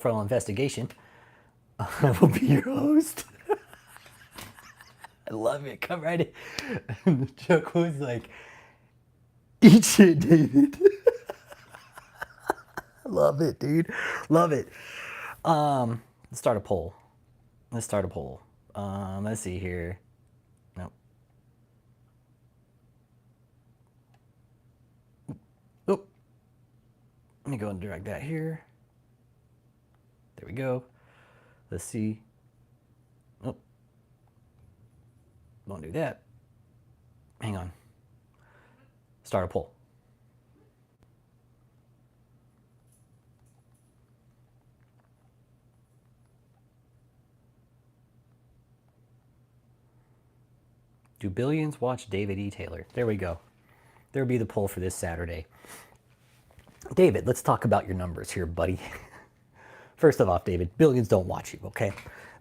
Frontal Investigation. I will be your host. I love it. Come right in. And the joke was like, eat shit, David. Love it, dude. Love it. Let's start a poll. Let's see here. Nope. Oh, let me go and drag that here. There we go. Let's see. Oh, don't do that. Hang on. Start a poll. Do billions watch David E. Taylor? There we go. There'll be the poll for this Saturday. David, let's talk about your numbers here, buddy. First of all, David, billions don't watch you, okay?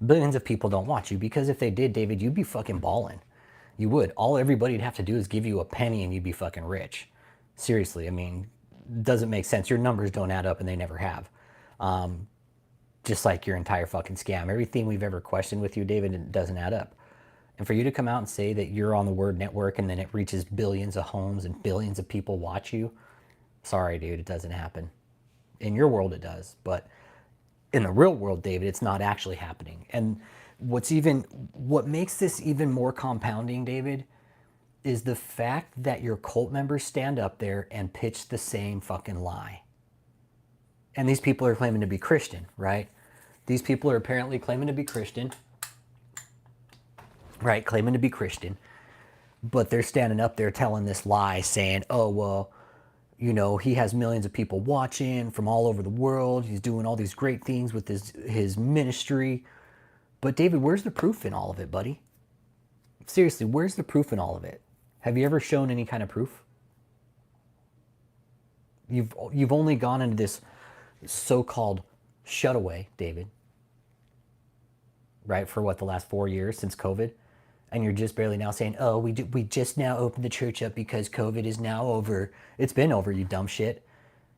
Billions of people don't watch you because if they did, David, you'd be fucking balling. You would. All everybody'd have to do is give you a penny and you'd be fucking rich. Seriously, I mean, doesn't make sense. Your numbers don't add up and they never have. Just like your entire fucking scam. Everything we've ever questioned with you, David, it doesn't add up. And for you to come out and say that you're on the Word Network and then it reaches billions of homes and billions of people watch you, sorry, dude, it doesn't happen. In your world, it does. But in the real world, David, it's not actually happening. And what makes this even more compounding, David, is the fact that your cult members stand up there and pitch the same fucking lie. And these people are claiming to be Christian, right? These people are apparently claiming to be Christian. Right, claiming to be Christian, but they're standing up there telling this lie saying, oh, well, you know, he has millions of people watching from all over the world. He's doing all these great things with his ministry. But David, where's the proof in all of it, buddy? Seriously, where's the proof in all of it? Have you ever shown any kind of proof? You've only gone into this so-called shutaway, David, right, for what, the last 4 years since COVID? And you're just barely now saying, oh, we just now opened the church up because COVID is now over. It's been over, you dumb shit.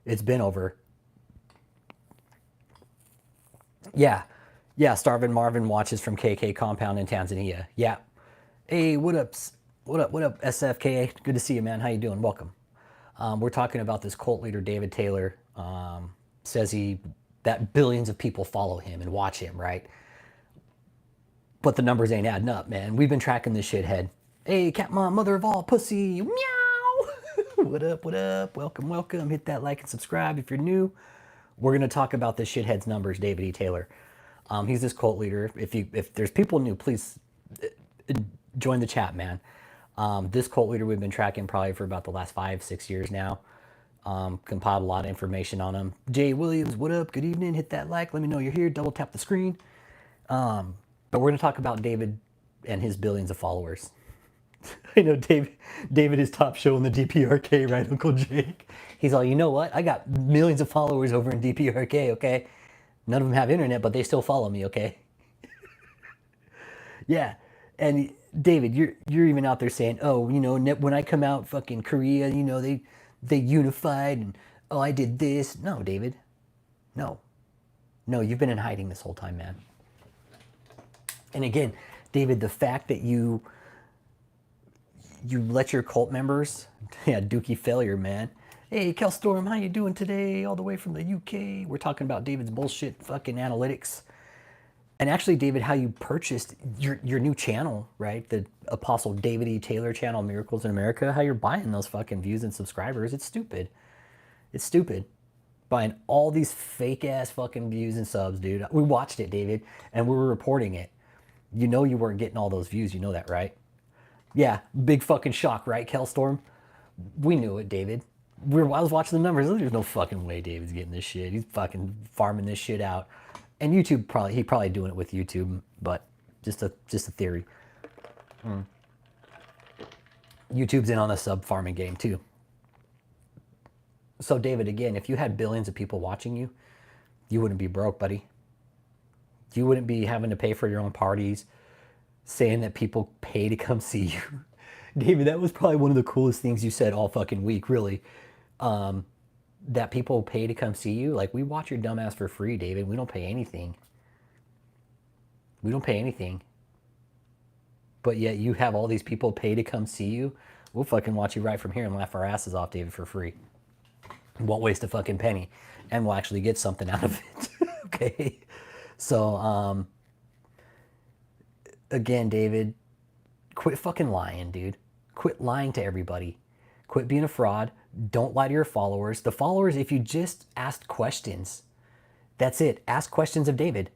It's been over. Yeah. Yeah, Starvin Marvin watches from KK Compound in Tanzania. Yeah. Hey, what up, SFKA? Good to see you, man. How you doing? Welcome. We're talking about this cult leader, David Taylor. Says that billions of people follow him and watch him, right? But the numbers ain't adding up, man. We've been tracking this shithead. Hey, cat mom, mother of all pussy. Meow. What up, what up? Welcome, welcome. Hit that like and subscribe if you're new. We're going to talk about this shithead's numbers, David E. Taylor. He's this cult leader. If there's people new, please join the chat, man. This cult leader we've been tracking probably for about the last 5-6 years now. Compiled a lot of information on him. Jay Williams, what up? Good evening. Hit that like. Let me know you're here. Double tap the screen. But we're going to talk about David and his billions of followers. I know David is top show in the DPRK, right, Uncle Jake? He's all, you know what? I got millions of followers over in DPRK, okay? None of them have internet, but they still follow me, okay? Yeah. And David, you're even out there saying, oh, you know, when I come out fucking Korea, you know, they unified and, oh, I did this. No, David. No. No, you've been in hiding this whole time, man. And again, David, the fact that you let your cult members, yeah, Dookie failure, man. Hey, Kel Storm, how you doing today? All the way from the UK. We're talking about David's bullshit fucking analytics. And actually, David, how you purchased your new channel, right? The Apostle David E. Taylor channel, Miracles in America. How you're buying those fucking views and subscribers. It's stupid. It's stupid. Buying all these fake ass fucking views and subs, dude. We watched it, David, and we were reporting it. You know you weren't getting all those views. You know that, right? Yeah, big fucking shock, right, Kelstorm? We knew it, David. I was watching the numbers. There's no fucking way David's getting this shit. He's fucking farming this shit out. And YouTube he probably doing it with YouTube, but just a theory. YouTube's in on the sub farming game too. So David, again, if you had billions of people watching you, you wouldn't be broke, buddy. You wouldn't be having to pay for your own parties, saying that people pay to come see you. David, that was probably one of the coolest things you said all fucking week, really. that people pay to come see you. Like, we watch your dumbass for free, David. We don't pay anything. We don't pay anything. But yet you have all these people pay to come see you. We'll fucking watch you right from here and laugh our asses off, David, for free. Won't waste a fucking penny. And we'll actually get something out of it. Okay? So, again, David, quit fucking lying, dude. Quit lying to everybody. Quit being a fraud. Don't lie to your followers. The followers, if you just asked questions, that's it. Ask questions of David.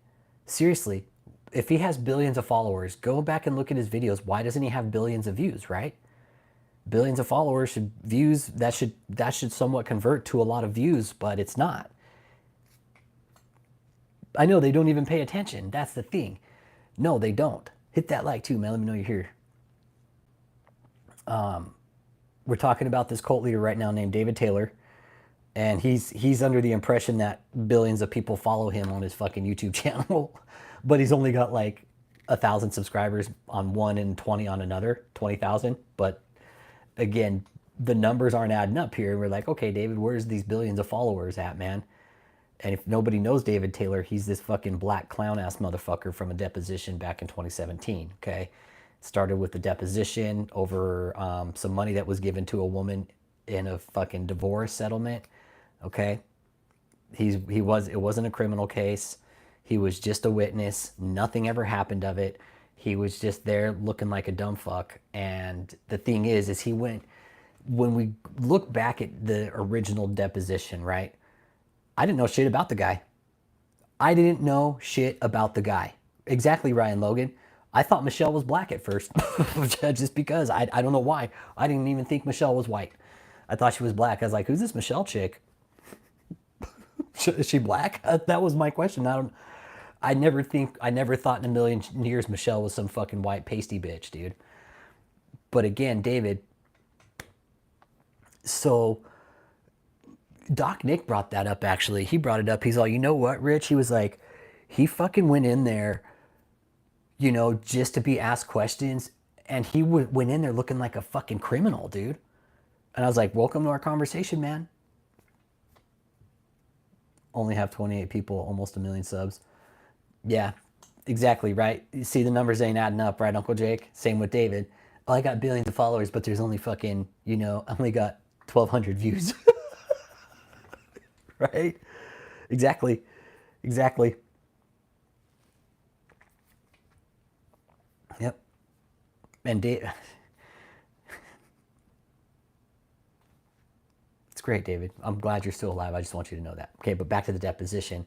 Seriously. If he has billions of followers, go back and look at his videos. Why doesn't he have billions of views, right? Billions of followers should views, that should somewhat convert to a lot of views, but it's not. I know they don't even pay attention. That's the thing. No, they don't. Hit that like too, man. Let me know you're here. We're talking about this cult leader right now named David Taylor. And he's under the impression that billions of people follow him on his fucking YouTube channel. But he's only got like 1,000 subscribers on one and 20 on another, 20,000. But again, the numbers aren't adding up here. We're like, okay, David, where's these billions of followers at, man? And if nobody knows David Taylor, he's this fucking black clown ass motherfucker from a deposition back in 2017. Okay, started with the deposition over some money that was given to a woman in a fucking divorce settlement. Okay, it wasn't a criminal case. He was just a witness. Nothing ever happened of it. He was just there looking like a dumb fuck. And the thing is he went, when we look back at the original deposition, right? I didn't know shit about the guy. I didn't know shit about the guy. Exactly, Ryan Logan. I thought Michelle was black at first. Just because. I don't know why. I didn't even think Michelle was white. I thought she was black. I was like, who's this Michelle chick? Is she black? That was my question. I never thought in a million years Michelle was some fucking white pasty bitch, dude. But again, David, so Doc Nick brought that up, actually. He brought it up. He's all, you know what, Rich? He was like, he fucking went in there, you know, just to be asked questions. And he went in there looking like a fucking criminal, dude. And I was like, welcome to our conversation, man. Only have 28 people, almost 1 million subs. Yeah, exactly, right? You see, the numbers ain't adding up, right, Uncle Jake? Same with David. Oh, I got billions of followers, but there's only fucking, you know, I only got 1,200 views. Right? Exactly. Exactly. Yep. And Dave, it's great, David. I'm glad you're still alive. I just want you to know that. Okay, but back to the deposition.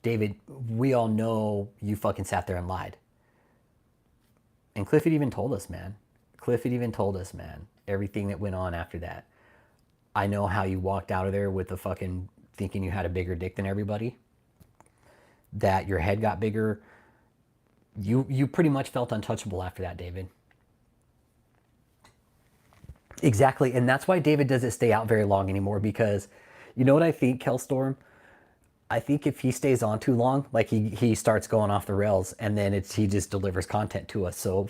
David, we all know you fucking sat there and lied. And Cliff had even told us, man. Cliff had even told us, man, everything that went on after that. I know how you walked out of there with the fucking thinking you had a bigger dick than everybody. That your head got bigger. You pretty much felt untouchable after that, David. Exactly, and that's why David doesn't stay out very long anymore, because you know what I think, Kelstorm? I think if he stays on too long, like he starts going off the rails, and then he just delivers content to us. So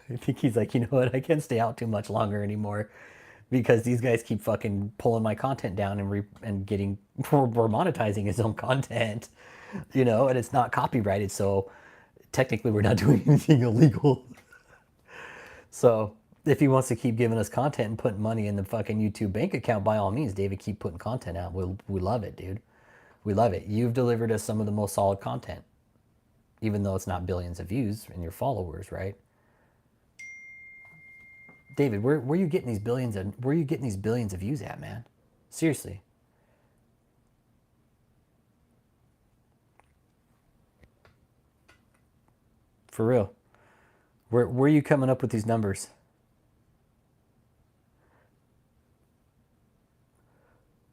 I think he's like, you know what, I can't stay out too much longer anymore, because these guys keep fucking pulling my content down and getting, we're monetizing his own content, you know, and it's not copyrighted, so technically we're not doing anything illegal. So if he wants to keep giving us content and putting money in the fucking YouTube bank account, by all means, David, keep putting content out. We love it, dude. We love it. You've delivered us some of the most solid content, even though it's not billions of views and your followers, right? David, where are you getting these billions of views at, man? Seriously. For real. Where are you coming up with these numbers?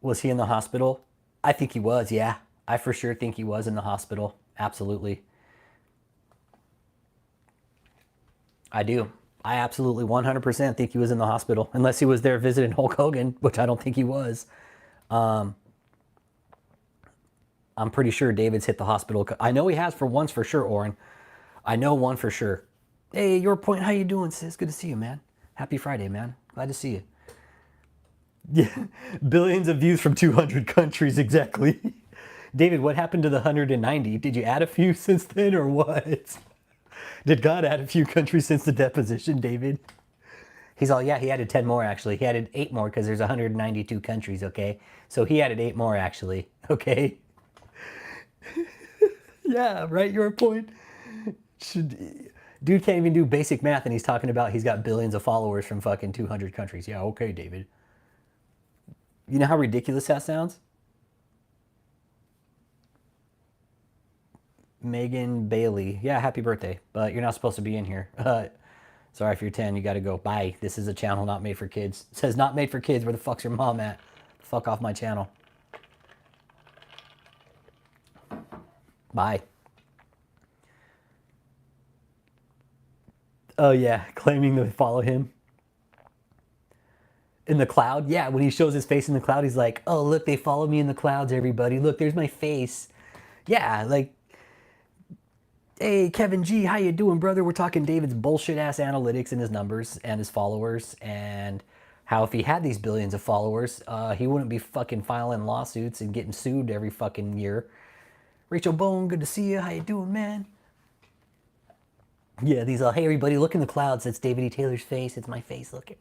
Was he in the hospital? I think he was, yeah. I for sure think he was in the hospital. Absolutely. I do. I absolutely 100% think he was in the hospital, unless he was there visiting Hulk Hogan, which I don't think he was. I'm pretty sure David's hit the hospital. I know he has for once for sure, Oren. I know one for sure. Hey, Your Point, how you doing, sis? Good to see you, man. Happy Friday, man. Glad to see you. Yeah, billions of views from 200 countries, exactly. David, what happened to the 190? Did you add a few since then or what? Did God add a few countries since the deposition, David? He's all, yeah, he added 10 more actually. He added 8 more because there's 192 countries, okay? So he added 8 more actually, okay? Yeah, right, your point. Dude can't even do basic math and he's talking about he's got billions of followers from fucking 200 countries. Yeah, okay, David. You know how ridiculous that sounds? Megan Bailey. Yeah, happy birthday. But you're not supposed to be in here. Sorry, if you're 10, you gotta go. Bye. This is a channel not made for kids. It says not made for kids. Where the fuck's your mom at? Fuck off my channel. Bye. Oh yeah, claiming to follow him. In the cloud? Yeah, when he shows his face in the cloud, he's like, oh look, they follow me in the clouds, everybody. Look, there's my face. Yeah, like, hey, Kevin G, how you doing, brother? We're talking David's bullshit-ass analytics and his numbers and his followers and how if he had these billions of followers, he wouldn't be fucking filing lawsuits and getting sued every fucking year. Rachel Bone, good to see you. How you doing, man? Yeah, these hey, everybody, look in the clouds. That's David E. Taylor's face. It's my face. Look at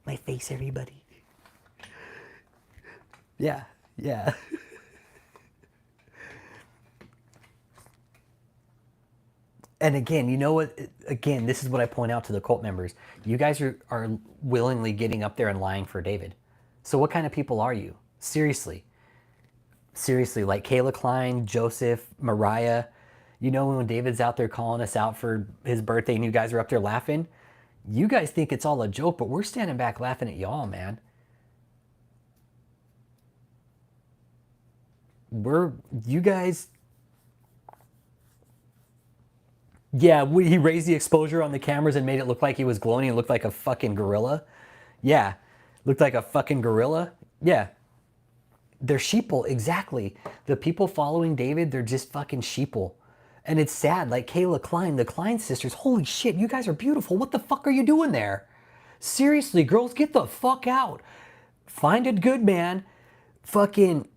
my face, everybody. Yeah, yeah. And again, you know what? Again, this is what I point out to the cult members. You guys are willingly getting up there and lying for David. So what kind of people are you? Seriously. Seriously, like Kayla Klein, Joseph, Mariah. You know when David's out there calling us out for his birthday and you guys are up there laughing? You guys think it's all a joke, but we're standing back laughing at y'all, man. You guys... Yeah, he raised the exposure on the cameras and made it look like he was glowing and looked like a fucking gorilla. Yeah, looked like a fucking gorilla. Yeah, they're sheeple, exactly. The people following David, they're just fucking sheeple. And it's sad, like Kayla Klein, the Klein sisters, holy shit, you guys are beautiful. What the fuck are you doing there? Seriously, girls, get the fuck out. Find a good man, fucking,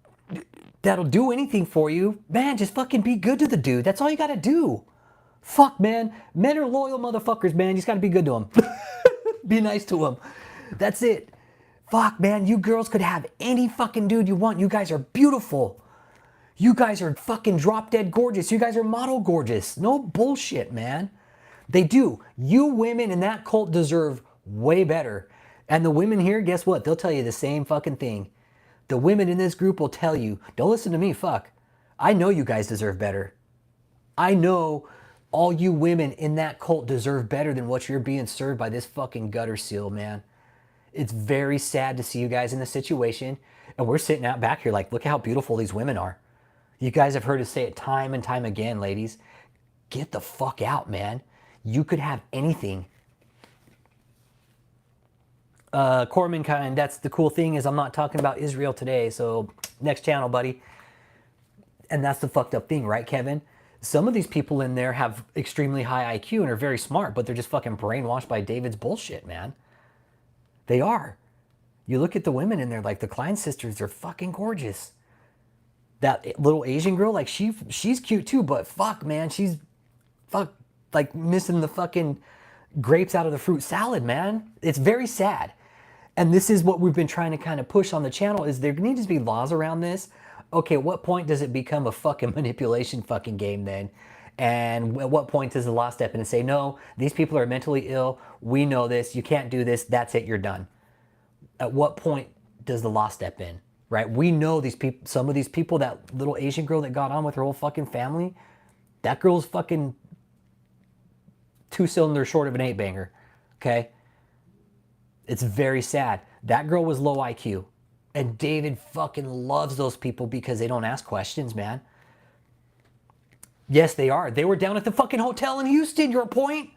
that'll do anything for you. Man, just fucking be good to the dude. That's all you gotta do. Fuck, man. Men are loyal motherfuckers, man. You just gotta be good to them. Be nice to them. That's it. Fuck, man. You girls could have any fucking dude you want. You guys are beautiful. You guys are fucking drop dead gorgeous. You guys are model gorgeous. No bullshit, man. They do. You women in that cult deserve way better. And the women here, guess what? They'll tell you the same fucking thing. The women in this group will tell you, don't listen to me, fuck. I know you guys deserve better. I know all you women in that cult deserve better than what you're being served by this fucking gutter seal, man. It's very sad to see you guys in this situation. And we're sitting out back here like, look how beautiful these women are. You guys have heard us say it time and time again, ladies. Get the fuck out, man. You could have anything. Cormankind, that's the cool thing is I'm not talking about Israel today. So next channel, buddy. And that's the fucked up thing, right, Kevin? Some of these people in there have extremely high IQ and are very smart, but they're just fucking brainwashed by David's bullshit, man. They are. You look at the women in there, like the Klein sisters, they're fucking gorgeous. That little Asian girl, like she's cute too, but fuck, man, she's like missing the fucking grapes out of the fruit salad, man. It's very sad. And this is what we've been trying to kind of push on the channel is there needs to be laws around this. Okay, at what point does it become a fucking manipulation fucking game then? And at what point does the law step in and say, no, these people are mentally ill. We know this. You can't do this. That's it. You're done. At what point does the law step in, right? We know these people, some of these people, that little Asian girl that got on with her whole fucking family, that girl's fucking 2 cylinders short of an 8-banger, okay? It's very sad. That girl was low IQ. And David fucking loves those people because they don't ask questions, man. Yes, they are. They were down at the fucking hotel in Houston, your point.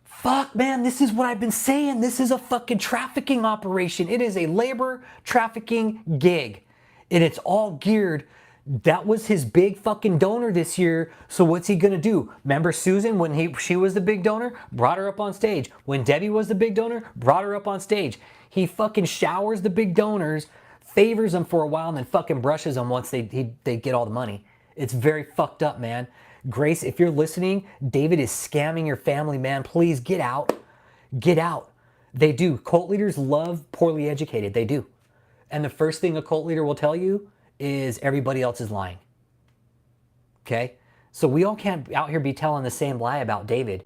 Fuck, man, this is what I've been saying. This is a fucking trafficking operation. It is a labor trafficking gig. And it's all geared That was his big fucking donor this year. So what's he gonna do? Remember Susan when she was the big donor? Brought her up on stage. When Debbie was the big donor, brought her up on stage. He fucking showers the big donors, favors them for a while, and then fucking brushes them once they get all the money. It's very fucked up, man. Grace, if you're listening, David is scamming your family, man. Please get out. Get out. They do. Cult leaders love poorly educated. They do. And the first thing a cult leader will tell you is everybody else is lying. Okay? So we all can't out here be telling the same lie about David.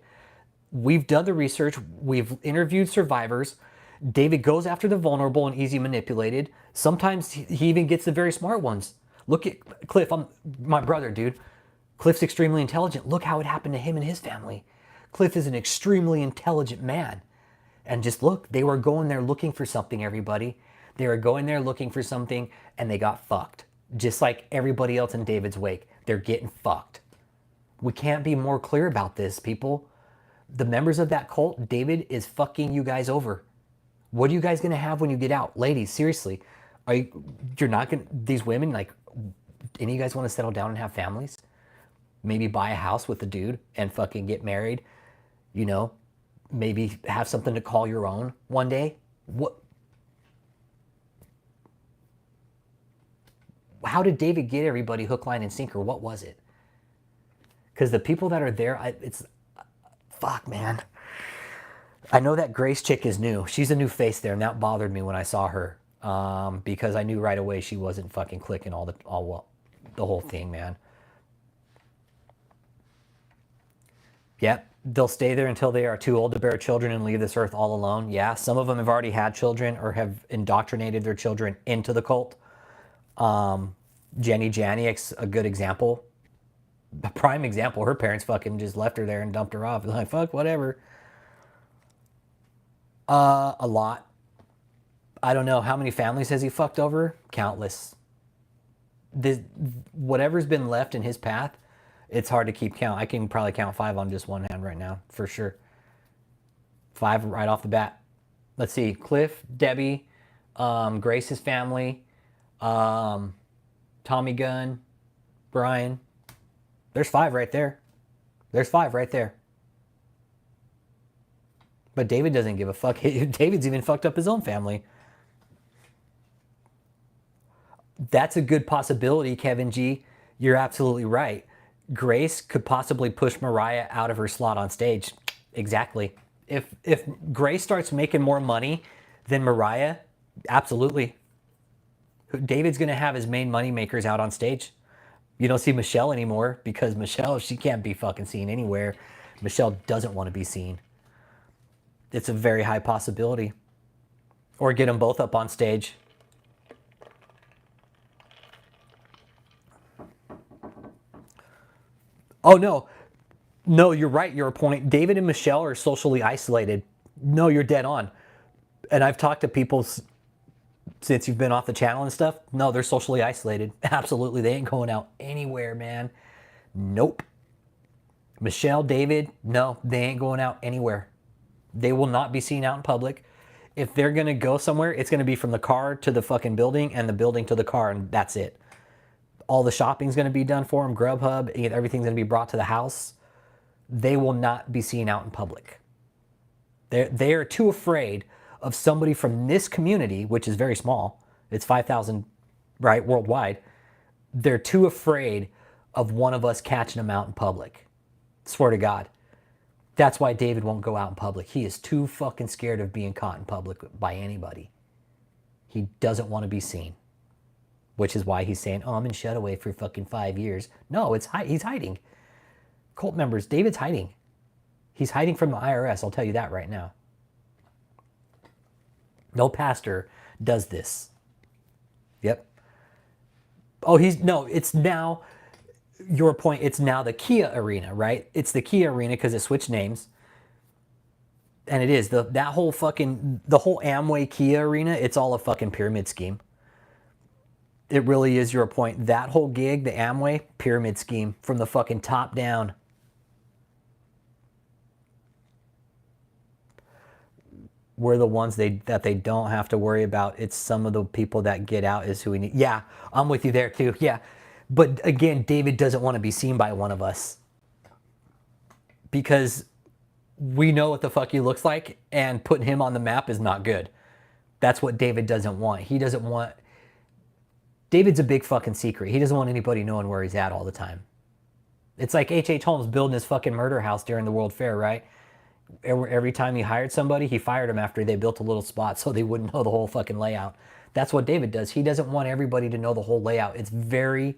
We've done the research. We've interviewed survivors. David goes after the vulnerable and easy manipulated. Sometimes he even gets the very smart ones. Look at Cliff. I'm my brother, dude. Cliff's extremely intelligent. Look how it happened to him and his family. Cliff is an extremely intelligent man. And just look, they were going there looking for something, everybody. They were going there looking for something and they got fucked. Just like everybody else in David's wake. They're getting fucked. We can't be more clear about this, people. The members of that cult, David is fucking you guys over. What are you guys gonna have when you get out? Ladies, seriously. You're not gonna, these women, like, any of you guys wanna settle down and have families? Maybe buy a house with a dude and fucking get married, you know? Maybe have something to call your own one day? What? How did David get everybody hook, line, and sinker? What was it? Because the people that are there, fuck, man. I know that Grace chick is new. She's a new face there, and that bothered me when I saw her. Because I knew right away she wasn't fucking clicking the whole thing, man. Yep, they'll stay there until they are too old to bear children and leave this earth all alone. Yeah, some of them have already had children or have indoctrinated their children into the cult. Jenny Janiak's a good example. A prime example. Her parents fucking just left her there and dumped her off. Like, fuck, whatever. A lot. I don't know. How many families has he fucked over? Countless. Whatever's been left in his path, it's hard to keep count. I can probably count 5 on just one hand right now, for sure. 5 right off the bat. Let's see. Cliff, Debbie, Grace's family, Tommy Gunn, Brian. There's 5 right there. There's 5 right there. But David doesn't give a fuck. David's even fucked up his own family. That's a good possibility, Kevin G. You're absolutely right. Grace could possibly push Mariah out of her slot on stage. Exactly. If Grace starts making more money than Mariah, absolutely. David's going to have his main money makers out on stage. You don't see Michelle anymore because Michelle, she can't be fucking seen anywhere. Michelle doesn't want to be seen. It's a very high possibility. Or get them both up on stage. Oh, no. No, you're right. Your point. David and Michelle are socially isolated. No, you're dead on. And I've talked to people since you've been off the channel and stuff. No, they're socially isolated. Absolutely. They ain't going out anywhere, man. Nope. Michelle, David, no, they ain't going out anywhere. They will not be seen out in public. If they're going to go somewhere, it's going to be from the car to the fucking building and the building to the car, and that's it. All the shopping's going to be done for them, Grubhub, everything's going to be brought to the house. They will not be seen out in public. They are too afraid of somebody from this community, which is very small. It's 5,000, right, worldwide. They're too afraid of one of us catching them out in public. Swear to God. That's why David won't go out in public. He is too fucking scared of being caught in public by anybody. He doesn't want to be seen. Which is why he's saying, oh, I'm in shutaway for fucking 5 years. No, he's hiding. Cult members, David's hiding. He's hiding from the IRS, I'll tell you that right now. No pastor does this. Yep. Oh, it's now, your point, it's now the Kia Arena, right? It's the Kia Arena because it switched names. And it is, the whole Amway Kia Arena, it's all a fucking pyramid scheme. It really is your point. That whole gig, the Amway, pyramid scheme from the fucking top down. We're the ones that they don't have to worry about. It's some of the people that get out is who we need. Yeah, I'm with you there too. Yeah. But again, David doesn't want to be seen by one of us because we know what the fuck he looks like, and putting him on the map is not good. That's what David doesn't want. He doesn't want... David's a big fucking secret. He doesn't want anybody knowing where he's at all the time. It's like H.H. Holmes building his fucking murder house during the World Fair, right? Every time he hired somebody, he fired them after they built a little spot so they wouldn't know the whole fucking layout. That's what David does. He doesn't want everybody to know the whole layout. It's very,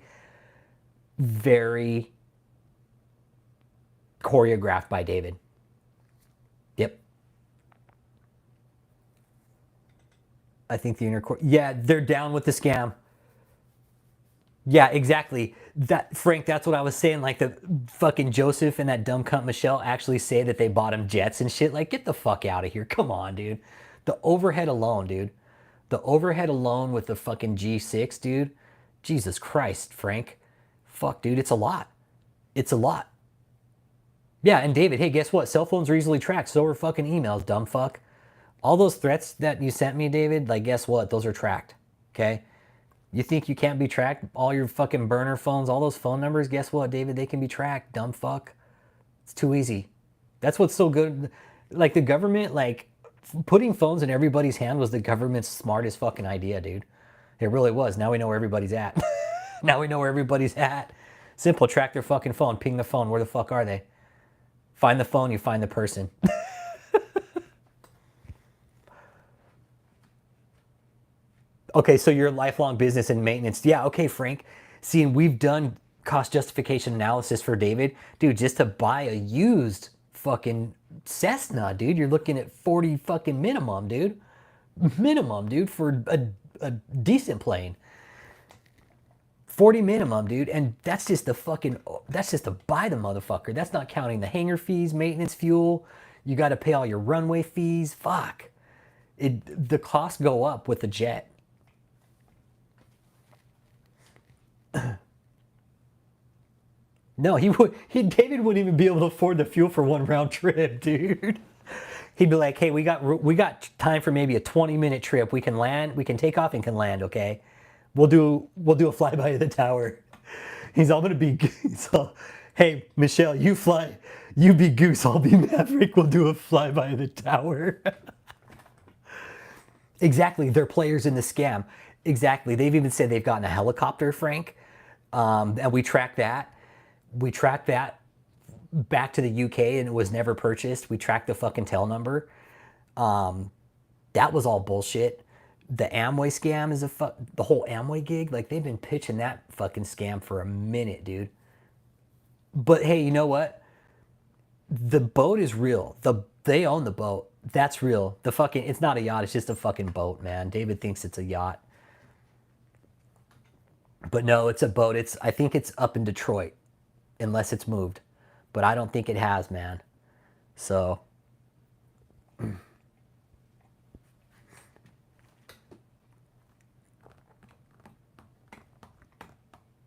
very choreographed by David. Yep. I think the inner core... Yeah, they're down with the scam. Yeah, exactly. That, Frank, that's what I was saying. Like, the fucking Joseph and that dumb cunt Michelle actually say that they bought him jets and shit. Like, get the fuck out of here. Come on, dude. The overhead alone, dude. The overhead alone with the fucking G6, dude. Jesus Christ, Frank. Fuck, dude, it's a lot. It's a lot. Yeah, and David, hey, guess what? Cell phones are easily tracked. So are fucking emails, dumb fuck. All those threats that you sent me, David, like, guess what? Those are tracked, okay? You think you can't be tracked? All your fucking burner phones, all those phone numbers, guess what, David? They can be tracked, dumb fuck. It's too easy. That's what's so good. Like, the government, like, putting phones in everybody's hand was the government's smartest fucking idea, dude. It really was. Now we know where everybody's at. Now we know where everybody's at. Simple, track their fucking phone, ping the phone. Where the fuck are they? Find the phone, you find the person. Okay, so you're a lifelong business and maintenance. Yeah, okay, Frank. See, and we've done cost justification analysis for David. Dude, just to buy a used fucking Cessna, dude, you're looking at 40 fucking minimum, dude. Minimum, dude, for a decent plane. 40 minimum, dude, and that's just the fucking, that's just to buy the motherfucker. That's not counting the hangar fees, maintenance, fuel. You got to pay all your runway fees. Fuck. The costs go up with the jet. No, David wouldn't even be able to afford the fuel for one round trip, dude. He'd be like, hey, we got time for maybe a 20-minute trip. We can land, we can take off and can land, okay? We'll do a flyby of the tower. He's all gonna be, hey, Michelle, you fly, you be Goose, I'll be Maverick, we'll do a flyby of the tower. Exactly, they're players in the scam. Exactly, they've even said they've gotten a helicopter, Frank, and we tracked that. We tracked that back to the UK and it was never purchased. We tracked the fucking tail number. That was all bullshit. The Amway scam is the whole Amway gig. Like, they've been pitching that fucking scam for a minute, dude. But hey, you know what? The boat is real. They own the boat. That's real. It's not a yacht. It's just a fucking boat, man. David thinks it's a yacht. But no, it's a boat. I think it's up in Detroit. Unless it's moved. But I don't think it has, man. So.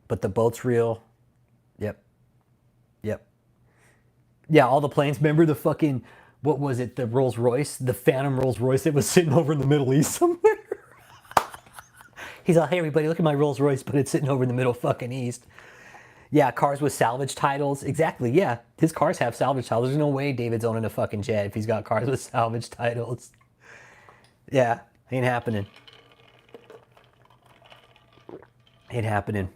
But the boat's real. Yep. Yep. Yeah, all the planes. Remember the fucking, what was it? The Rolls Royce? The Phantom Rolls Royce that was sitting over in the Middle East somewhere. He's like, hey, everybody, look at my Rolls Royce, but it's sitting over in the Middle fucking East. Yeah, cars with salvage titles. Exactly, yeah. His cars have salvage titles. There's no way David's owning a fucking jet if he's got cars with salvage titles. Yeah, ain't happening. Ain't happening.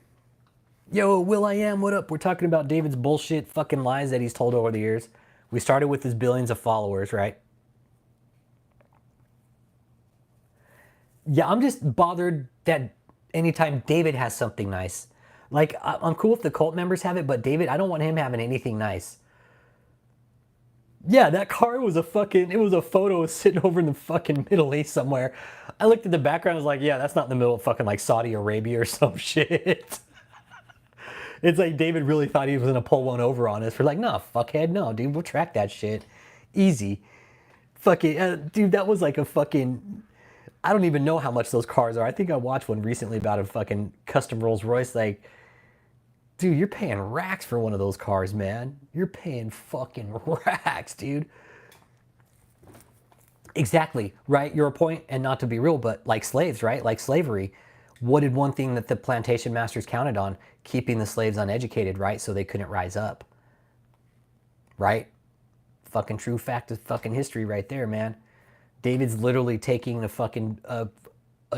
Yo, Will.i.am, what up? We're talking about David's bullshit fucking lies that he's told over the years. We started with his billions of followers, right? Yeah, I'm just bothered that anytime David has something nice. Like, I'm cool if the cult members have it, but David, I don't want him having anything nice. Yeah, that car was it was a photo sitting over in the fucking Middle East somewhere. I looked at the background, I was like, yeah, that's not in the middle of fucking like Saudi Arabia or some shit. It's like David really thought he was gonna pull one over on us. We're like, nah, fuckhead, no, dude, we'll track that shit. Easy. Fucking, dude, that was like a fucking, I don't even know how much those cars are. I think I watched one recently about a fucking custom Rolls Royce. Like, dude, you're paying racks for one of those cars, man. You're paying fucking racks, dude. Exactly, right? You're a point, and not to be real, but like slaves, right? Like slavery. what did one thing that the plantation masters counted on? Keeping the slaves uneducated, right? So they couldn't rise up, right? Fucking true fact of fucking history right there, man. David's literally taking the fucking a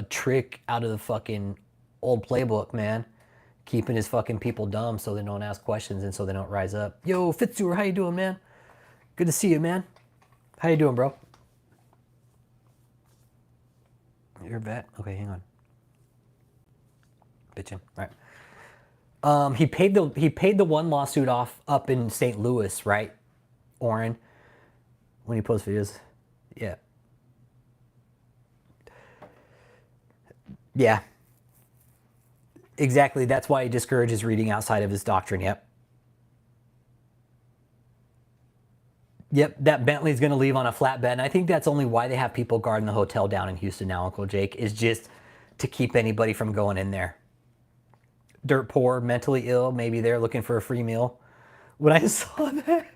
trick out of the fucking old playbook, man. Keeping his fucking people dumb so they don't ask questions and so they don't rise up. Yo, Fitzur, how you doing, man? Good to see you, man. How you doing, bro? You're a vet? Okay, hang on. Bitchin'. All right. He paid the one lawsuit off up in St. Louis, right? Oren, when he posts videos. Yeah. Yeah. Exactly. That's why he discourages reading outside of his doctrine. Yep. Yep. That Bentley's going to leave on a flatbed. And I think that's only why they have people guarding the hotel down in Houston now, Uncle Jake, is just to keep anybody from going in there. Dirt poor, mentally ill, maybe they're looking for a free meal. When I saw that,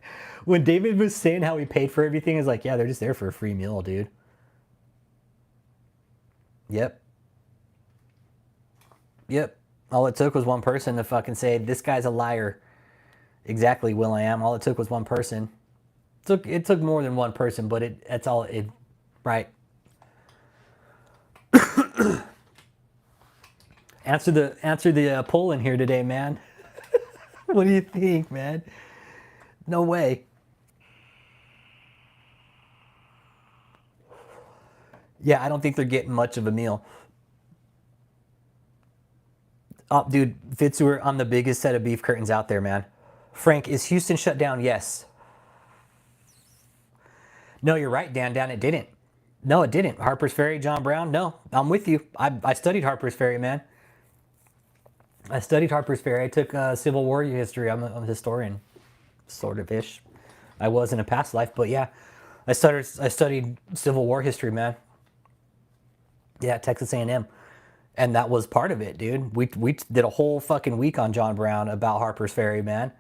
when David was saying how he paid for everything, I was like, yeah, they're just there for a free meal, dude. Yep. Yep. All it took was one person to fucking say, this guy's a liar. Exactly, Will.i.am. All it took was one person. It took more than one person, but that's all it, right. Answer the poll in here today, man. What do you think, man? No way. Yeah, I don't think they're getting much of a meal. Oh, dude, Fitzur, I'm the biggest set of beef curtains out there, man. Frank, is Houston shut down? Yes. No, you're right, Dan. It didn't. No, it didn't. Harper's Ferry, John Brown. No, I'm with you. I studied Harper's Ferry, man. I studied Harper's Ferry. I took Civil War history. I'm a historian, sort of ish. I was in a past life, but yeah, I studied Civil War history, man. Yeah, Texas A&M. And that was part of it, dude. We did a whole fucking week on John Brown about Harper's Ferry, man.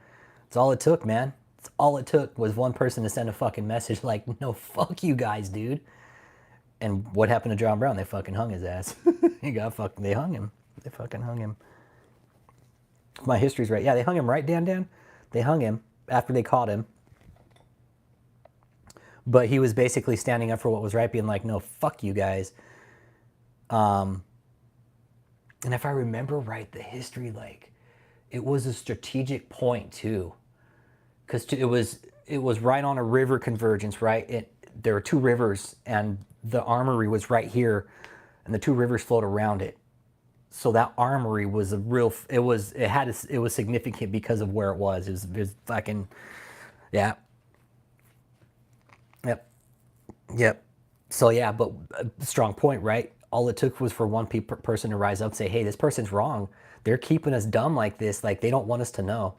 It's all it took, man. It's all it took was one person to send a fucking message like, no, fuck you guys, dude. And what happened to John Brown? They fucking hung his ass. They hung him. They fucking hung him. My history's right. Yeah, they hung him, right, Dan? They hung him after they caught him. But he was basically standing up for what was right, being like, no, fuck you guys. And if I remember right, the history, like, it was a strategic point too, because it was right on a river convergence, right? There were two rivers, and the armory was right here, and the two rivers flowed around it. So that armory was a real. It was significant because of where it was. It was fucking, yeah. Yep. So yeah, but a strong point, right? All it took was for one person to rise up and say, hey, this person's wrong. They're keeping us dumb like this. Like, they don't want us to know.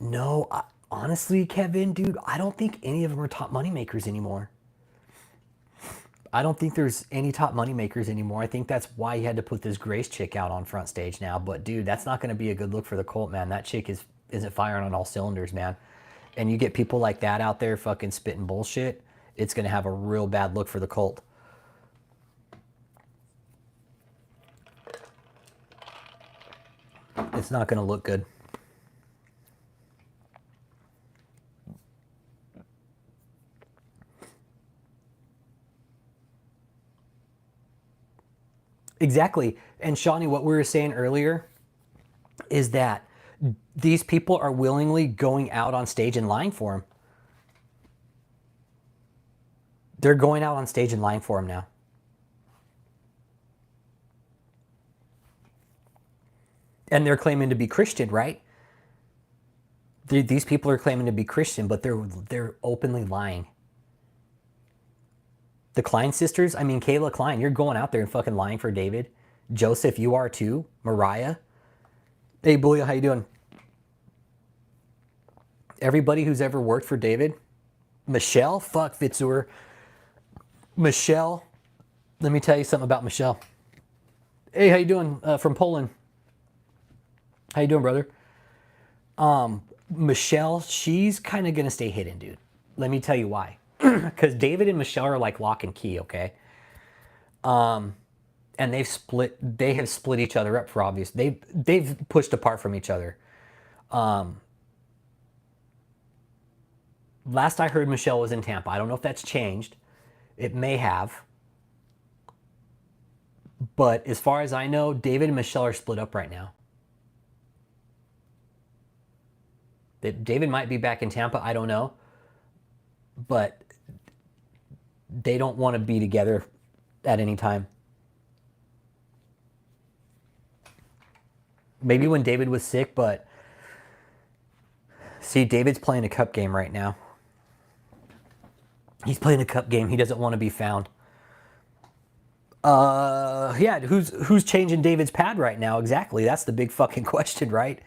No, honestly, Kevin, dude, I don't think any of them are top moneymakers anymore. I don't think there's any top moneymakers anymore. I think that's why he had to put this Grace chick out on front stage now. But, dude, that's not going to be a good look for the cult, man. That chick isn't firing on all cylinders, man. And you get people like that out there fucking spitting bullshit, it's going to have a real bad look for the cult. It's not going to look good. Exactly. And Shawnee, what we were saying earlier is that these people are willingly going out on stage and lying for him. They're going out on stage and lying for him now. And they're claiming to be Christian, right? These people are claiming to be Christian, but they're openly lying. The Klein sisters, I mean, Kayla Klein, you're going out there and fucking lying for David. Joseph, you are too. Mariah. Hey, Booyah, how you doing? Everybody who's ever worked for David. Michelle, fuck Fitzur. Michelle, let me tell you something about Michelle. Hey, how you doing? From Poland. How you doing, brother? Michelle, she's kind of going to stay hidden, dude. Let me tell you why. Because David and Michelle are like lock and key, okay? and they have split each other up for obvious. They've pushed apart from each other. Last I heard, Michelle was in Tampa. I don't know if that's changed. It may have. But as far as I know, David and Michelle are split up right now. David might be back in Tampa. I don't know. But they don't want to be together at any time. Maybe when David was sick, but see, David's playing a cup game right now. He's playing a cup game. He doesn't want to be found. Yeah, who's changing David's pad right now? Exactly. That's the big fucking question, right?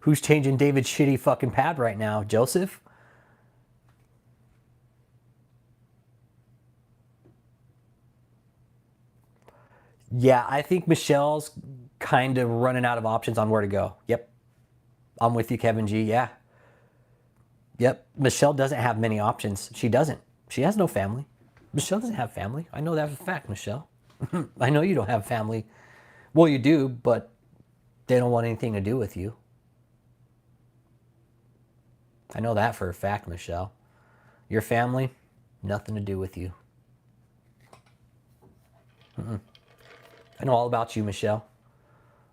Who's changing David's shitty fucking pad right now? Joseph? Yeah, I think Michelle's kind of running out of options on where to go. Yep. I'm with you, Kevin G. Yeah. Yep. Michelle doesn't have many options. She doesn't. She has no family. Michelle doesn't have family. I know that for a fact, Michelle. I know you don't have family. Well, you do, but they don't want anything to do with you. I know that for a fact, Michelle. Your family, nothing to do with you. I know all about you, Michelle.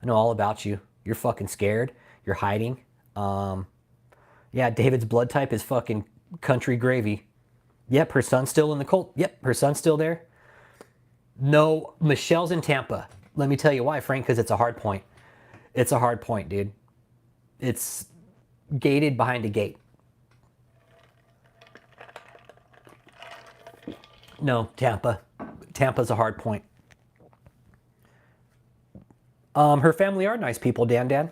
I know all about you. You're fucking scared. You're hiding. Yeah, David's blood type is fucking country gravy. Yep, her son's still in the cult. Yep, her son's still there. No, Michelle's in Tampa. Let me tell you why, Frank, because it's a hard point. It's a hard point, dude. It's gated behind a gate. No, Tampa. Tampa's a hard point. Her family are nice people, Dan.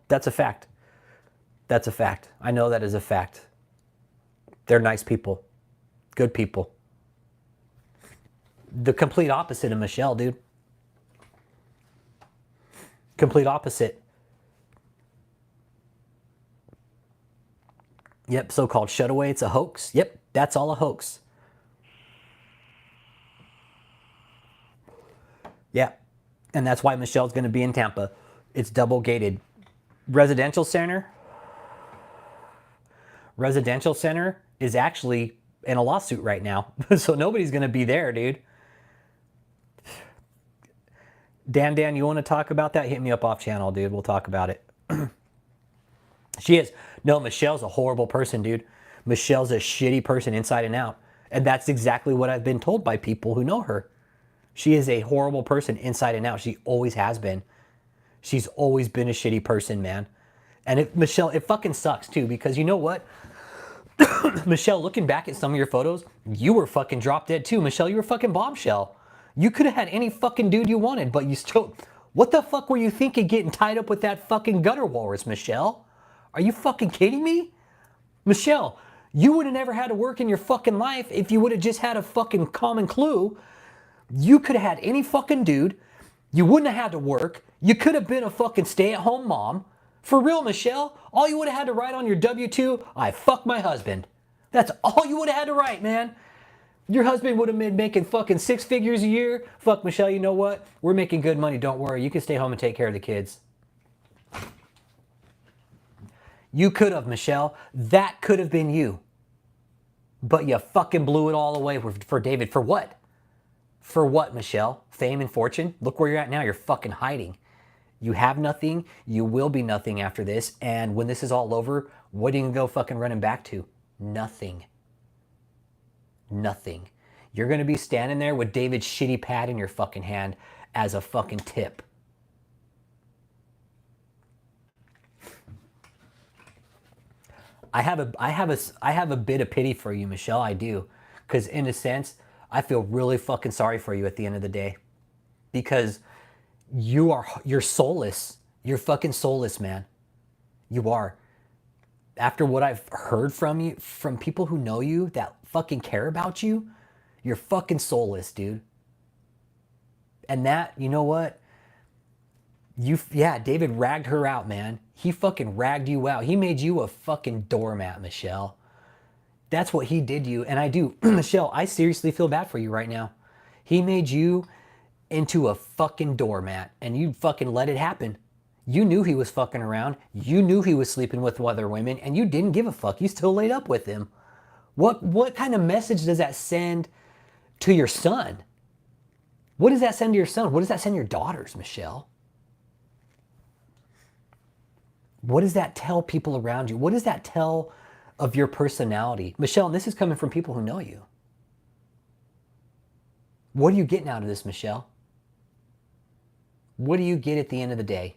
That's a fact. That's a fact. I know that is a fact. They're nice people. Good people. The complete opposite of Michelle, dude. Complete opposite. Yep, so-called shutaway, it's a hoax. Yep, that's all a hoax. Yeah, and that's why Michelle's going to be in Tampa. It's double gated. Residential center is actually in a lawsuit right now. So nobody's going to be there, dude. Dan, you want to talk about that? Hit me up off channel, dude. We'll talk about it. She is. No, Michelle's a horrible person, dude. Michelle's a shitty person inside and out. And that's exactly what I've been told by people who know her. She is a horrible person inside and out. She always has been. She's always been a shitty person, man. And Michelle, it fucking sucks too, because you know what? Michelle, looking back at some of your photos, you were fucking drop dead too. Michelle, you were fucking bombshell. You could have had any fucking dude you wanted, but you still... What the fuck were you thinking getting tied up with that fucking gutter walrus, Michelle? Are you fucking kidding me? Michelle, you would have never had to work in your fucking life if you would have just had a fucking common clue. You could have had any fucking dude. You wouldn't have had to work. You could have been a fucking stay-at-home mom. For real, Michelle, all you would have had to write on your W-2, I fuck my husband. That's all you would have had to write, man. Your husband would have been making fucking 6 figures a year. Fuck, Michelle, you know what? We're making good money, don't worry. You can stay home and take care of the kids. You could have, Michelle. That could have been you. But you fucking blew it all away for David. For what? For what, Michelle? Fame and fortune? Look where you're at now. You're fucking hiding. You have nothing. You will be nothing after this. And when this is all over, what are you going to go fucking running back to? Nothing. Nothing. You're going to be standing there with David's shitty pad in your fucking hand as a fucking tip. I have a bit of pity for you, Michelle. I do. Because in a sense, I feel really fucking sorry for you at the end of the day. Because you're soulless. You're fucking soulless, man. You are. After what I've heard from you, from people who know you, that fucking care about you, you're fucking soulless, dude. And that, you know what? Yeah, David ragged her out, man. He fucking ragged you out. He made you a fucking doormat, Michelle. That's what he did to you. And I do, Michelle, I seriously feel bad for you right now. He made you into a fucking doormat and you fucking let it happen. You knew he was fucking around. You knew he was sleeping with other women and you didn't give a fuck. You still laid up with him. What kind of message does that send to your son? What does that send to your son? What does that send to your daughters, Michelle? What does that tell people around you? What does that tell of your personality? Michelle, and this is coming from people who know you. What are you getting out of this, Michelle? What do you get at the end of the day?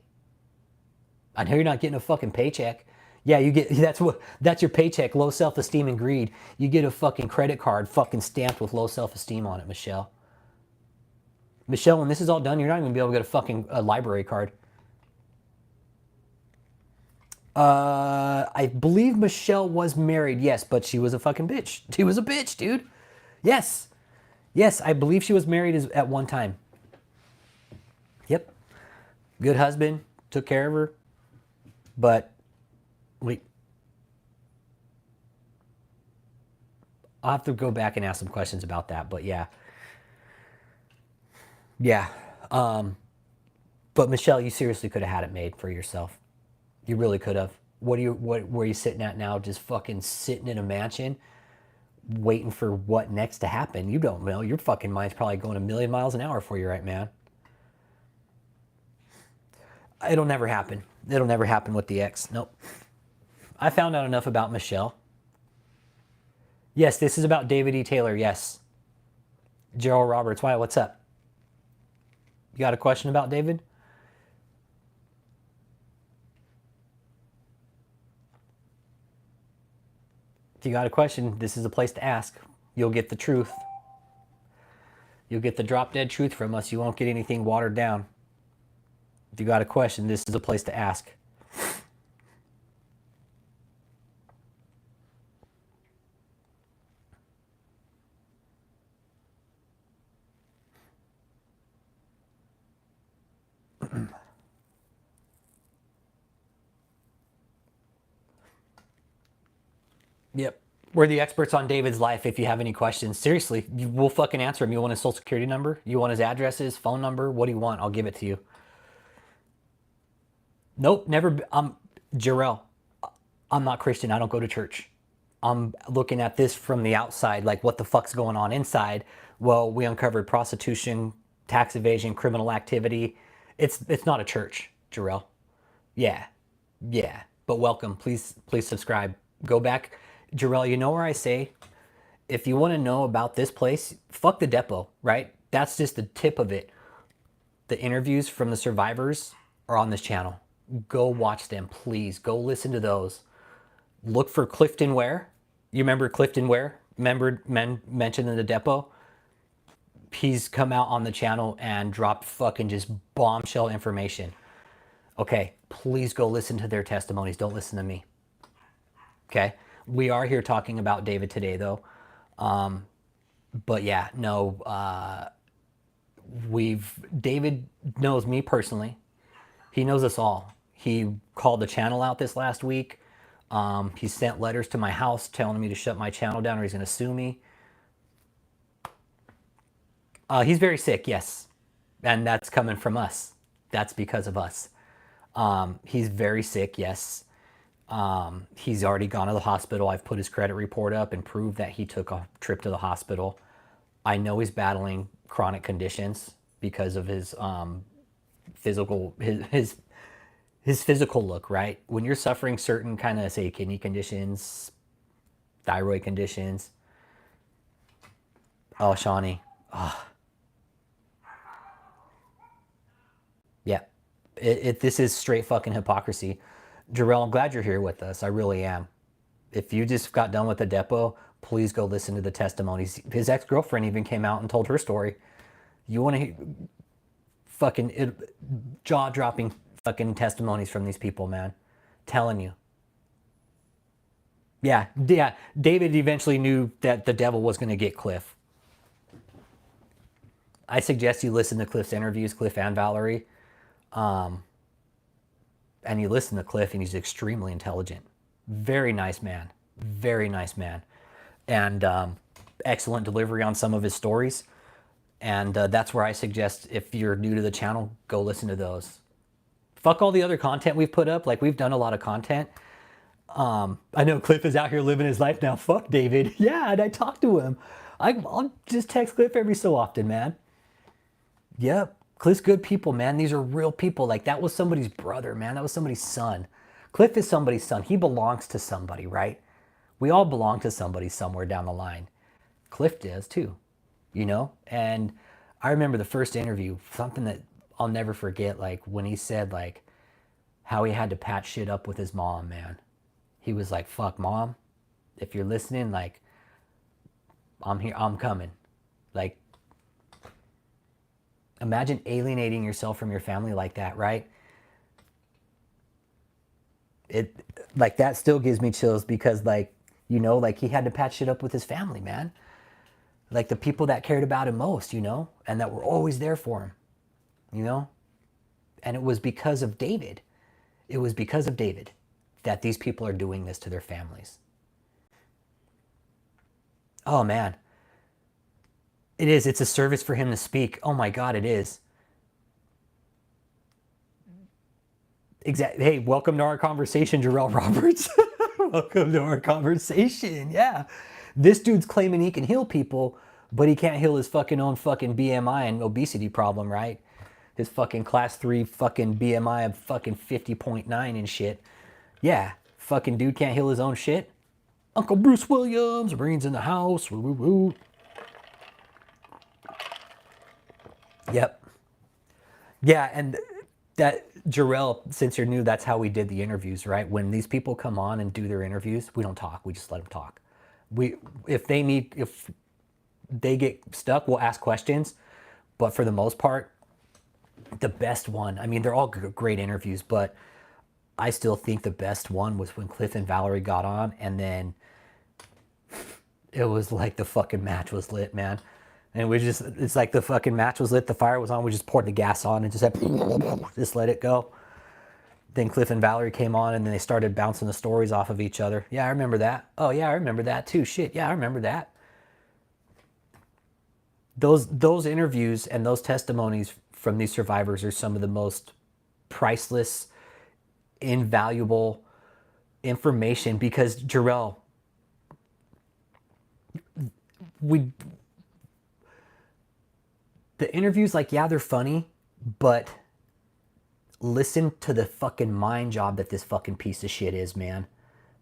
I know you're not getting a fucking paycheck. Yeah, you get, that's your paycheck, low self-esteem and greed. You get a fucking credit card fucking stamped with low self-esteem on it, Michelle. Michelle, when this is all done, you're not even gonna be able to get a fucking library card. I believe Michelle was married, yes, but she was a fucking bitch. She was a bitch, dude. Yes. Yes, I believe she was married at one time. Yep. Good husband, took care of her. But, wait. I'll have to go back and ask some questions about that, but yeah. Yeah. But Michelle, you seriously could have had it made for yourself. You really could have. Where are you sitting at now? Just fucking sitting in a mansion, waiting for what next to happen. You don't know. Your fucking mind's probably going a million miles an hour for you right, man. It'll never happen. It'll never happen with the ex. Nope. I found out enough about Michelle. Yes, this is about David E. Taylor. Yes. Gerald Roberts. Why? What's up? You got a question about David? If you got a question, this is a place to ask. You'll get the truth. You'll get the drop dead truth from us. You won't get anything watered down. If you got a question, this is a place to ask. Yep. We're the experts on David's life. If you have any questions, seriously, we'll fucking answer him. You want his social security number? You want his address, his phone number? What do you want? I'll give it to you. Nope, never. Jarrell, I'm not Christian. I don't go to church. I'm looking at this from the outside, like what the fuck's going on inside. Well, we uncovered prostitution, tax evasion, criminal activity. It's not a church, Jarrell. Yeah, yeah. But welcome. Please subscribe. Go back. Jarrell, you know where I say, if you want to know about this place, fuck the depot, right? That's just the tip of it. The interviews from the survivors are on this channel. Go watch them, please. Go listen to those. Look for Clifton Ware. You remember Clifton Ware? Remember mentioned in the depot? He's come out on the channel and dropped fucking just bombshell information. Okay, please go listen to their testimonies. Don't listen to me. Okay? We are here talking about David today, though. But yeah, no, David knows me personally. He knows us all. He called the channel out this last week. He sent letters to my house telling me to shut my channel down or he's going to sue me. He's very sick, yes. And that's coming from us. That's because of us. He's very sick, yes. He's already gone to the hospital. I've put his credit report up and proved that he took a trip to the hospital. I know he's battling chronic conditions because of his physical his physical look, right? When you're suffering certain kind of, say, kidney conditions, thyroid conditions. Oh, Shawnee. Oh. Yeah. This is straight fucking hypocrisy. Jarrell, I'm glad you're here with us. I really am. If you just got done with the depot, please go listen to the testimonies. His ex-girlfriend even came out and told her story. You want to fucking jaw-dropping fucking testimonies from these people, man. Telling you. Yeah. David eventually knew that the devil was going to get Cliff. I suggest you listen to Cliff's interviews, Cliff and Valerie. And you listen to Cliff, and he's extremely intelligent. Very nice man. Very nice man. And excellent delivery on some of his stories. And that's where I suggest, if you're new to the channel, go listen to those. Fuck all the other content we've put up. Like, we've done a lot of content. I know Cliff is out here living his life now. Fuck David. Yeah, and I talk to him. I'll just text Cliff every so often, man. Yep. Cliff's good people, man. These are real people. Like, that was somebody's brother, man. That was somebody's son. Cliff is somebody's son. He belongs to somebody, right? We all belong to somebody somewhere down the line. Cliff does too, you know? And I remember the first interview, something that I'll never forget, like when he said like how he had to patch shit up with his mom, man. He was like, fuck, mom, if you're listening, like, I'm here, I'm coming. Like, imagine alienating yourself from your family like that, right? It, like, that still gives me chills because, like, you know, like, he had to patch shit up with his family, man. Like, the people that cared about him most, you know, and that were always there for him, you know? And it was because of David. It was because of David that these people are doing this to their families. Oh, man. It is. It's a service for him to speak. Oh, my God, it is. Exactly. Hey, welcome to our conversation, Jarrell Roberts. Welcome to our conversation. Yeah. This dude's claiming he can heal people, but he can't heal his fucking own fucking BMI and obesity problem, right? His fucking class 3 fucking BMI of fucking 50.9 and shit. Yeah. Fucking dude can't heal his own shit. Uncle Bruce Williams, Marines in the house. Woo, woo, woo. Yep. Yeah, and that, Jarrell, since you're new, that's how we did the interviews, right? When these people come on and do their interviews, we don't talk. We just let them talk. If they get stuck, we'll ask questions. But for the most part, the best one, I mean, they're all great interviews, but I still think the best one was when Cliff and Valerie got on, and then it was like the fucking match was lit, man. And it's like the fucking match was lit, the fire was on, we just poured the gas on and just let it go. Then Cliff and Valerie came on, and then they started bouncing the stories off of each other. Yeah, I remember that. Oh yeah, I remember that too. Shit, yeah, I remember that. Those interviews and those testimonies from these survivors are some of the most priceless, invaluable information, because Jarrell, the interviews, like, yeah, they're funny, but listen to the fucking mind job that this fucking piece of shit is, man.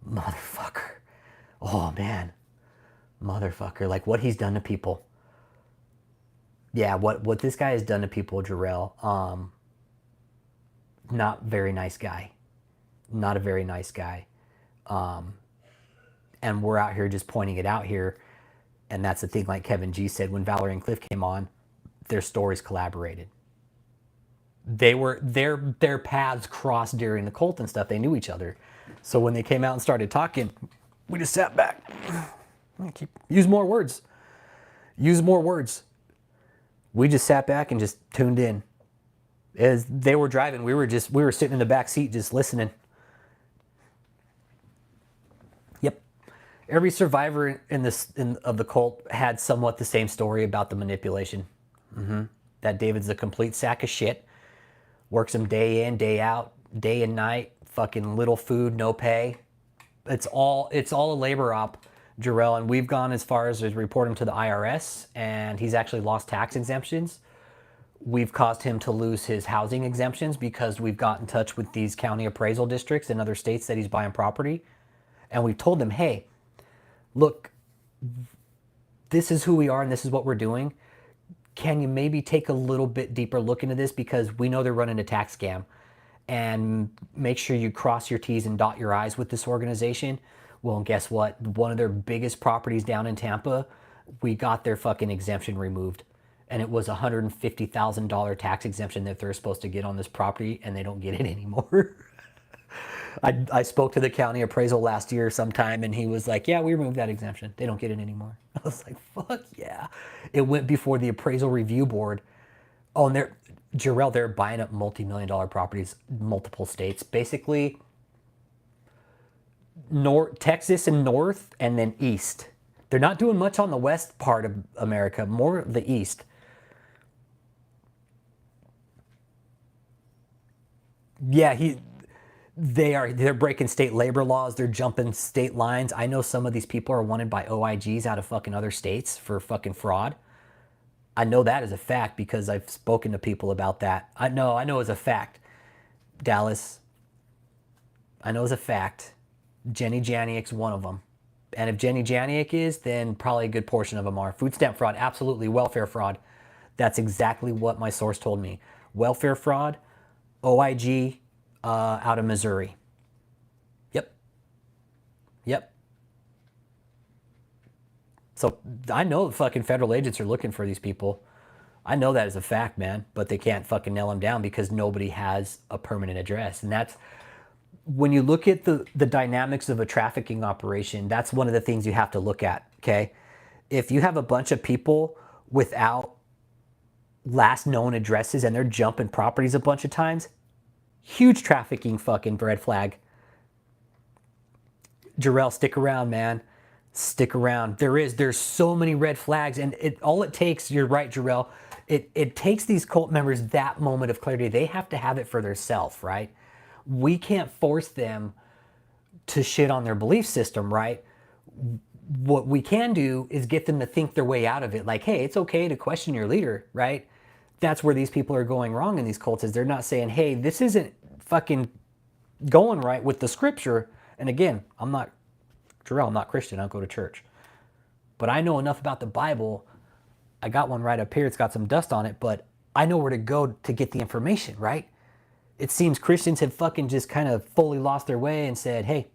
Motherfucker. Oh, man. Motherfucker. Like, what he's done to people. Yeah, what this guy has done to people, Jarrell, not very nice guy. Not a very nice guy. And we're out here just pointing it out here. And that's the thing, like Kevin G said, when Valerie and Cliff came on, their stories collaborated. Their paths crossed during the cult and stuff. They knew each other. So when they came out and started talking, we just sat back. Use more words. Use more words. We just sat back and just tuned in. As they were driving, we were sitting in the back seat just listening. Yep. Every survivor of the cult had somewhat the same story about the manipulation. That David's a complete sack of shit. Works him day in, day out, day and night. Fucking little food, no pay. It's all a labor op, Jarrell. And we've gone as far as to report him to the IRS, and he's actually lost tax exemptions. We've caused him to lose his housing exemptions because we've got in touch with these county appraisal districts in other states that he's buying property. And we've told them, hey, look, this is who we are and this is what we're doing. Can you maybe take a little bit deeper look into this, because we know they're running a tax scam, and make sure you cross your T's and dot your I's with this organization. Well, guess what? One of their biggest properties down in Tampa, we got their fucking exemption removed. And it was a $150,000 tax exemption that they're supposed to get on this property, and they don't get it anymore. I spoke to the county appraisal last year sometime, and he was like, yeah, we removed that exemption. They don't get it anymore. I was like, fuck yeah. It went before the appraisal review board. Oh, and Jarrell, they're buying up multi-million-dollar properties, multiple states. Basically, Texas and north, and then east. They're not doing much on the west part of America, more the east. Yeah, they're breaking state labor laws. They're jumping state lines. I know some of these people are wanted by OIGs out of fucking other states for fucking fraud. I know that as a fact because I've spoken to people about that. I know as a fact. Dallas, I know as a fact. Jenny Janiak's one of them. And if Jenny Janiak is, then probably a good portion of them are. Food stamp fraud, absolutely. Welfare fraud. That's exactly what my source told me. Welfare fraud, OIG out of Missouri. Yep. Yep. So I know fucking federal agents are looking for these people. I know that as a fact, man. But they can't fucking nail them down because nobody has a permanent address. And that's, when you look at the dynamics of a trafficking operation, that's one of the things you have to look at, okay? If you have a bunch of people without last known addresses and they're jumping properties a bunch of times, huge trafficking fucking red flag. Jarrell, stick around, man. Stick around. There's so many red flags, and all it takes, you're right, Jarrell, it takes these cult members that moment of clarity. They have to have it for themselves, right? We can't force them to shit on their belief system, right? What we can do is get them to think their way out of it. Like, hey, it's okay to question your leader, right? That's where these people are going wrong in these cults, is they're not saying, hey, this isn't fucking going right with the scripture. And again, I'm not Christian, I don't go to church. But I know enough about the Bible. I got one right up here, it's got some dust on it, but I know where to go to get the information, right? It seems Christians have fucking just kind of fully lost their way and said, hey,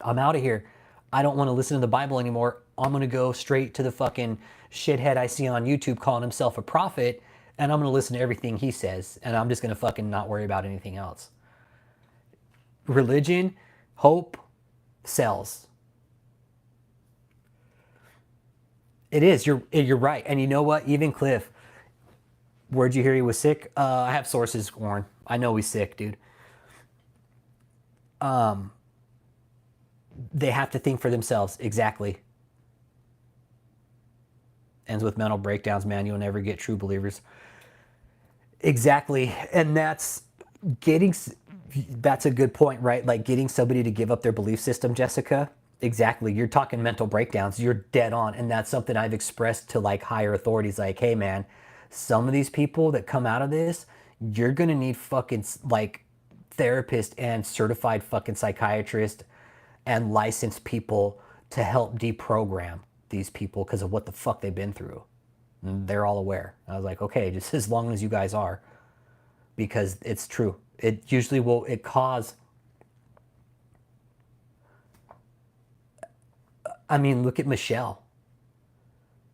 I'm out of here. I don't want to listen to the Bible anymore. I'm going to go straight to the fucking shithead I see on YouTube calling himself a prophet, and I'm going to listen to everything he says, and I'm just going to fucking not worry about anything else. Religion, hope, sells. It is. You're right. And you know what? Even Cliff, where'd you hear he was sick? I have sources, Warren. I know he's sick, dude. They have to think for themselves. Exactly. Ends with mental breakdowns, man. You'll never get true believers. Exactly. And that's a good point, right? Like getting somebody to give up their belief system, Jessica. Exactly. You're talking mental breakdowns. You're dead on. And that's something I've expressed to like higher authorities. Like, hey, man, some of these people that come out of this, you're going to need fucking like therapists and certified fucking psychiatrists and licensed people to help deprogram these people because of what the fuck they've been through. And they're all aware. I was like, okay, just as long as you guys are, because it's true. It usually will, it cause, I mean, look at Michelle.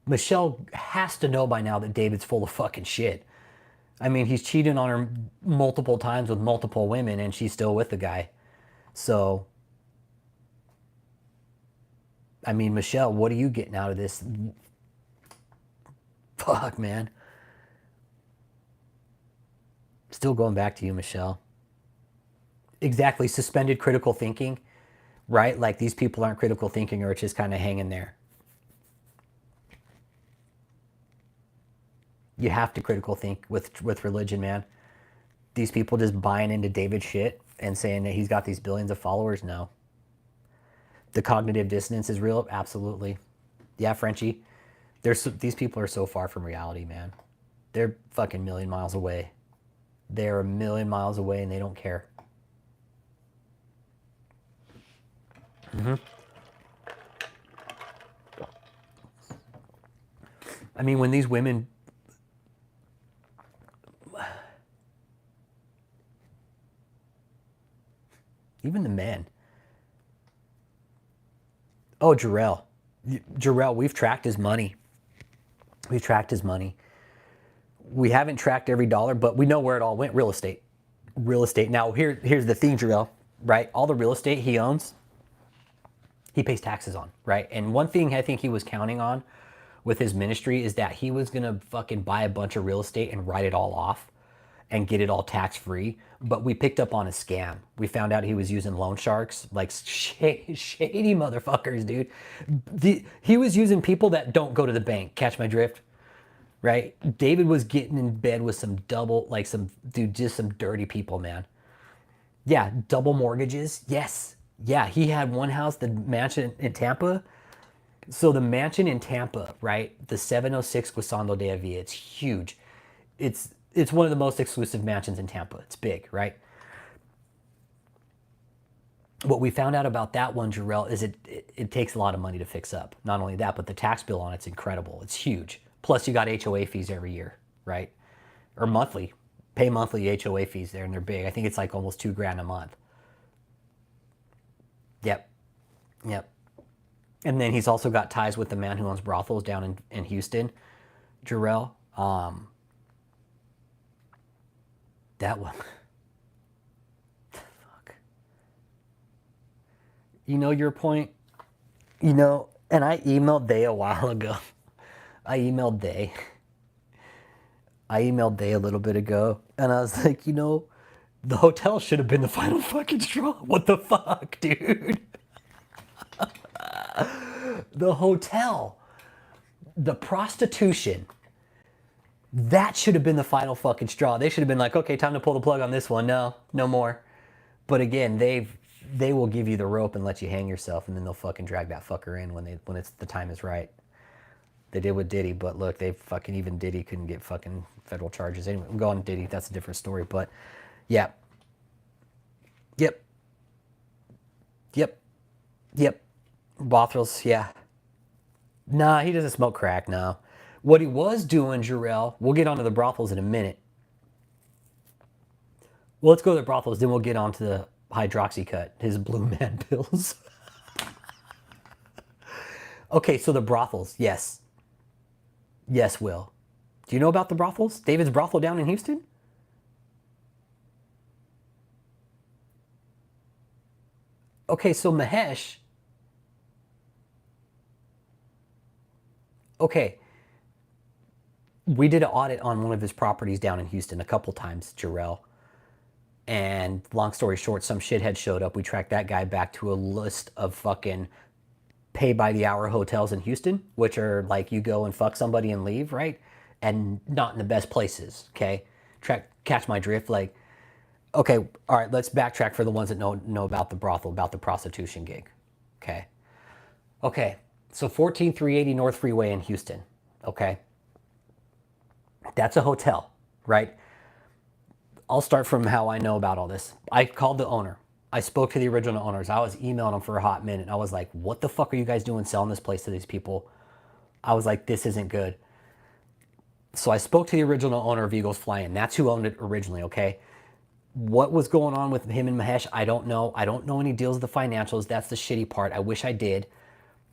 Michelle has to know by now that David's full of fucking shit. I mean, he's cheating on her multiple times with multiple women and she's still with the guy. So, I mean, Michelle, what are you getting out of this? Fuck, man. Still going back to you, Michelle. Exactly, suspended critical thinking, right? Like these people aren't critical thinking or it's just kind of hanging there. You have to critical think with religion, man. These people just buying into David's shit and saying that he's got these billions of followers, no. The cognitive dissonance is real, absolutely. Yeah, Frenchie. These people are so far from reality, man. They're fucking a million miles away. They're a million miles away and they don't care. I mean, when these women, even the men. Oh, Jarrell. Jarrell, we've tracked his money. We've tracked his money. We haven't tracked every dollar, but we know where it all went. Real estate. Real estate. Now, here's the thing, Jarrell, right? All the real estate he owns, he pays taxes on, right? And one thing I think he was counting on with his ministry is that he was going to fucking buy a bunch of real estate and write it all off and get it all tax-free. But we picked up on a scam. We found out he was using loan sharks, like shady motherfuckers, dude. He was using people that don't go to the bank. Catch my drift? right? David was getting in bed with some double, like some, dude, just some dirty people, man. Yeah, double mortgages. Yes. Yeah, he had one house, the mansion in Tampa. So the mansion in Tampa, right? The 706 Guisando de Avila. It's huge. It's one of the most exclusive mansions in Tampa. It's big, right? What we found out about that one, Jarrell, is it takes a lot of money to fix up. Not only that, but the tax bill on it's incredible. It's huge. Plus you got HOA fees every year, right? Or monthly. Pay monthly HOA fees there, and they're big. I think it's like almost $2,000 a month. Yep. Yep. And then he's also got ties with the man who owns brothels down in Houston, Jarrell. That one. Fuck. You know your point? You know, and I emailed Day a while ago. I emailed Day a little bit ago, and I was like, you know, the hotel should have been the final fucking straw. What the fuck, dude? The hotel, the prostitution, that should have been the final fucking straw. They should have been like, okay, time to pull the plug on this one. No, no more. But again, they will give you the rope and let you hang yourself, and then they'll fucking drag that fucker in when it's the time is right. They did with Diddy, but look, they fucking, even Diddy couldn't get fucking federal charges. Anyway, I'm going Diddy, that's a different story, but yeah. Yep. Yep. Yep. Brothels, yeah. Nah, he doesn't smoke crack, no. What he was doing, Jarrell, we'll get onto the brothels in a minute. Well, let's go to the brothels, then we'll get onto the hydroxycut, his blue man pills. Okay, so the brothels, yes. Yes, Will. Do you know about the brothels? David's brothel down in Houston? Okay, so Mahesh. Okay. We did an audit on one of his properties down in Houston a couple times, Jarrell. And long story short, some shithead showed up. We tracked that guy back to a list of fucking pay by the hour hotels in Houston, which are like you go and fuck somebody and leave, right? And not in the best places, okay? Catch my drift, like, okay, all right, let's backtrack for the ones that know about the brothel, about the prostitution gig, okay? Okay, so 14380 North Freeway in Houston, okay? That's a hotel, right? I'll start from how I know about all this. I called the owner. I spoke to the original owners. I was emailing them for a hot minute. I was like, what the fuck are you guys doing selling this place to these people? I was like, this isn't good. So I spoke to the original owner of Eagles Fly In. That's who owned it originally, okay? What was going on with him and Mahesh, I don't know. I don't know any deals with the financials. That's the shitty part. I wish I did.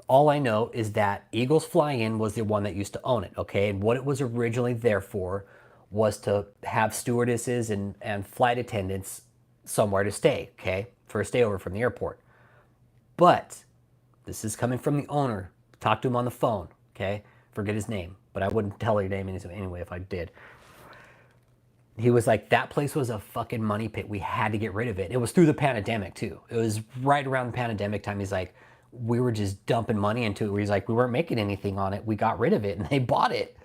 All I know is that Eagles Fly In was the one that used to own it, okay? And what it was originally there for was to have stewardesses and flight attendants somewhere to stay, okay? For a stayover from the airport. But this is coming from the owner. Talk to him on the phone, okay? Forget his name, but I wouldn't tell your name anyway if I did. He was like, that place was a fucking money pit. We had to get rid of it. It was through the pandemic too. It was right around the pandemic time. He's like, we were just dumping money into it. Where he's like, we weren't making anything on it. We got rid of it, and they bought it.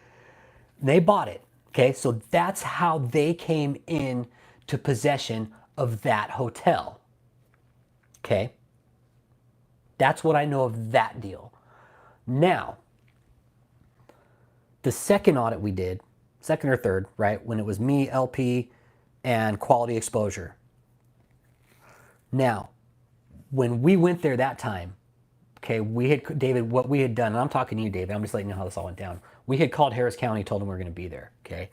They bought it. Okay, so that's how they came in to possession of that hotel. Okay, that's what I know of that deal. Now, the second audit we did, second or third, right, when it was me, LP, and Quality Exposure. Now, when we went there that time, okay, we had, David, what we had done, and I'm talking to you, David, I'm just letting you know how this all went down. We had called Harris County, told them we were going to be there, okay?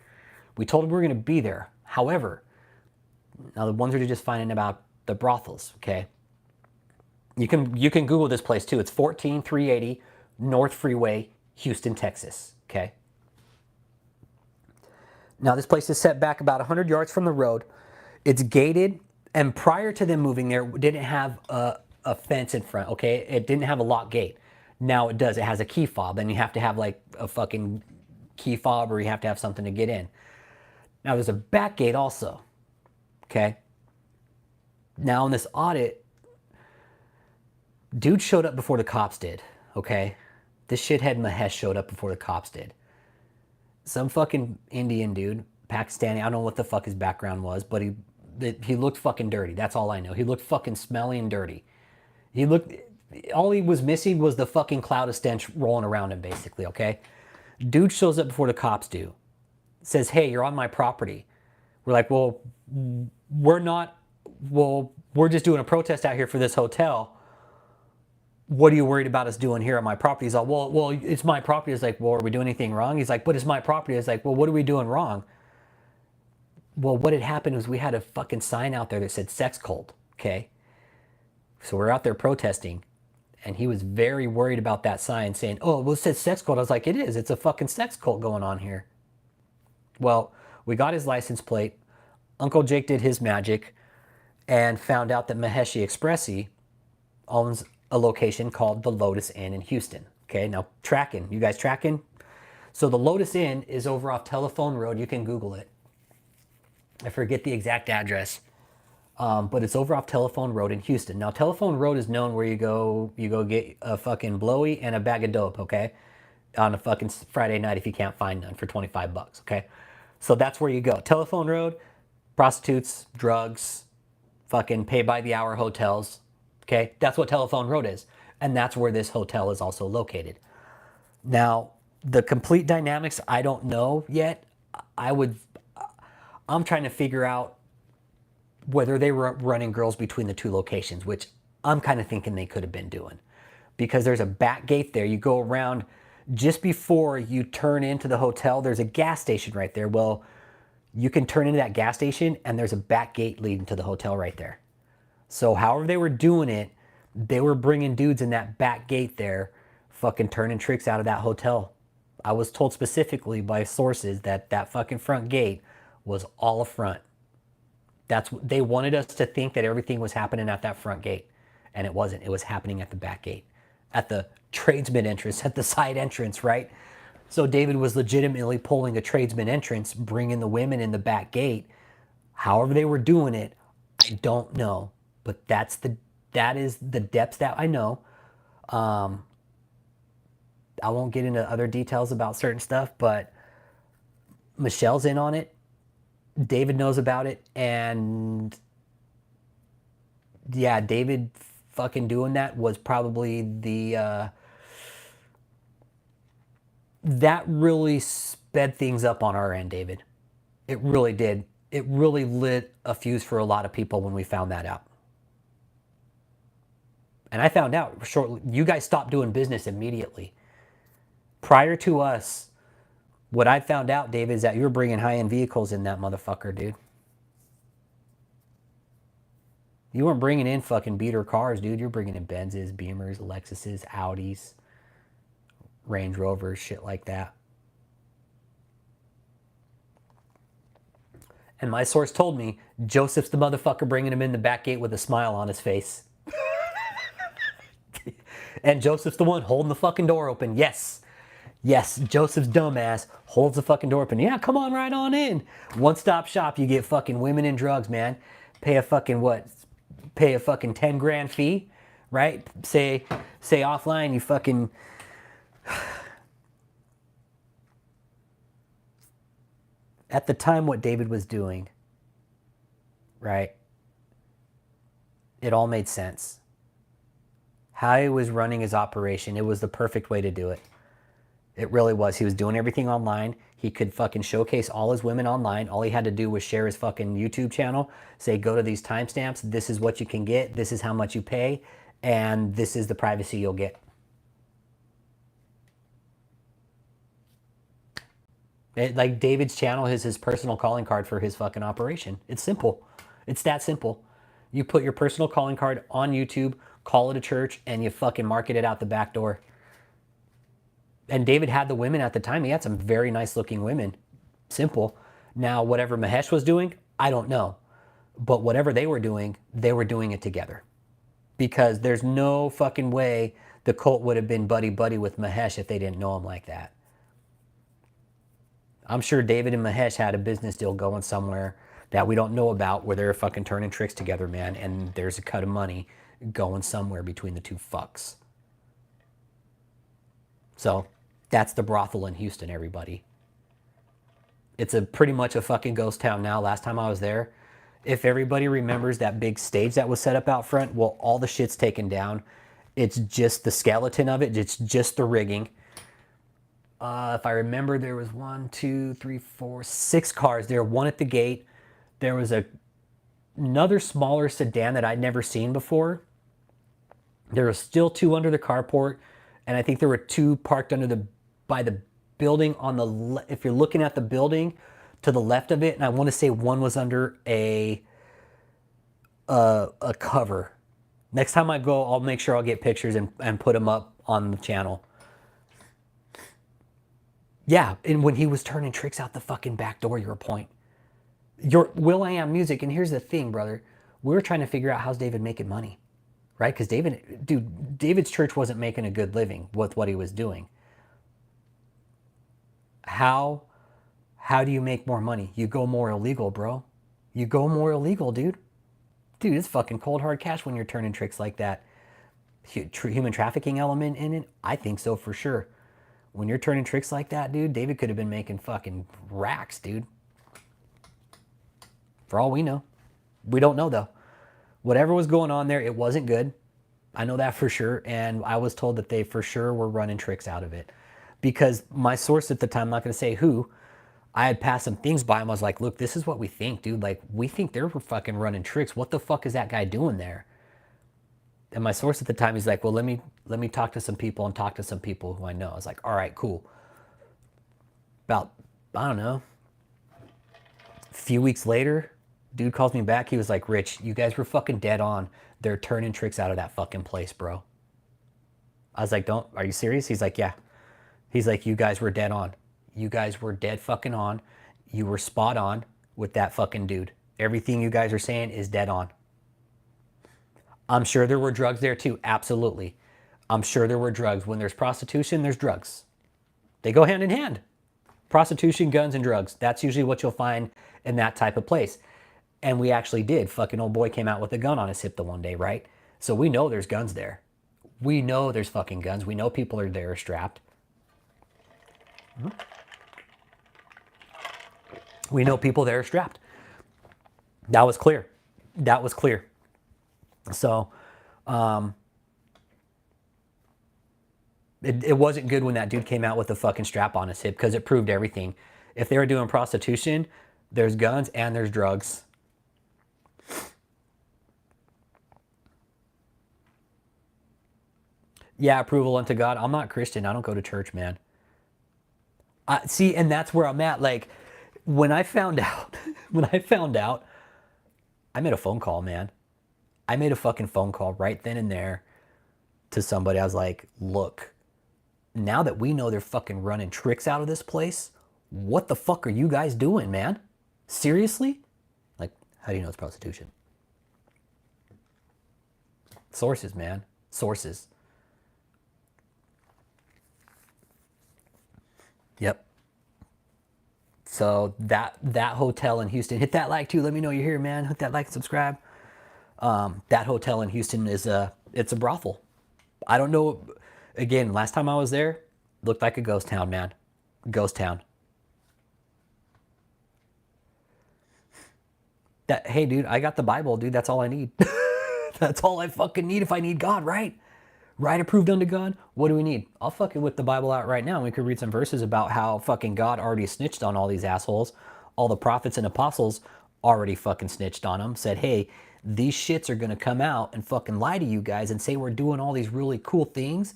We told them we were going to be there. However, now the ones that are just finding about the brothels, okay? You can Google this place too. It's 14380 North Freeway, Houston, Texas, okay? Now this place is set back about 100 yards from the road. It's gated, and prior to them moving there, it didn't have a fence in front, okay? It didn't have a lock gate. Now it does. It has a key fob, and you have to have like a fucking key fob, or you have to have something to get in. Now there's a back gate also, okay? Now in this audit, dude showed up before the cops did, okay? This shithead Mahesh showed up before the cops did. some fucking Indian dude, Pakistani. I don't know what the fuck his background was, but he looked fucking dirty. That's all I know. He looked fucking smelly and dirty. He looked. All he was missing was the fucking cloud of stench rolling around him, basically. Okay. Dude shows up before the cops do. Says, "Hey, you're on my property." We're like, "Well, we're not. Well, we're just doing a protest out here for this hotel. What are you worried about us doing here on my property?" He's like, well, it's my property. It's like, well, are we doing anything wrong? He's like, but it's my property. It's like, well, what are we doing wrong? Well, what had happened was we had a fucking sign out there that said sex cult. Okay. So we're out there protesting. And he was very worried about that sign saying, oh, well, it says sex cult. I was like, it is. It's a fucking sex cult going on here. Well, we got his license plate. Uncle Jake did his magic and found out that Maheshi Expressi owns a location called the Lotus Inn in Houston. Okay, now tracking. You guys tracking? So the Lotus Inn is over off Telephone Road. You can Google it. I forget the exact address. But it's over off Telephone Road in Houston. Now, Telephone Road is known where you go get a fucking blowy and a bag of dope, okay? On a fucking Friday night if you can't find none for 25 bucks, okay? So that's where you go. Telephone Road, prostitutes, drugs, fucking pay by the hour hotels, okay? That's what Telephone Road is. And that's where this hotel is also located. Now, the complete dynamics, I don't know yet. I'm trying to figure out whether they were running girls between the two locations, which I'm kind of thinking they could have been doing. Because there's a back gate there. You go around just before you turn into the hotel, there's a gas station right there. Well, you can turn into that gas station and there's a back gate leading to the hotel right there. So however they were doing it, they were bringing dudes in that back gate there, fucking turning tricks out of that hotel. I was told specifically by sources that that fucking front gate was all a front. They wanted us to think that everything was happening at that front gate, and it wasn't. It was happening at the back gate, at the tradesman entrance, at the side entrance, right? So David was legitimately pulling a tradesman entrance, bringing the women in the back gate. However they were doing it, I don't know, but that is the depths that I know. I won't get into other details about certain stuff, but Michelle's in on it. David knows about it, and yeah, David fucking doing that was probably that really sped things up on our end, David. It really did. It really lit a fuse for a lot of people when we found that out. And I found out shortly, you guys stopped doing business immediately. Prior to us, what I found out, David, is that you were bringing high-end vehicles in that motherfucker, dude. You weren't bringing in fucking beater cars, dude. You're bringing in Benzes, Beamers, Lexuses, Audis, Range Rovers, shit like that. And my source told me Joseph's the motherfucker bringing him in the back gate with a smile on his face. And Joseph's the one holding the fucking door open. Yes. Yes, Joseph's dumbass holds the fucking door open. Yeah, come on right on in. One-stop shop, you get fucking women and drugs, man. Pay a fucking what? Pay a fucking 10 grand fee, right? Say offline, you fucking... At the time, what David was doing, right? It all made sense. How he was running his operation, it was the perfect way to do it. It really was. He was doing everything online. He could fucking showcase all his women online. All he had to do was share his fucking YouTube channel, say, go to these timestamps. This is what you can get. This is how much you pay. And this is the privacy you'll get. Like David's channel is his personal calling card for his fucking operation. It's simple. It's that simple. You put your personal calling card on YouTube, call it a church, and you fucking market it out the back door. And David had the women at the time. He had some very nice looking women. Simple. Now, whatever Mahesh was doing, I don't know. But whatever they were doing it together. Because there's no fucking way the cult would have been buddy-buddy with Mahesh if they didn't know him like that. I'm sure David and Mahesh had a business deal going somewhere that we don't know about where they're fucking turning tricks together, man. And there's a cut of money going somewhere between the two fucks. So... that's the brothel in Houston, everybody. It's a pretty much a fucking ghost town now. Last time I was there, if everybody remembers that big stage that was set up out front, well, all the shit's taken down. It's just the skeleton of it. It's just the rigging. If I remember, there was 1, 2, 3, 4, 6 cars there. One at the gate. There was another smaller sedan that I'd never seen before. There were still 2 under the carport, and I think there were 2 parked by the building on the if you're looking at the building to the left of it, and I want to say one was under a cover. Next time I go, I'll make sure I'll get pictures and put them up on the channel. Yeah, and when he was turning tricks out the fucking back door, your point. Your will.i.am music, and here's the thing, brother. We were trying to figure out how's David making money, right? Because David's church wasn't making a good living with what he was doing. How do you make more money? You go more illegal, bro. You go more illegal, dude. Dude, it's fucking cold hard cash when you're turning tricks like that. Human trafficking element in it? I think so for sure. When you're turning tricks like that, dude, David could have been making fucking racks, dude. For all we know. We don't know, though. Whatever was going on there, it wasn't good. I know that for sure. And I was told that they for sure were running tricks out of it. Because my source at the time, I'm not going to say who, I had passed some things by him. I was like, look, this is what we think, dude. Like, we think they're fucking running tricks. What the fuck is that guy doing there? And my source at the time, he's like, well, let me talk to some people and talk to some people who I know. I was like, all right, cool. About, I don't know, a few weeks later, dude calls me back. He was like, Rich, you guys were fucking dead on. They're turning tricks out of that fucking place, bro. I was like, are you serious? He's like, yeah. He's like, you guys were dead on. You guys were dead fucking on. You were spot on with that fucking dude. Everything you guys are saying is dead on. I'm sure there were drugs there too. Absolutely. I'm sure there were drugs. When there's prostitution, there's drugs. They go hand in hand. Prostitution, guns, and drugs. That's usually what you'll find in that type of place. And we actually did. Fucking old boy came out with a gun on his hip the one day, right? So we know there's guns there. We know there's fucking guns. We know people are there strapped. We know people there are strapped. That was clear. That was clear. So, it wasn't good when that dude came out with a fucking strap on his hip because it proved everything. If they were doing prostitution, there's guns and there's drugs. Yeah, approval unto God. I'm not Christian. I don't go to church, man. See, and that's where I'm at. Like, when I found out, I made a phone call, man. I made a fucking phone call right then and there to somebody. I was like, look, now that we know they're fucking running tricks out of this place, what the fuck are you guys doing, man? Seriously? Like, how do you know it's prostitution? Sources, man. Sources. Yep. So that hotel in Houston, hit that like too. Let me know you're here, man. Hit that like and subscribe. That hotel in Houston it's a brothel. I don't know. Again, last time I was there, looked like a ghost town, man. Ghost town. Hey, dude, I got the Bible, dude. That's all I need. That's all I fucking need if I need God, right? Right, approved unto God. What do we need? I'll fucking whip the Bible out right now. And we could read some verses about how fucking God already snitched on all these assholes. All the prophets and apostles already fucking snitched on them. Said, hey, these shits are going to come out and fucking lie to you guys and say we're doing all these really cool things.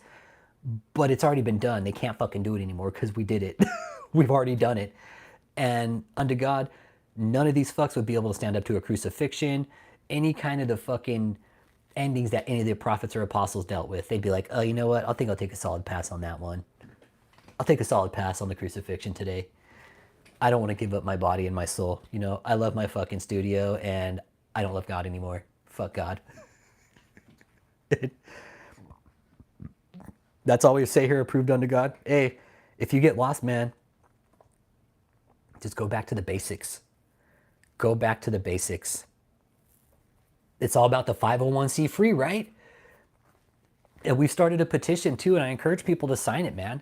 But it's already been done. They can't fucking do it anymore because we did it. We've already done it. And unto God, none of these fucks would be able to stand up to a crucifixion. Any kind of the fucking endings that any of the prophets or apostles dealt with. They'd be like, oh, you know what? I think I'll take a solid pass on that one. I'll take a solid pass on the crucifixion today. I don't want to give up my body and my soul. You know, I love my fucking studio and I don't love God anymore. Fuck God. That's all we say here, approved unto God. Hey, if you get lost, man, just go back to the basics. Go back to the basics. It's all about the 501c3, right? And we've started a petition too, and I encourage people to sign it, man.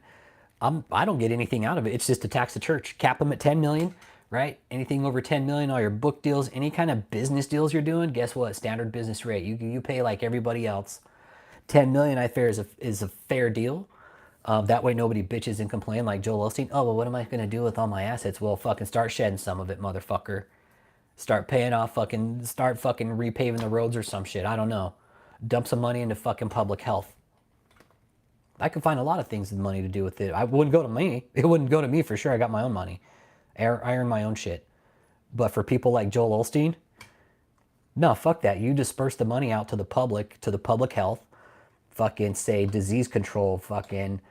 I don't get anything out of it. It's just to tax the church. Cap them at 10 million. right? Anything over 10 million, all your book deals, any kind of business deals you're doing, guess what? Standard business rate. You pay like everybody else. 10 million, I fear, is a fair deal. That way nobody bitches and complain like Joel Osteen. Oh, well, what am I going to do with all my assets? Well, fucking start shedding some of it, motherfucker. Start paying off start fucking repaving the roads or some shit. I don't know. Dump some money into fucking public health. I could find a lot of things with money to do with it. I wouldn't go to me. It wouldn't go to me for sure. I got my own money. I earn my own shit. But for people like Joel Osteen, no, fuck that. You disperse the money out to the public health, fucking say disease control, fucking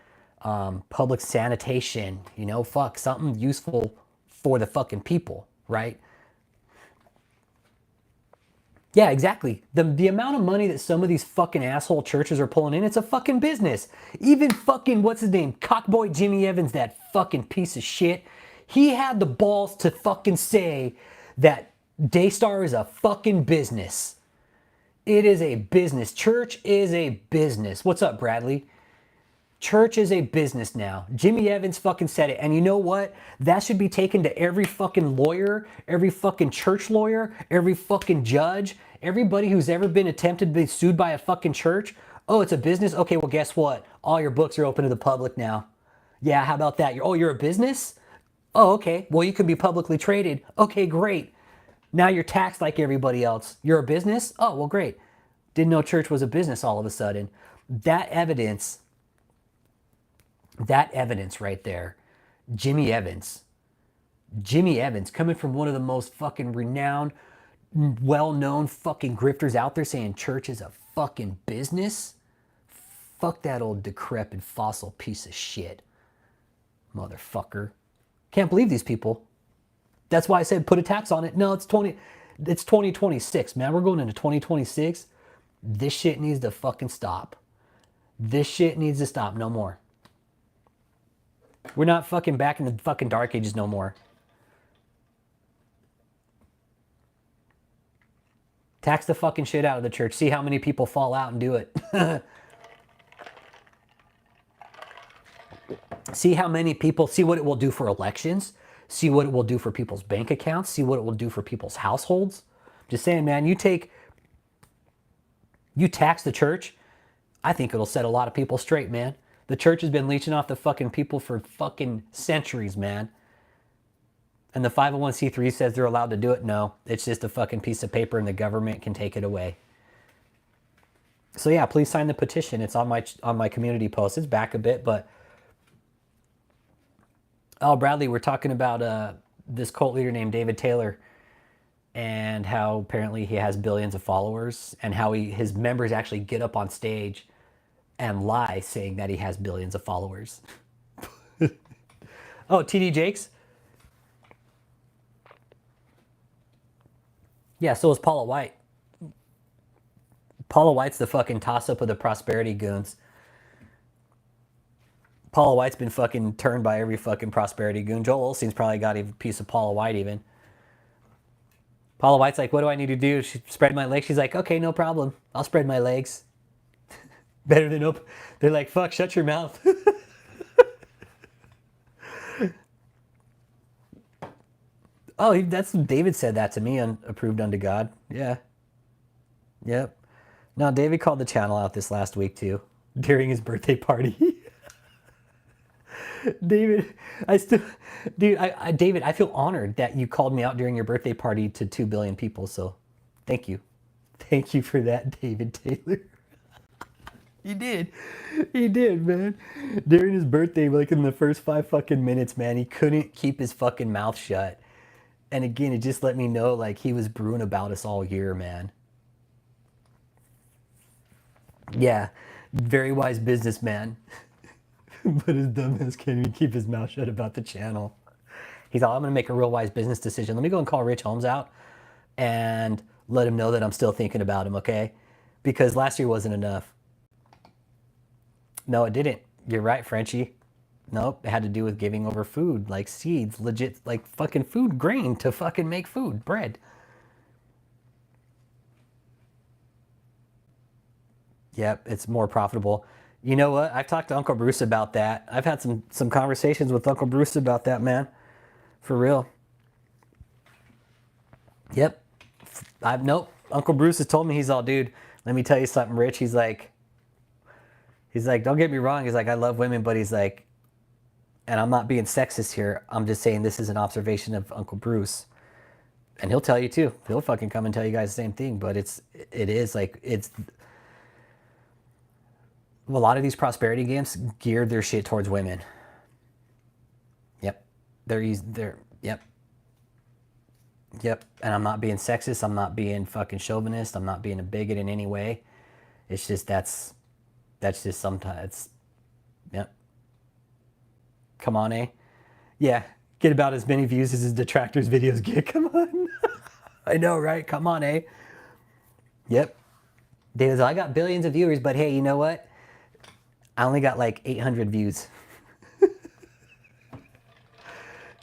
public sanitation, fuck, something useful for the fucking people, right? Yeah, exactly. The amount of money that some of these fucking asshole churches are pulling in, it's a fucking business. Even fucking, what's his name? Cockboy Jimmy Evans, that fucking piece of shit. He had the balls to fucking say that Daystar is a fucking business. It is a business. Church is a business. What's up, Bradley? Church is a business now. Jimmy Evans fucking said it. And you know what? That should be taken to every fucking lawyer, every fucking church lawyer, every fucking judge, everybody who's ever been attempted to be sued by a fucking church. Oh, it's a business? Okay, well, guess what? All your books are open to the public now. Yeah, how about that? You're a business? Oh, okay. Well, you can be publicly traded. Okay, great. Now you're taxed like everybody else. You're a business? Oh, well, great. Didn't know church was a business all of a sudden. That evidence right there, Jimmy Evans coming from one of the most fucking renowned, well-known fucking grifters out there saying church is a fucking business. Fuck that old decrepit fossil piece of shit. Motherfucker. Can't believe these people. That's why I said put a tax on it. No, it's 2026, man. We're going into 2026. This shit needs to fucking stop. This shit needs to stop. No more. We're not fucking back in the fucking dark ages no more. Tax the fucking shit out of the church. See how many people fall out and do it. See how many people, see what it will do for elections. See what it will do for people's bank accounts. See what it will do for people's households. Just saying, man, you tax the church, I think it'll set a lot of people straight, man. The church has been leeching off the fucking people for fucking centuries, man. And the 501c3 says they're allowed to do it? No, it's just a fucking piece of paper and the government can take it away. So yeah, please sign the petition. It's on my community post. It's back a bit, but... Oh, Bradley, we're talking about this cult leader named David Taylor and how apparently he has billions of followers and how his members actually get up on stage and lie saying that he has billions of followers. Oh, TD Jakes? Yeah, so is Paula White. Paula White's the fucking toss-up of the prosperity goons. Paula White's been fucking turned by every fucking prosperity goon. Joel Osteen's probably got a piece of Paula White even. Paula White's like, what do I need to do? She spread my legs. She's like, okay, no problem. I'll spread my legs. Better than open. They're like, fuck, shut your mouth. Oh, that's David said that to me, approved unto God. Yeah. Yep. No, David called the channel out this last week too, during his birthday party. David, David, I feel honored that you called me out during your birthday party to 2 billion people. So thank you. Thank you for that, David Taylor. He did, man. During his birthday, like in the first 5 fucking minutes, man, he couldn't keep his fucking mouth shut. And again, it just let me know like he was brewing about us all year, man. Yeah, very wise businessman. But his dumbass can't even keep his mouth shut about the channel. He's all, I'm going to make a real wise business decision. Let me go and call Rich Holmes out and let him know that I'm still thinking about him, okay? Because last year wasn't enough. No, it didn't. You're right, Frenchie. Nope, it had to do with giving over food, like seeds, legit, like fucking food, grain to fucking make food, bread. Yep, it's more profitable. You know what? I've talked to Uncle Bruce about that. I've had some conversations with Uncle Bruce about that, man. For real. Yep. Nope. Uncle Bruce has told me, he's all, dude, let me tell you something, Rich. He's like, don't get me wrong. He's like, I love women, but he's like, and I'm not being sexist here. I'm just saying this is an observation of Uncle Bruce. And he'll tell you too. He'll fucking come and tell you guys the same thing. But it's a lot of these prosperity games geared their shit towards women. Yep. Yep. Yep. And I'm not being sexist. I'm not being fucking chauvinist. I'm not being a bigot in any way. It's just that's just sometimes. Yep. Come on, eh? Yeah. Get about as many views as his detractors' videos get. Come on. I know, right? Come on, eh? Yep. David's like, I got billions of viewers, but hey, you know what? I only got like 800 views.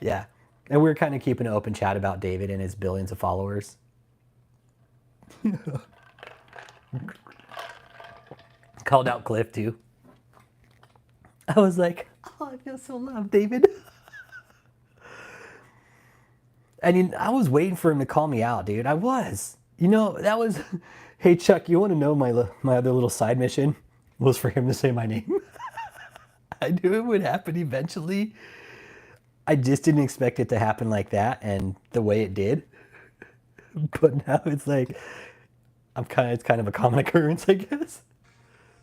Yeah. And we're kind of keeping an open chat about David and his billions of followers. Called out Cliff too. I was like, oh, I feel so loved, David. And I was waiting for him to call me out, dude. I was. That was, hey, Chuck, you want to know my other little side mission? Was for him to say my name. I knew it would happen eventually. I just didn't expect it to happen like that and the way it did. But now it's like, it's kind of a common occurrence, I guess.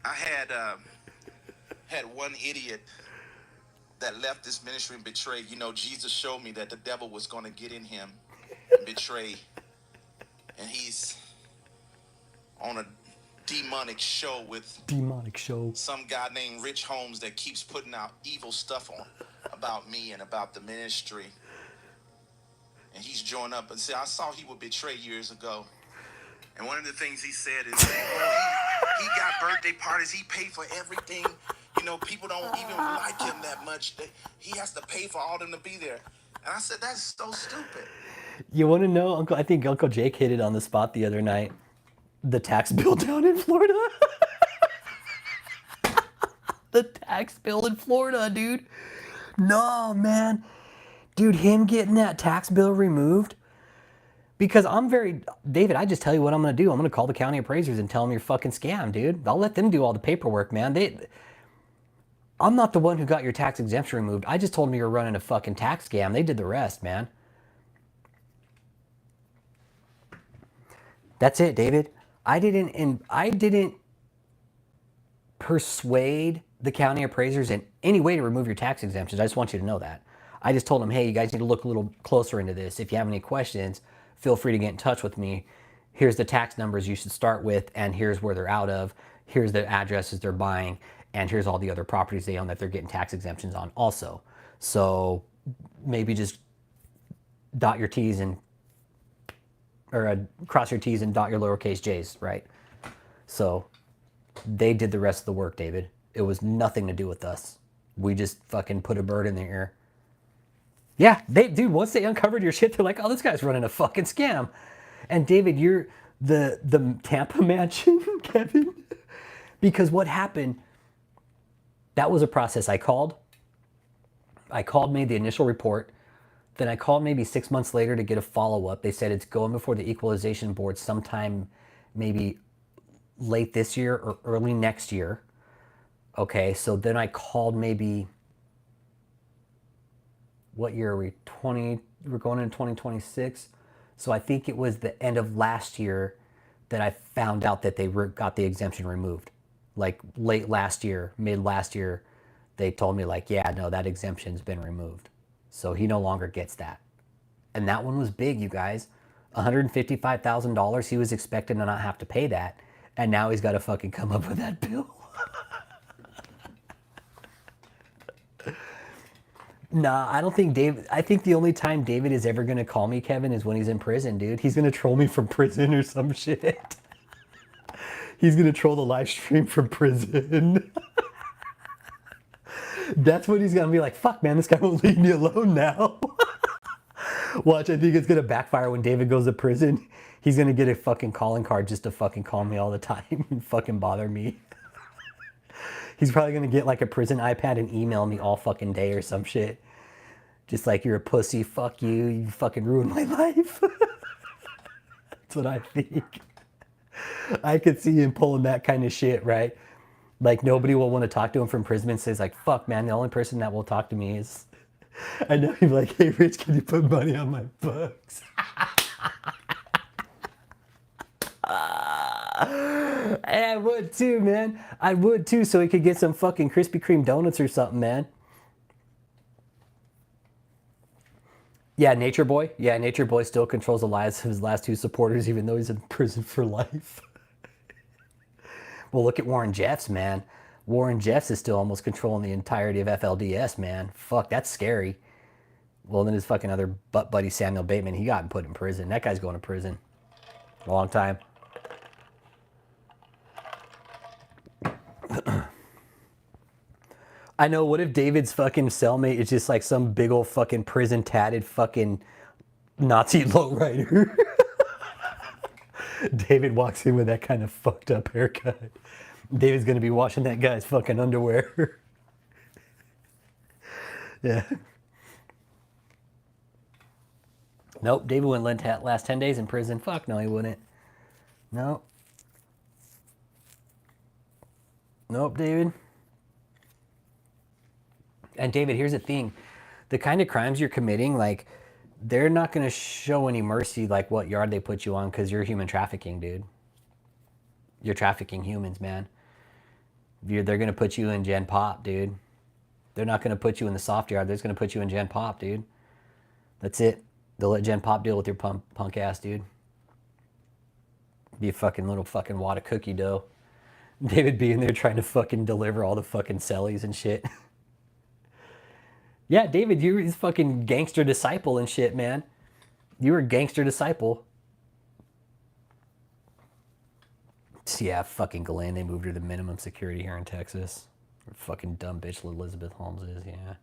I had one idiot that left this ministry and betrayed. Jesus showed me that the devil was going to get in him and betray. And he's on a demonic show with some guy named Rich Holmes that keeps putting out evil stuff on about me and about the ministry. And he's joined up. And see, I saw he would betray years ago. And one of the things he said is, he got birthday parties. He paid for everything. People don't even like him that much. He has to pay for all of them to be there. And I said, that's so stupid. You want to know, I think Uncle Jake hit it on the spot the other night. The tax bill down in Florida. The tax bill in Florida, dude. No, man. Dude, him getting that tax bill removed. Because David, I just tell you what I'm going to do. I'm going to call the county appraisers and tell them you're fucking scam, dude. I'll let them do all the paperwork, man. I'm not the one who got your tax exemption removed. I just told them you're running a fucking tax scam. They did the rest, man. That's it, David. I didn't persuade the county appraisers in any way to remove your tax exemptions. I just want you to know that. I just told them, hey, you guys need to look a little closer into this. If you have any questions, feel free to get in touch with me. Here's the tax numbers you should start with, and here's where they're out of. Here's the addresses they're buying, and here's all the other properties they own that they're getting tax exemptions on also. So maybe just dot your T's and cross your T's and dot your lowercase j's, right? So they did the rest of the work, David. It was nothing to do with us. We just fucking put a bird in their ear. Yeah, dude, once they uncovered your shit, they're like, oh, this guy's running a fucking scam. And David, you're the Tampa mansion, Kevin. Because what happened, that was a process. I called, made the initial report. Then I called maybe 6 months later to get a follow-up. They said it's going before the equalization board sometime maybe late this year or early next year. Okay, so then I called maybe, what year are we? We're going into 2026. So I think it was the end of last year that I found out that they got the exemption removed. Like late last year, mid last year, they told me like, yeah, no, that exemption's been removed. So he no longer gets that. And that one was big, you guys. $155,000. He was expecting to not have to pay that. And now he's got to fucking come up with that bill. Nah, I don't think David, I think the only time David is ever going to call me, Kevin, is when he's in prison, dude. He's going to troll me from prison or some shit. He's going to troll the live stream from prison. That's when he's going to be like, fuck, man, this guy won't leave me alone now. Watch, I think it's going to backfire when David goes to prison. He's going to get a fucking calling card just to fucking call me all the time and fucking bother me. He's probably going to get like a prison iPad and email me all fucking day or some shit. Just like, you're a pussy, fuck you, you fucking ruined my life. what I think. I could see him pulling that kind of shit, right? Like nobody will want to talk to him from prison and says like, fuck man, the only person that will talk to me is, I know he'd be like, hey Rich, can you put money on my books? And I would too, man. I would too, so he could get some fucking Krispy Kreme donuts or something, man. Yeah, Nature Boy. Yeah, Nature Boy still controls the lives of his last two supporters, even though he's in prison for life. Well, look at Warren Jeffs, man. Warren Jeffs is still almost controlling the entirety of FLDS, man. Fuck, that's scary. Well, then his fucking other butt buddy Samuel Bateman, he got put in prison. That guy's going to prison. A long time. I know, what if David's fucking cellmate is just like some big old fucking prison tatted fucking Nazi lowrider? David walks in with that kind of fucked up haircut. David's gonna be washing that guy's fucking underwear. Yeah. Nope, David wouldn't last 10 days in prison. Fuck no, he wouldn't. Nope. Nope, David. And David, here's the thing. The kind of crimes you're committing, like, they're not going to show any mercy like what yard they put you on because you're human trafficking, dude. You're trafficking humans, man. They're going to put you in Gen Pop, dude. They're not going to put you in the soft yard. They're just going to put you in Gen Pop, dude. That's it. They'll let Gen Pop deal with your punk ass, dude. Be a fucking little fucking wad of cookie dough. David being there trying to fucking deliver all the fucking cellies and shit. Yeah, David, you're his fucking gangster disciple and shit, man. You were a gangster disciple. Yeah, fucking Ghislaine, they moved her to minimum security here in Texas. Fucking dumb bitch Elizabeth Holmes is, yeah.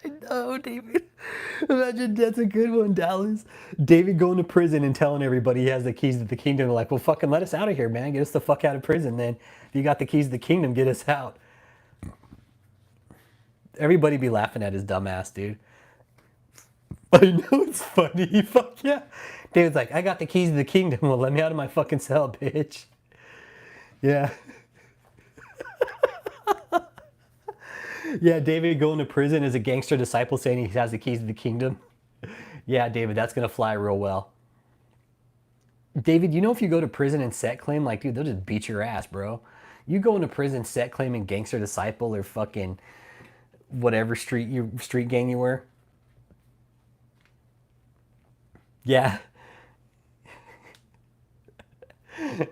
I know, David. Imagine that's a good one, Dallas. David going to prison and telling everybody he has the keys to the kingdom. They're like, well, fucking let us out of here, man. Get us the fuck out of prison then. If you got the keys to the kingdom, get us out. Everybody be laughing at his dumb ass, dude. I know, it's funny. Fuck yeah. David's like, I got the keys to the kingdom. Well, let me out of my fucking cell, bitch. Yeah. Yeah, David going to prison as a gangster disciple saying he has the keys to the kingdom. Yeah, David, that's going to fly real well. David, you know if you go to prison and set claim, like, dude, they'll just beat your ass, bro. You go into prison, set claiming gangster disciple or fucking whatever street gang you were. Yeah.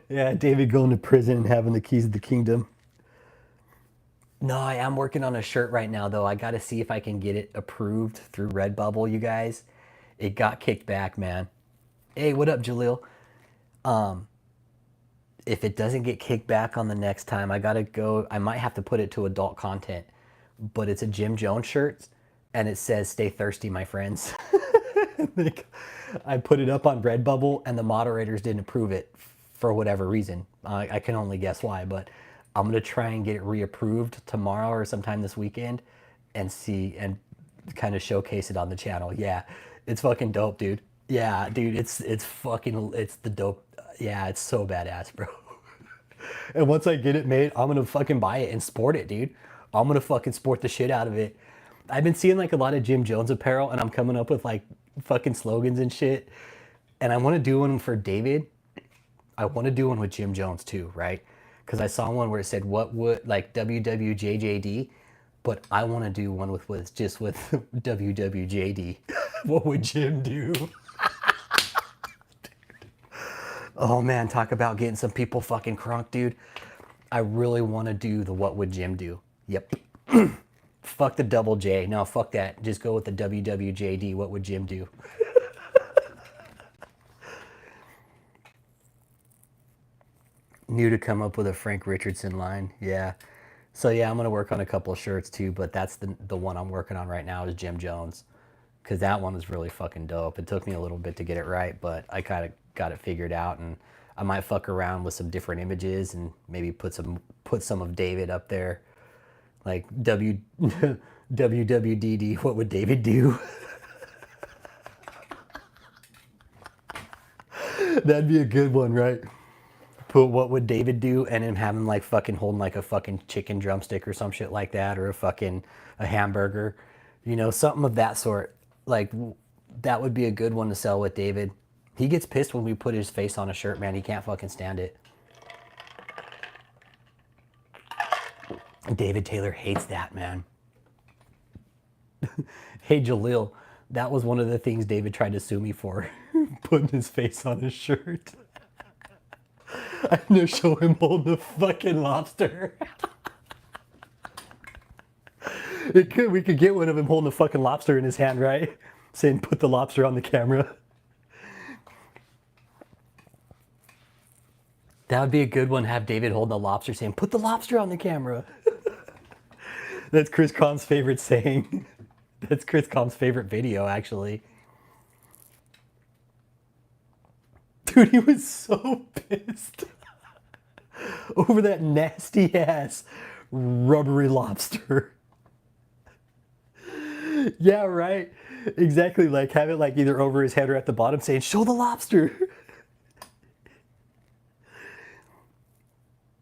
Yeah, David going to prison and having the keys to the kingdom. No, I am working on a shirt right now, though. I got to see if I can get it approved through Redbubble, you guys. It got kicked back, man. Hey, what up, Jaleel? If it doesn't get kicked back on the next time, I got to go. I might have to put it to adult content. But it's a Jim Jones shirt, and it says, stay thirsty, my friends. I put it up on Redbubble, and the moderators didn't approve it for whatever reason. I can only guess why, but I'm going to try and get it reapproved tomorrow or sometime this weekend and see and kind of showcase it on the channel. Yeah, it's fucking dope, dude. Yeah, dude, it's the dope. Yeah, it's so badass, bro. And once I get it made, I'm going to fucking buy it and sport it, dude. I'm going to fucking sport the shit out of it. I've been seeing like a lot of Jim Jones apparel and I'm coming up with like fucking slogans and shit. And I want to do one for David. I want to do one with Jim Jones too, right? Because I saw one where it said, what would, like, WWJJD, but I want to do one with WWJD. What would Jim do? Oh man, talk about getting some people fucking crunk, dude. I really want to do the what would Jim do. Yep. Fuck the double J. No, fuck that. Just go with the WWJD. What would Jim do? New to come up with a Frank Richardson line. Yeah. So yeah, I'm going to work on a couple of shirts too, but that's the one I'm working on right now is Jim Jones. Because that one was really fucking dope. It took me a little bit to get it right, but I kind of got it figured out, and I might fuck around with some different images and maybe put some of David up there. Like WWDD, what would David do? That'd be a good one, right? Put what would David do and then have him like fucking holding like a fucking chicken drumstick or some shit like that, or a hamburger, you know, something of that sort. Like that would be a good one to sell with David. He gets pissed when we put his face on a shirt, man. He can't fucking stand it. David Taylor hates that, man. Hey Jalil, that was one of the things David tried to sue me for. Putting his face on his shirt. I'm gonna show him holding a fucking lobster. We could get one of him holding a fucking lobster in his hand, right? Saying put the lobster on the camera. That would be a good one, have David holding a lobster saying put the lobster on the camera. That's Chris Com's favorite saying. That's Chris Com's favorite video, actually. Dude, he was so pissed over that nasty ass rubbery lobster. Yeah, right. Exactly. Like have it like either over his head or at the bottom saying, show the lobster.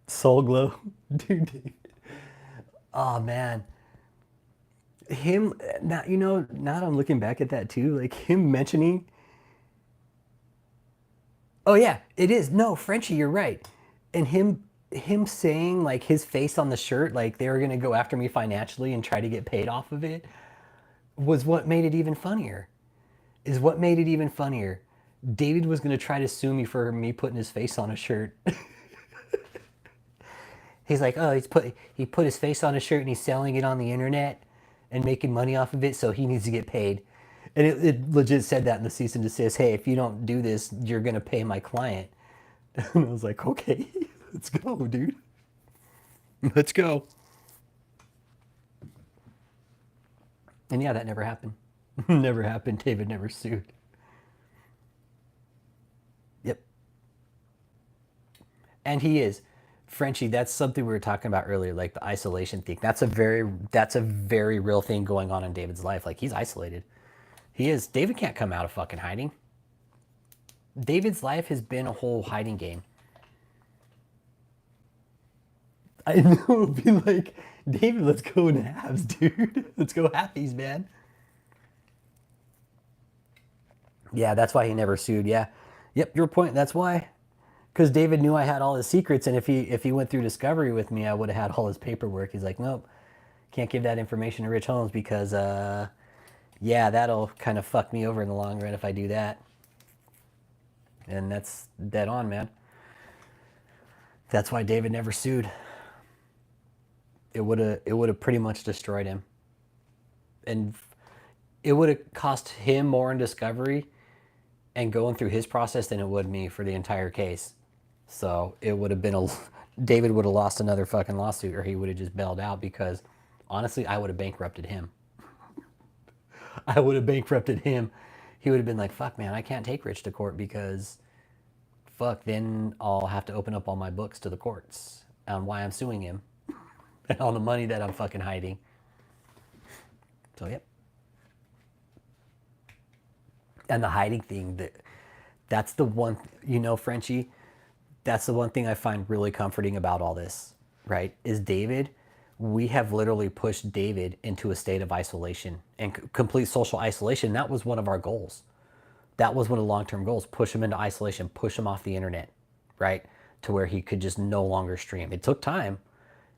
Soul Glow. Dude. Oh man. Him now, you know, now that I'm looking back at that too, like him mentioning. Oh yeah, it is. No, Frenchie, you're right. And him saying like his face on the shirt, like they were gonna go after me financially and try to get paid off of it, was what made it even funnier. Is what made it even funnier. David was gonna try to sue me for me putting his face on a shirt. He's like, oh, he put his face on a shirt and he's selling it on the internet and making money off of it, so he needs to get paid. And it legit said that in the cease and desist. Hey, if you don't do this, you're gonna pay my client. And I was like, okay, let's go, dude. Let's go. And yeah, that never happened. Never happened. David never sued. Yep. And he is. Frenchie, that's something we were talking about earlier, like the isolation thing. That's a very real thing going on in David's life. Like he's isolated. He is. David can't come out of fucking hiding. David's life has been a whole hiding game. I know, it'd be like, David, let's go in halves, dude. Let's go halfies, man. Yeah, that's why he never sued. Yeah. Yep, your point. That's why. Because David knew I had all his secrets, and if he went through discovery with me, I would have had all his paperwork. He's like, nope, can't give that information to Rich Holmes because, yeah, that'll kind of fuck me over in the long run if I do that. And that's dead on, man. That's why David never sued. It would have pretty much destroyed him, and it would have cost him more in discovery and going through his process than it would me for the entire case. So it would have been David would have lost another fucking lawsuit, or he would have just bailed out because honestly, I would have bankrupted him. I would have bankrupted him. He would have been like, fuck man, I can't take Rich to court because fuck, then I'll have to open up all my books to the courts on why I'm suing him and all the money that I'm fucking hiding. So yep. And the hiding thing, that's the one, you know, Frenchie, that's the one thing I find really comforting about all this, right? Is David, we have literally pushed David into a state of isolation and complete social isolation. That was one of our goals. That was one of the long-term goals, push him into isolation, push him off the internet, right? To where he could just no longer stream. It took time.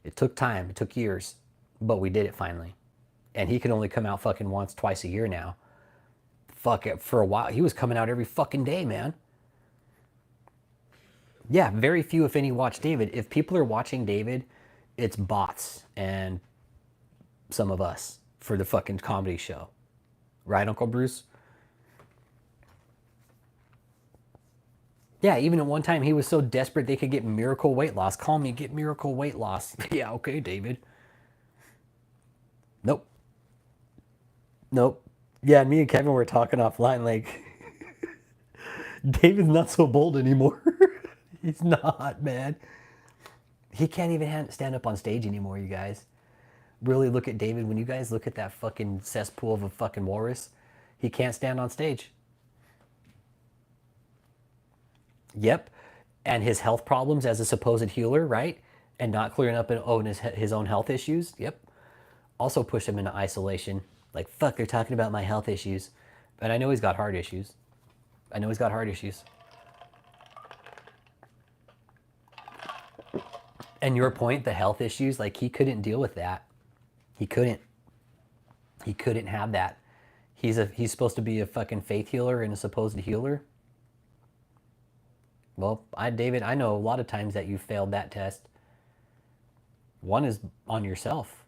It took years, but we did it finally. And he could only come out fucking once, twice a year now. Fuck it, for a while, he was coming out every fucking day, man. Yeah, very few, if any, watch David. If people are watching David, it's bots and some of us for the fucking comedy show. Right, Uncle Bruce? Yeah, even at one time he was so desperate they could get miracle weight loss. Call me, get miracle weight loss. Yeah, okay, David. Nope. Nope. Yeah, me and Kevin were talking offline like, David's not so bold anymore. He's not, man. He can't even stand up on stage anymore, you guys. really look at David, when you guys look at that fucking cesspool of a fucking walrus, he can't stand on stage. Yep. And his health problems as a supposed healer, right? And not clearing up his own health issues. Yep. Also push him into isolation. Like, fuck, they're talking about my health issues. But I know he's got heart issues. I know he's got heart issues. And your point, the health issues, like, he couldn't deal with that. He couldn't. He couldn't have that. He's supposed to be a fucking faith healer and a supposed healer. Well, David, I know a lot of times that you failed that test. One is on yourself.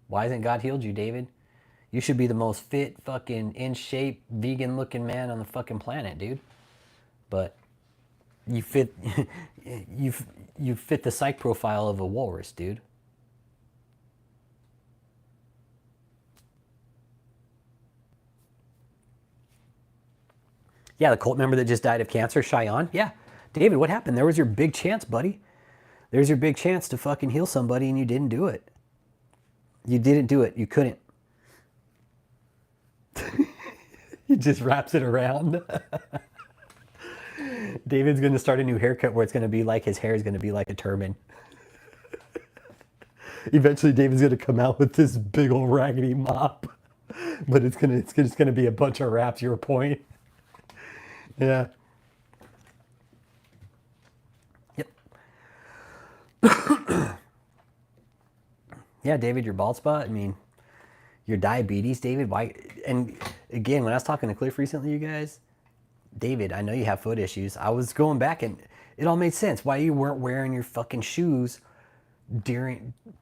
Why hasn't God healed you, David? You should be the most fit, fucking in shape, vegan looking man on the fucking planet, dude. But you fit you fit the psych profile of a walrus, dude. Yeah, the cult member that just died of cancer, Cheyenne. Yeah. David, what happened? There was your big chance, buddy. There's your big chance to fucking heal somebody and you didn't do it. You didn't do it. You couldn't. He just wraps it around. David's going to start a new haircut where it's going to be like his hair is going to be like a turban. Eventually, David's going to come out with this big old raggedy mop. But it's just going to be a bunch of wraps, your point. Yeah. Yep. Yeah, David, your bald spot, I mean, your diabetes, David, why? And again, when I was talking to Cliff recently, you guys, David, I know you have foot issues. I was going back and it all made sense. Why you weren't wearing your fucking shoes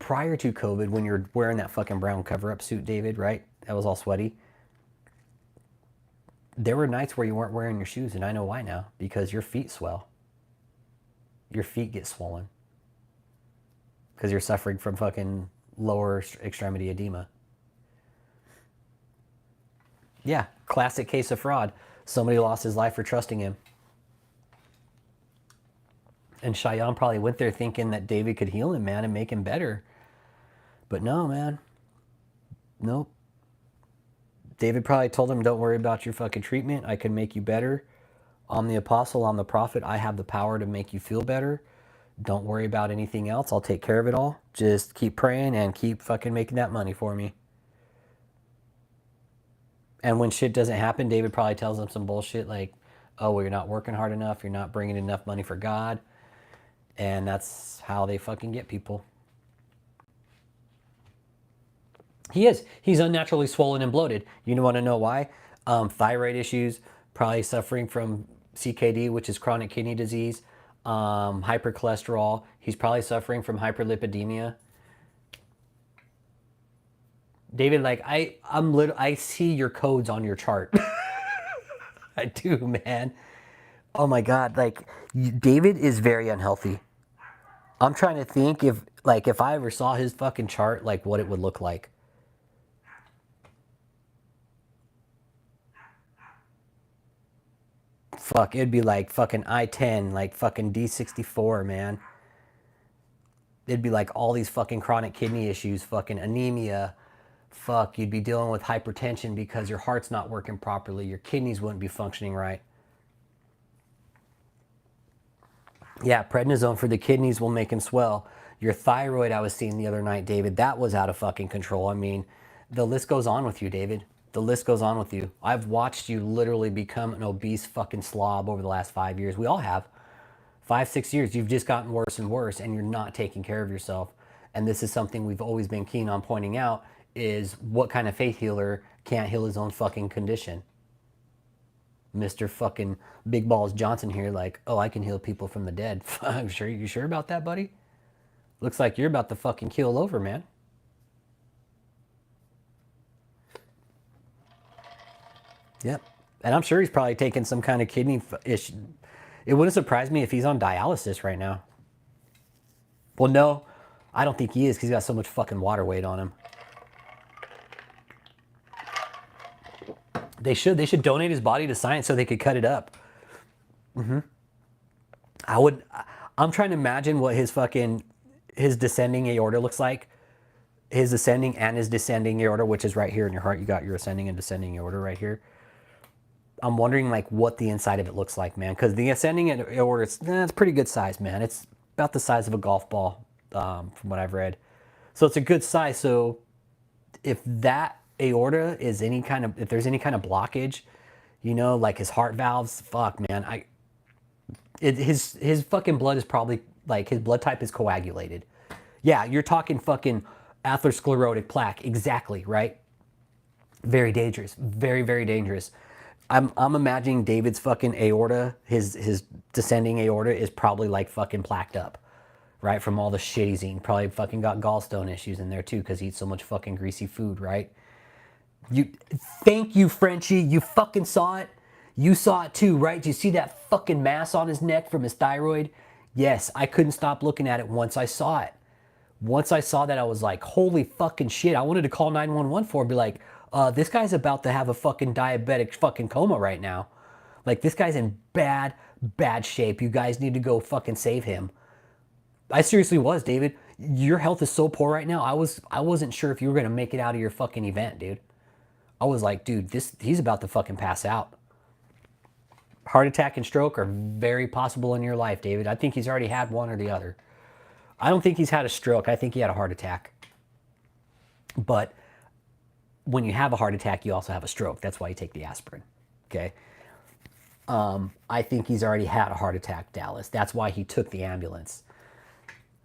prior to COVID when you're wearing that fucking brown cover-up suit, David, right? That was all sweaty. There were nights where you weren't wearing your shoes, and I know why now. Because your feet swell. Your feet get swollen. Because you're suffering from fucking lower extremity edema. Yeah, classic case of fraud. Somebody lost his life for trusting him. And Cheyenne probably went there thinking that David could heal him, man, and make him better. But no, man. Nope. David probably told him, don't worry about your fucking treatment. I can make you better. I'm the apostle. I'm the prophet. I have the power to make you feel better. Don't worry about anything else. I'll take care of it all. Just keep praying and keep fucking making that money for me. And when shit doesn't happen, David probably tells him some bullshit like, oh, well, you're not working hard enough. You're not bringing enough money for God. And that's how they fucking get people. He is. He's unnaturally swollen and bloated. You want to know why? Thyroid issues, probably suffering from CKD, which is chronic kidney disease, hypercholesterol. He's probably suffering from hyperlipidemia. David, like I see your codes on your chart. I do, man. Oh my God, like David is very unhealthy. I'm trying to think if I ever saw his fucking chart, like what it would look like. Fuck, it'd be like fucking I-10, like fucking D64, man. It'd be like all these fucking chronic kidney issues, fucking anemia. Fuck, you'd be dealing with hypertension because your heart's not working properly. Your kidneys wouldn't be functioning right. Yeah, prednisone for the kidneys will make them swell. Your thyroid, I was seeing the other night, David, that was out of fucking control. I mean, the list goes on with you, David. The list goes on with you. I've watched you literally become an obese fucking slob over the last 5 years. We all have. 5, 6 years, you've just gotten worse and worse, and you're not taking care of yourself. And this is something we've always been keen on pointing out, is what kind of faith healer can't heal his own fucking condition? Mr. fucking Big Balls Johnson here, like, oh, I can heal people from the dead. I'm sure. You sure about that, buddy? Looks like you're about to fucking keel over, man. Yep. And I'm sure he's probably taking some kind of kidney issue. It wouldn't surprise me if he's on dialysis right now. Well, no, I don't think he is because he's got so much fucking water weight on him. They should donate his body to science so they could cut it up. I'm trying to imagine what his descending aorta looks like his ascending and his descending aorta, which is right here in your heart. You got your ascending and descending aorta right here. I'm wondering like what the inside of it looks like, man. Because the ascending aorta, it's pretty good size, man. It's about the size of a golf ball, from what I've read. So it's a good size. So if that aorta is if there's any kind of blockage, you know, like his heart valves, fuck, man. His fucking blood is probably like his blood type is coagulated. Yeah, you're talking fucking atherosclerotic plaque. Exactly, right? Very dangerous. Very, very dangerous. I'm imagining David's fucking aorta, his descending aorta is probably like fucking plaqued up, right? From all the shit he's eating. Probably fucking got gallstone issues in there too because he eats so much fucking greasy food, right? Thank you, Frenchie. You fucking saw it. You saw it too, right? Do you see that fucking mass on his neck from his thyroid? Yes, I couldn't stop looking at it once I saw it. Once I saw that, I was like, holy fucking shit. I wanted to call 911 for it, be like, this guy's about to have a fucking diabetic fucking coma right now. Like, this guy's in bad, bad shape. You guys need to go fucking save him. I seriously was, David. Your health is so poor right now. I wasn't sure if you were gonna make it out of your fucking event, dude. I was like, dude, he's about to fucking pass out. Heart attack and stroke are very possible in your life, David. I think he's already had one or the other. I don't think he's had a stroke. I think he had a heart attack. But when you have a heart attack, you also have a stroke. That's why you take the aspirin. Okay. I think he's already had a heart attack, Dallas. That's why he took the ambulance.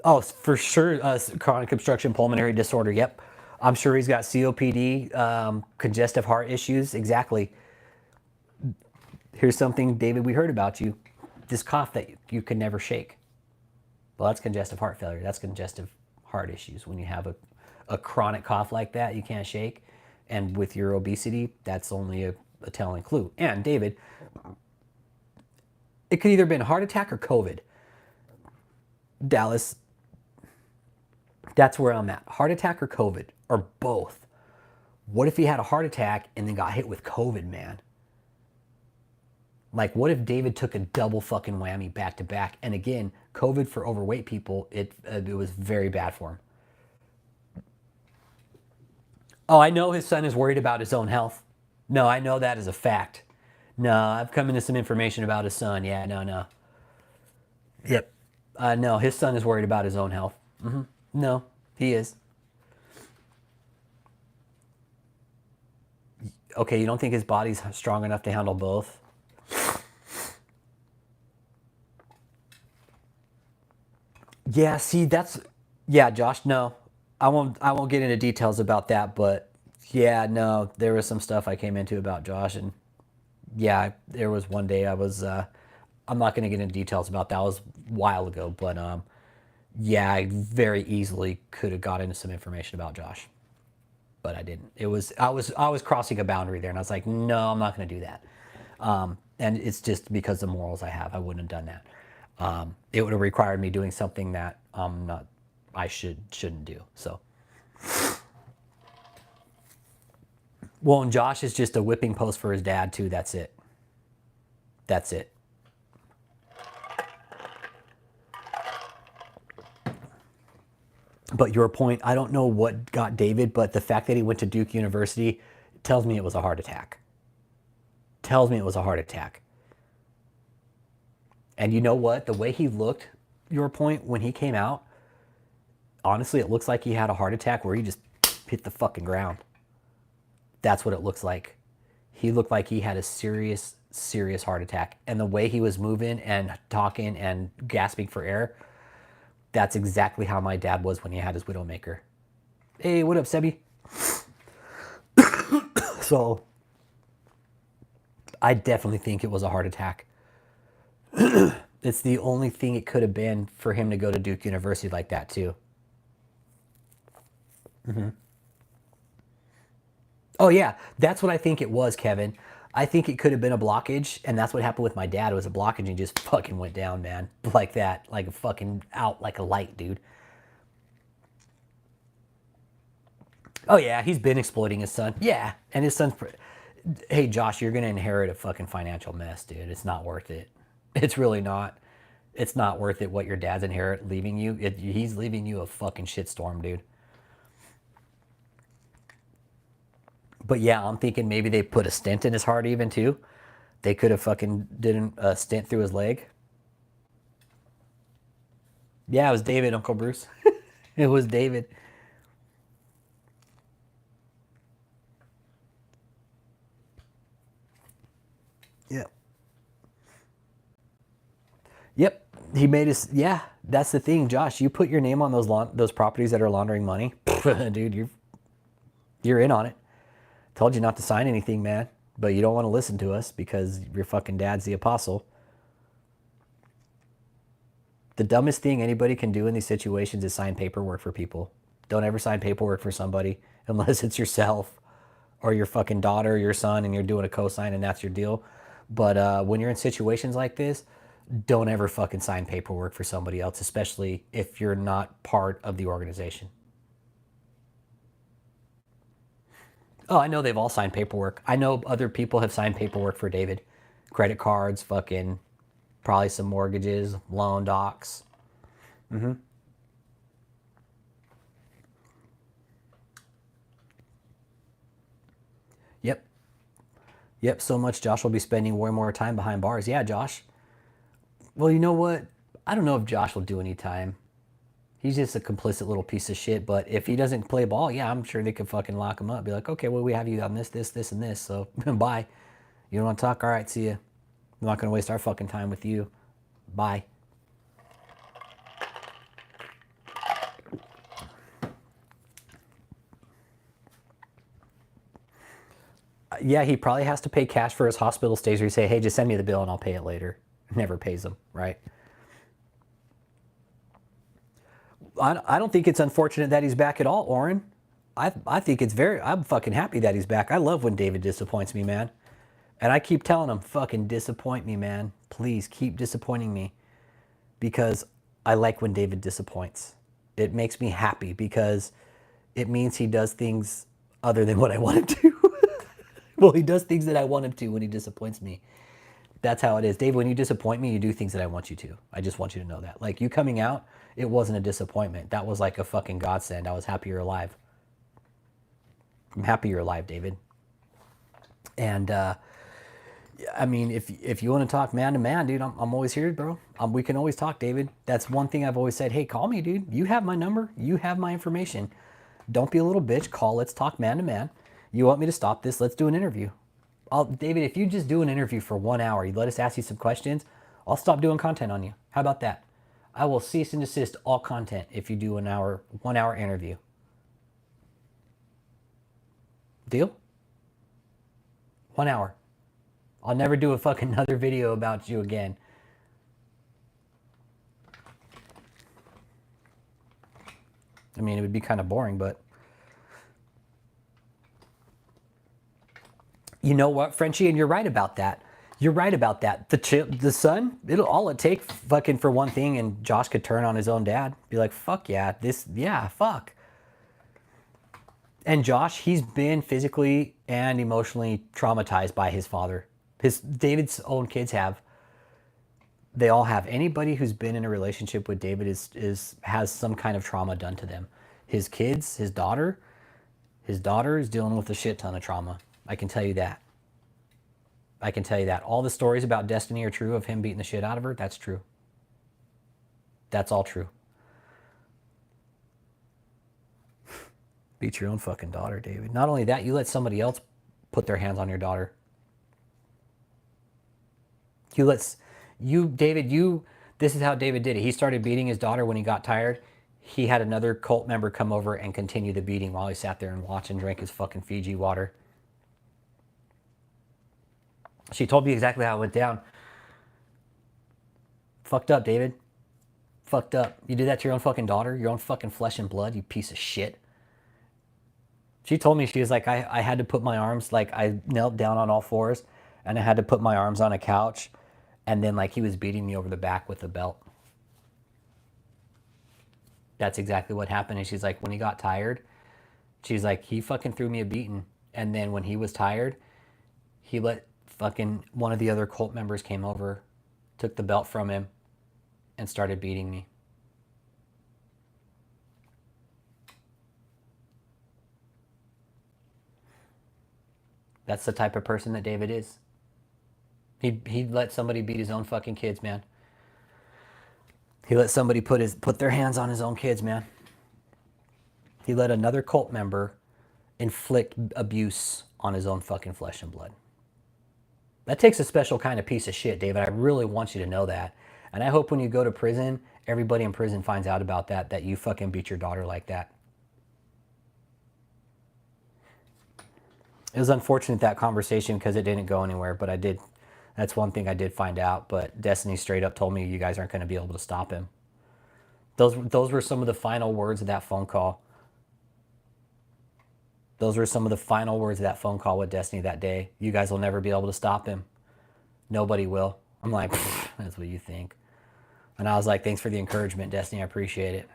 Oh, for sure, chronic obstruction pulmonary disorder. Yep. I'm sure he's got COPD, congestive heart issues. Exactly. Here's something, David, we heard about you. This cough that you can never shake. Well, that's congestive heart failure. That's congestive heart issues. When you have a chronic cough like that you can't shake, and with your obesity, that's only a telling clue. And David, it could either have been a heart attack or COVID. Dallas, that's where I'm at. Heart attack or COVID, or both. What if he had a heart attack and then got hit with COVID, man? Like, what if David took a double fucking whammy back to back? And again, COVID for overweight people, it was very bad for him. Oh, I know his son is worried about his own health. No, I know that as a fact. No, I've come into some information about his son. Yeah, no. Yep. No, his son is worried about his own health. No, he is. Okay, you don't think his body's strong enough to handle both? Yeah, see, yeah, Josh, no. I won't get into details about that, but yeah, no, there was some stuff I came into about Josh, and yeah, there was one day I'm not going to get into details about that. It was a while ago, but yeah, I very easily could have got into some information about Josh, but I didn't. I was crossing a boundary there, and I was like, no, I'm not going to do that. And it's just because the morals I have, I wouldn't have done that. It would have required me doing something that I shouldn't do. So, well, and Josh is just a whipping post for his dad too. That's it. That's it. But your point, I don't know what got David, but the fact that he went to Duke University tells me it was a heart attack. Tells me it was a heart attack. And you know what? The way he looked, your point, when he came out, honestly, it looks like he had a heart attack where he just hit the fucking ground. That's what it looks like. He looked like he had a serious, serious heart attack. And the way he was moving and talking and gasping for air, that's exactly how my dad was when he had his Widowmaker. Hey, what up, Sebi? So, I definitely think it was a heart attack. It's the only thing it could have been for him to go to Duke University like that, too. Oh, yeah, that's what I think it was, Kevin. I think it could have been a blockage, and that's what happened with my dad. It was a blockage, and he just fucking went down, man. Like that. Like a fucking out like a light, dude. Oh, yeah, he's been exploiting his son. Yeah, and his son's... Hey, Josh, you're going to inherit a fucking financial mess, dude. It's not worth it. It's really not. It's not worth it what your dad's leaving you. He's leaving you a fucking shitstorm, dude. But yeah, I'm thinking maybe they put a stent in his heart even too. They could have fucking did a stent through his leg. Yeah, it was David, Uncle Bruce. It was David. Yep. Yep. He made us. Yeah, that's the thing, Josh. You put your name on those properties that are laundering money, dude. You're in on it. Told you not to sign anything, man. But you don't want to listen to us because your fucking dad's the apostle. The dumbest thing anybody can do in these situations is sign paperwork for people. Don't ever sign paperwork for somebody unless it's yourself or your fucking daughter or your son and you're doing a cosign and that's your deal. But when you're in situations like this, don't ever fucking sign paperwork for somebody else, especially if you're not part of the organization. Oh, I know they've all signed paperwork. I know other people have signed paperwork for David. Credit cards, fucking, probably some mortgages, loan docs. Yep. Yep, so much Josh will be spending way more time behind bars. Yeah, Josh. Well, you know what? I don't know if Josh will do any time. He's just a complicit little piece of shit. But if he doesn't play ball, yeah, I'm sure they could fucking lock him up. Be like, okay, well, we have you on this, and this. So bye. You don't want to talk? All right, see ya. I'm not going to waste our fucking time with you. Bye. Yeah, he probably has to pay cash for his hospital stays where you say, hey, just send me the bill and I'll pay it later. Never pays them, right? I don't think it's unfortunate that he's back at all, Oren. I think I'm fucking happy that he's back. I love when David disappoints me, man. And I keep telling him, fucking disappoint me, man. Please keep disappointing me. Because I like when David disappoints. It makes me happy because it means he does things other than what I want him to. Well, he does things that I want him to when he disappoints me. That's how it is. Dave, when you disappoint me, you do things that I want you to. I just want you to know that. Like you coming out, it wasn't a disappointment. That was like a fucking godsend. I was happy you're alive. I'm happy you're alive, David. And I mean, if you want to talk man to man, dude, I'm always here, bro. We can always talk, David. That's one thing I've always said. Hey, call me, dude. You have my number. You have my information. Don't be a little bitch. Call. Let's talk man to man. You want me to stop this? Let's do an interview. David, if you just do an interview for 1 hour, you let us ask you some questions, I'll stop doing content on you. How about that? I will cease and desist all content if you do 1 hour interview. Deal? 1 hour. I'll never do a fucking another video about you again. I mean, it would be kind of boring, but you know what, Frenchie, and you're right about that. You're right about that. The son, it take fucking for one thing, and Josh could turn on his own dad, be like, fuck yeah, fuck. And Josh, he's been physically and emotionally traumatized by his father. David's own kids have. They all have. Anybody who's been in a relationship with David has some kind of trauma done to them. His kids, his daughter is dealing with a shit ton of trauma. I can tell you that. All the stories about Destiny are true of him beating the shit out of her. That's true. That's all true. Beat your own fucking daughter, David. Not only that, you let somebody else put their hands on your daughter. This is how David did it. He started beating his daughter when he got tired. He had another cult member come over and continue the beating while he sat there and watched and drank his fucking Fiji water. She told me exactly how it went down. Fucked up, David. Fucked up. You did that to your own fucking daughter, your own fucking flesh and blood, you piece of shit. She told me, she was like, I had to put my arms, like I knelt down on all fours and I had to put my arms on a couch and then like he was beating me over the back with a belt. That's exactly what happened. And she's like, when he got tired, she's like, he fucking threw me a beating. And then when he was tired, he let fucking one of the other cult members came over, took the belt from him, and started beating me. That's the type of person that David is. He'd let somebody beat his own fucking kids, man. He let somebody put their hands on his own kids, man. He let another cult member inflict abuse on his own fucking flesh and blood. That takes a special kind of piece of shit, David. I really want you to know that. And I hope when you go to prison, everybody in prison finds out about that you fucking beat your daughter like that. It was unfortunate, that conversation, because it didn't go anywhere, but that's one thing I did find out. But Destiny straight up told me you guys aren't going to be able to stop him. Those were some of the final words of that phone call. Those were some of the final words of that phone call with Destiny that day. You guys will never be able to stop him. Nobody will. I'm like, that's what you think. And I was like, thanks for the encouragement, Destiny. I appreciate it.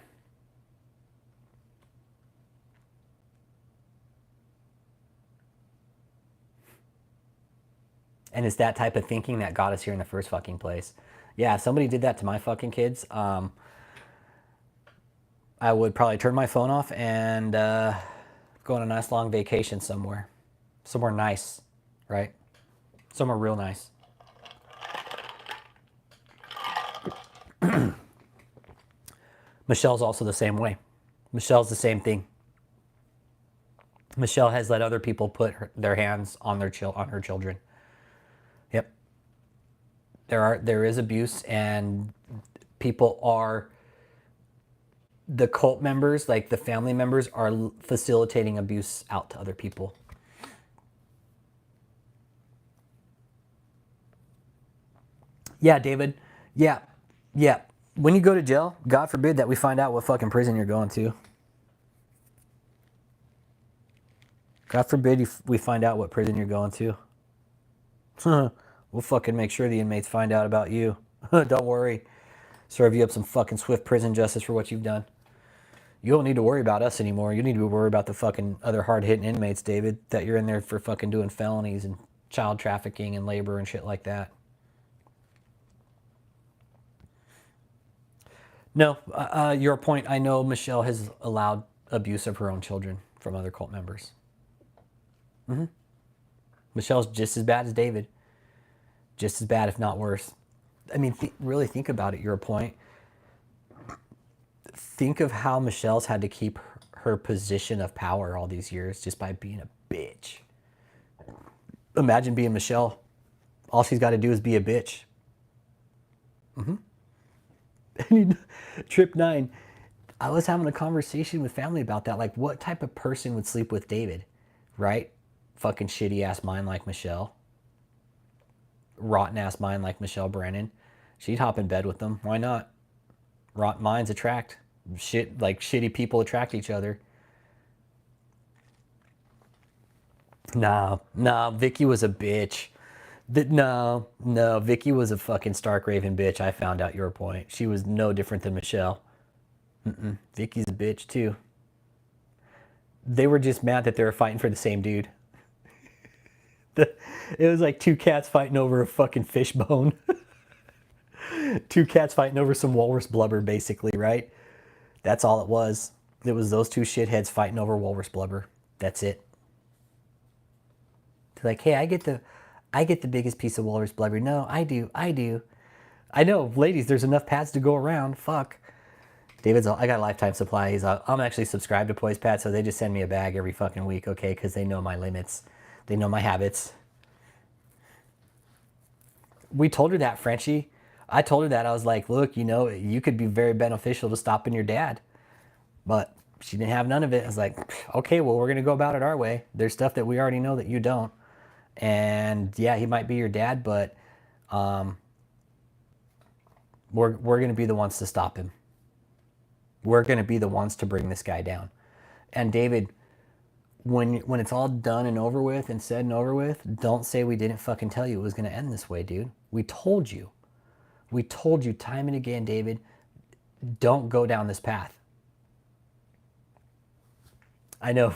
And it's that type of thinking that got us here in the first fucking place. Yeah, if somebody did that to my fucking kids, I would probably turn my phone off and go on a nice long vacation somewhere. Somewhere nice, right? Somewhere real nice. Michelle's also the same way. Michelle's the same thing. Michelle has let other people put their hands on her children. Yep. There is abuse, and people are, the cult members, like the family members, are facilitating abuse out to other people. Yeah, David. Yeah. Yeah. When you go to jail, God forbid that we find out what fucking prison you're going to. God forbid we find out what prison you're going to. We'll fucking make sure the inmates find out about you. Don't worry. Serve you up some fucking swift prison justice for what you've done. You don't need to worry about us anymore. You need to worry about the fucking other hard-hitting inmates, David, that you're in there for fucking doing felonies and child trafficking and labor and shit like that. No, your point, I know Michelle has allowed abuse of her own children from other cult members. Michelle's just as bad as David. Just as bad, if not worse. I mean, really think about it, your point. Think of how Michelle's had to keep her position of power all these years just by being a bitch. Imagine being Michelle. All she's got to do is be a bitch. Trip 9. I was having a conversation with family about that. Like, what type of person would sleep with David? Right? Fucking shitty ass mind like Michelle. Rotten ass mind like Michelle Brennan. She'd hop in bed with them. Why not? Rotten minds attract. Shit, like shitty people attract each other. Nah, Vicky was a bitch. No, Vicky was a fucking stark raving bitch. I found out your point. She was no different than Michelle. Vicky's a bitch too. They were just mad that they were fighting for the same dude. It was like two cats fighting over a fucking fish bone. Two cats fighting over some walrus blubber, basically, right? That's all it was. It was those two shitheads fighting over walrus blubber. That's it. They're like, hey, I get the biggest piece of walrus blubber. No, I do. I know, ladies, there's enough pads to go around. Fuck. David's all, I got a lifetime supply. I'm actually subscribed to Poise Pat, so they just send me a bag every fucking week, okay? Because they know my limits. They know my habits. We told her that, Frenchie. I told her that. I was like, look, you could be very beneficial to stopping your dad. But she didn't have none of it. I was like, okay, well, we're going to go about it our way. There's stuff that we already know that you don't. And yeah, he might be your dad, but we're going to be the ones to stop him. We're going to be the ones to bring this guy down. And David, when it's all done and over with and said and over with, don't say we didn't fucking tell you it was going to end this way, dude. We told you. We told you time and again, David, don't go down this path. I know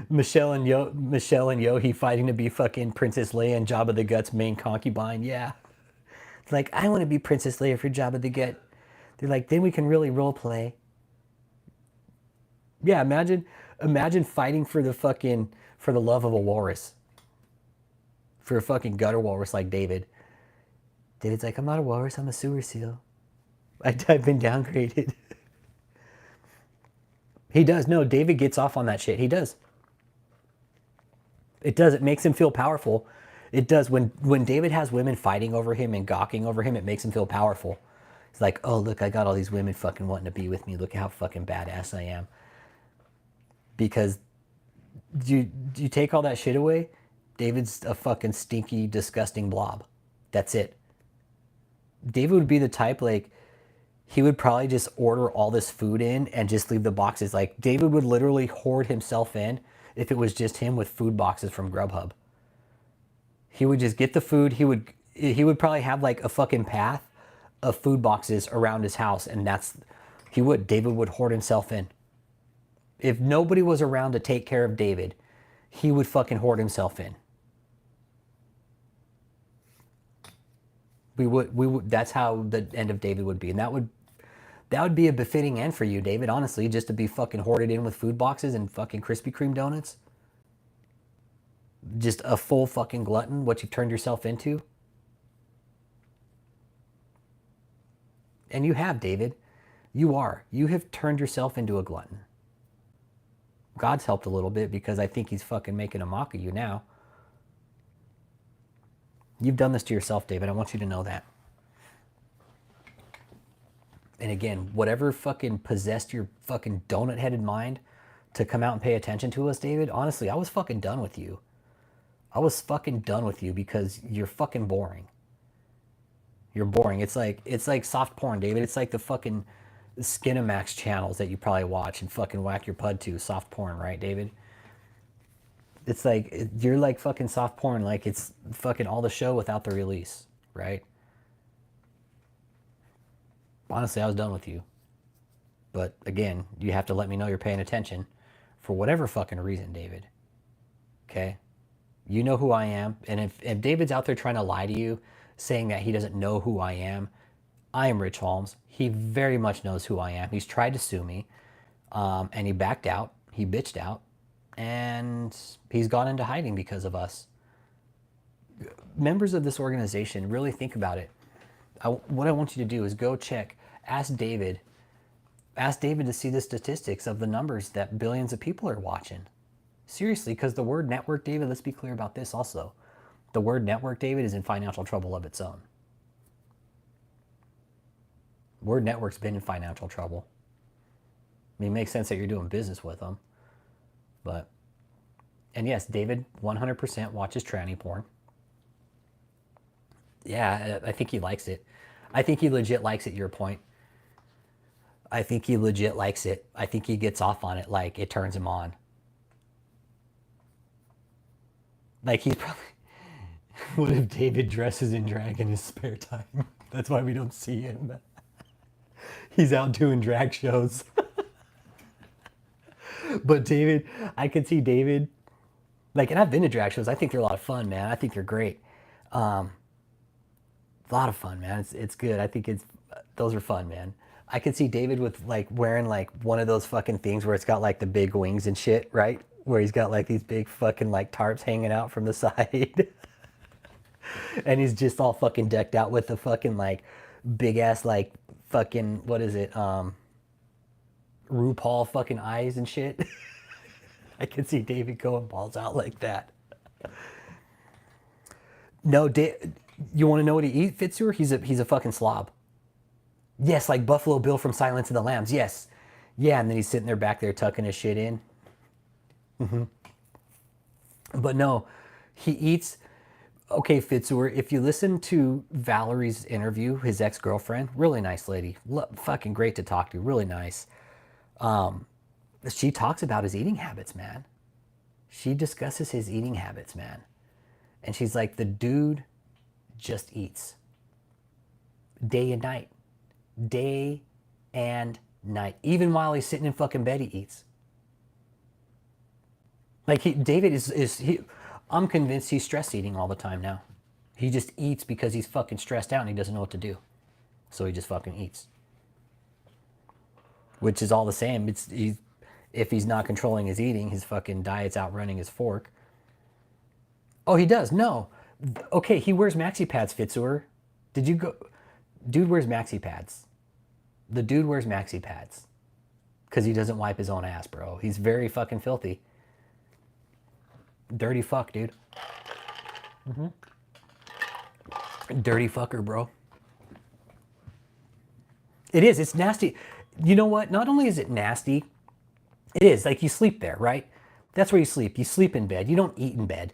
Michelle and Yohi fighting to be fucking Princess Leia and Jabba the Hutt's main concubine. Yeah. It's like, I want to be Princess Leia for Jabba the Hutt. They're like, then we can really role play. Yeah, imagine fighting for the love of a walrus. for a fucking gutter walrus like David. David's like, I'm not a walrus, I'm a sewer seal. I've been downgraded. He does. No, David gets off on that shit. He does. It does. It makes him feel powerful. It does. When David has women fighting over him and gawking over him, it makes him feel powerful. It's like, oh, look, I got all these women fucking wanting to be with me. Look how fucking badass I am. Because you take all that shit away, David's a fucking stinky, disgusting blob. That's it. David would be the type, like, he would probably just order all this food in and just leave the boxes. Like, David would literally hoard himself in if it was just him with food boxes from Grubhub. He would just get the food. He would probably have like a fucking path of food boxes around his house, and David would hoard himself in. If nobody was around to take care of David, he would fucking hoard himself in. We would that's how the end of David would be. And that would be a befitting end for you, David, honestly, just to be fucking hoarded in with food boxes and fucking Krispy Kreme donuts. Just a full fucking glutton, what you've turned yourself into. And you have, David. You are. You have turned yourself into a glutton. God's helped a little bit because I think he's fucking making a mock of you now. You've done this to yourself, David. I want you to know that. And again, whatever fucking possessed your fucking donut-headed mind to come out and pay attention to us, David, honestly, I was fucking done with you. I was fucking done with you because you're fucking boring. You're boring. It's like soft porn, David. It's like the fucking Skinamax channels that you probably watch and fucking whack your pud to. Soft porn, right, David? It's like, you're like fucking soft porn. Like, it's fucking all the show without the release, right? Honestly, I was done with you. But again, you have to let me know you're paying attention for whatever fucking reason, David. Okay? You know who I am. And if David's out there trying to lie to you, saying that he doesn't know who I am Rich Holmes. He very much knows who I am. He's tried to sue me, and he backed out. He bitched out, and he's gone into hiding because of us. Members of this organization, really think about it. What I want you to do is go check, ask David to see the statistics of the numbers that billions of people are watching. Seriously, because the word network, David, let's be clear about this also. The word network, David, is in financial trouble of its own. Word network's been in financial trouble. I mean, it makes sense that you're doing business with them. But, and yes, David 100% watches tranny porn. Yeah, I think he likes it. I think he legit likes it, your point. I think he legit likes it. I think he gets off on it, like it turns him on. Like, he's probably... What if David dresses in drag in his spare time? That's why we don't see him. He's out doing drag shows. But David, I could see David, like, and I've been to drag shows. I think they're a lot of fun, man. I think they're great. A lot of fun, man. It's good. I think those are fun, man. I could see David with like wearing like one of those fucking things where it's got like the big wings and shit, right? Where he's got like these big fucking like tarps hanging out from the side. And he's just all fucking decked out with the fucking like big ass like fucking, what is it? RuPaul fucking eyes and shit. I could see David going balls out like that. No, you want to know what he eats, Fitzur? He's a fucking slob. Yes, like Buffalo Bill from Silence of the Lambs. Yes. Yeah, and then he's sitting there back there tucking his shit in. But no, he eats... Okay, Fitzur, if you listen to Valerie's interview, his ex-girlfriend, really nice lady, fucking great to talk to, really nice. She talks about his eating habits, man. She discusses his eating habits, man. And she's like, the dude just eats. Day and night. Day and night. Even while he's sitting in fucking bed, he eats. Like, David is I'm convinced he's stress eating all the time now. He just eats because he's fucking stressed out and he doesn't know what to do. So he just fucking eats. Which is all the same. If he's not controlling his eating, his fucking diet's outrunning his fork. Oh, he does? No. Okay, he wears maxi pads, Fitzur. Did you go? Dude wears maxi pads. The dude wears maxi pads. Because he doesn't wipe his own ass, bro. He's very fucking filthy. Dirty fuck, dude. Dirty fucker, bro. It is. It's nasty. You know what? Not only is it nasty, it is. Like, you sleep there, right? That's where you sleep. You sleep in bed. You don't eat in bed.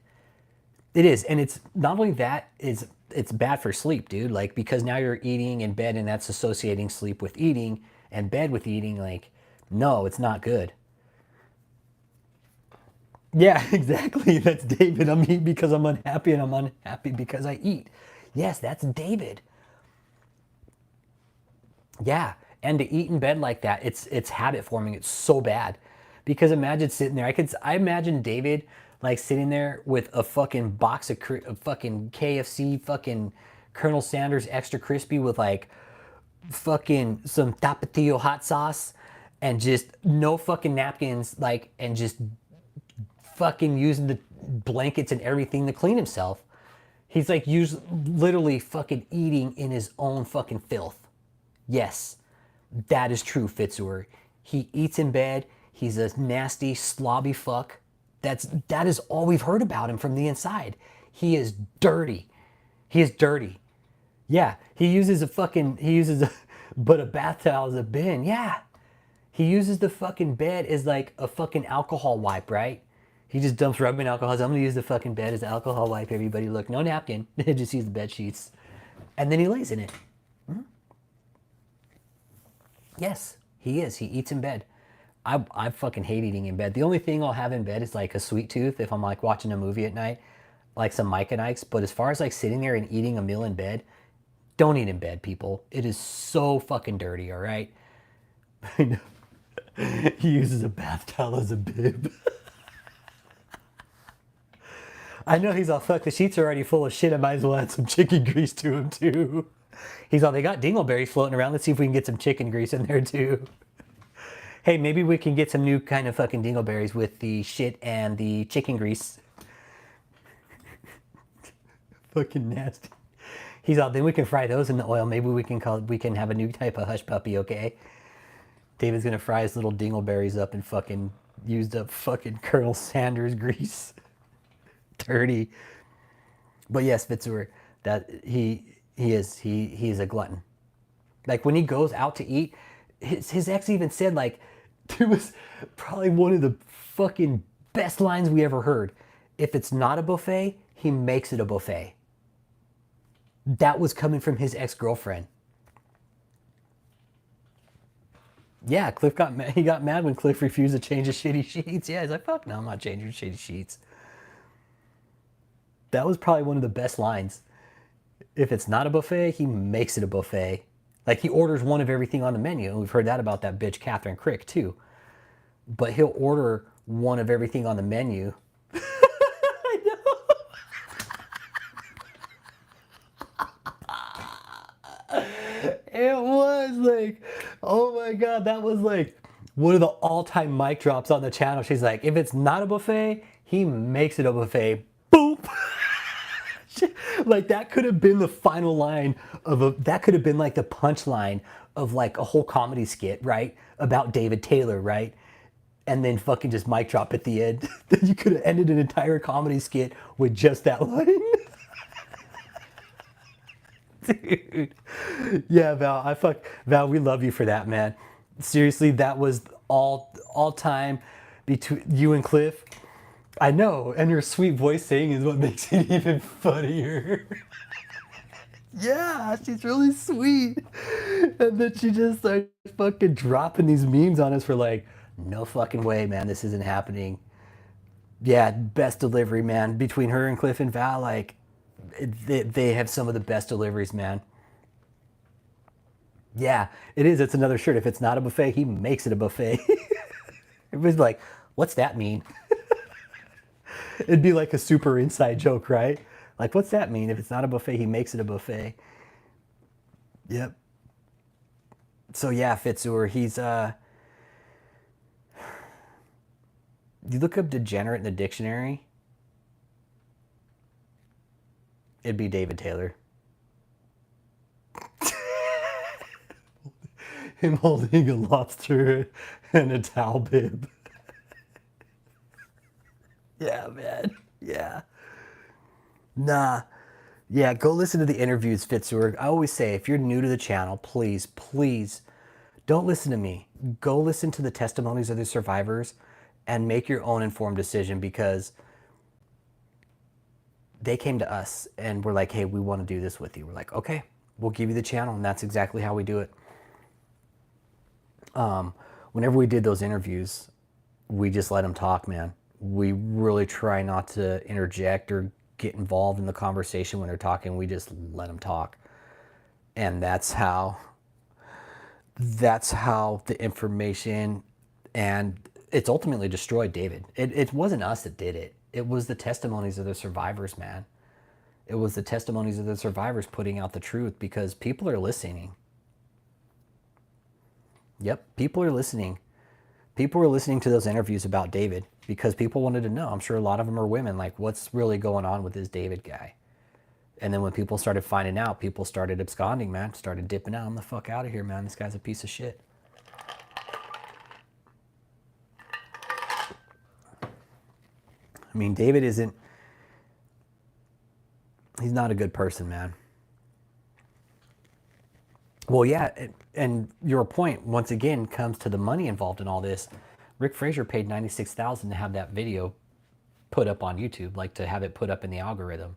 It is. And it's not only that, it's bad for sleep, dude. Like, because now you're eating in bed and that's associating sleep with eating and bed with eating. Like, no, it's not good. Yeah, exactly. That's David. I'm eating because I'm unhappy and I'm unhappy because I eat. Yes, that's David. Yeah, and to eat in bed like that, it's habit forming. It's so bad, because imagine sitting there. I imagine David like sitting there with a fucking box of fucking KFC, fucking Colonel Sanders extra crispy with like fucking some tapatio hot sauce, and just no fucking napkins, like, and just fucking using the blankets and everything to clean himself. He's like literally fucking eating in his own fucking filth. Yes, that is true, Fitzur. He eats in bed. He's a nasty, slobby fuck. That is all we've heard about him from the inside. He is dirty. He is dirty. Yeah, he uses a, but a bath towel as a bin. Yeah, he uses the fucking bed as like a fucking alcohol wipe, right? He just dumps rubbing alcohol. So I'm gonna use the fucking bed as an alcohol wipe. Everybody, look, no napkin. Just use the bed sheets, and then he lays in it. Yes, he is. He eats in bed. I fucking hate eating in bed. The only thing I'll have in bed is like a sweet tooth if I'm like watching a movie at night, like some Mike and Ike's. But as far as like sitting there and eating a meal in bed, don't eat in bed, people. It is so fucking dirty, all right? I know. He uses a bath towel as a bib. I know, he's all, fuck, the sheets are already full of shit. I might as well add some chicken grease to them too. He's all, they got dingleberries floating around. Let's see if we can get some chicken grease in there too. Hey, maybe we can get some new kind of fucking dingleberries with the shit and the chicken grease. Fucking nasty. He's all, then we can fry those in the oil. Maybe we can have a new type of hush puppy, okay? David's gonna fry his little dingleberries up and fucking used up fucking Colonel Sanders grease. Dirty. But yes, Fitzur, that he is a glutton. Like, when he goes out to eat, his ex even said, like, it was probably one of the fucking best lines we ever heard. If it's not a buffet, he makes it a buffet. That was coming from his ex-girlfriend. Yeah, Cliff got mad. He got mad when Cliff refused to change his shitty sheets. Yeah, he's like, fuck no, I'm not changing your shitty sheets. That was probably one of the best lines. If it's not a buffet, he makes it a buffet. Like, he orders one of everything on the menu. We've heard that about that bitch Catherine Crick too. But he'll order one of everything on the menu. I know. It was like, oh my God, that was like one of the all-time mic drops on the channel. She's like, if it's not a buffet, he makes it a buffet. Boop. Like, that could have been the final line that could have been like the punchline of like a whole comedy skit, right? About David Taylor, right? And then fucking just mic drop at the end. Then you could have ended an entire comedy skit with just that line. Dude. Yeah, Val, we love you for that, man. Seriously, that was all time between you and Cliff. I know, and your sweet voice saying is what makes it even funnier. Yeah, she's really sweet. And then she just starts fucking dropping these memes on us for like, no fucking way, man, this isn't happening. Yeah, best delivery, man. Between her and Cliff and Val, like, they have some of the best deliveries, man. Yeah, it is. It's another shirt. If it's not a buffet, he makes it a buffet. It was like, what's that mean? It'd be like a super inside joke, right? Like, what's that mean? If it's not a buffet, he makes it a buffet. Yep. So yeah, Fitzur, he's you look up degenerate in the dictionary. It'd be David Taylor. Him holding a lobster and a towel bib. Yeah, man. Yeah. Nah. Yeah, go listen to the interviews, Fitzgerald. I always say, if you're new to the channel, please, please don't listen to me. Go listen to the testimonies of the survivors and make your own informed decision, because they came to us and were like, hey, we want to do this with you. We're like, okay, we'll give you the channel. And that's exactly how we do it. Whenever we did those interviews, we just let them talk, man. We really try not to interject or get involved in the conversation when they're talking. We just let them talk. And that's how the information, and it's ultimately destroyed David. It wasn't us that did it. It was the testimonies of the survivors, man. It was the testimonies of the survivors putting out the truth, because people are listening. Yep, people are listening. People were listening to those interviews about David because people wanted to know. I'm sure a lot of them are women, like, what's really going on with this David guy? And then when people started finding out, people started absconding, man. Started dipping out. I'm the fuck out of here, man. This guy's a piece of shit. I mean, David isn't... He's not a good person, man. Well, yeah, and your point, once again, comes to the money involved in all this. Rick Frazier paid $96,000 to have that video put up on YouTube, like to have it put up in the algorithm.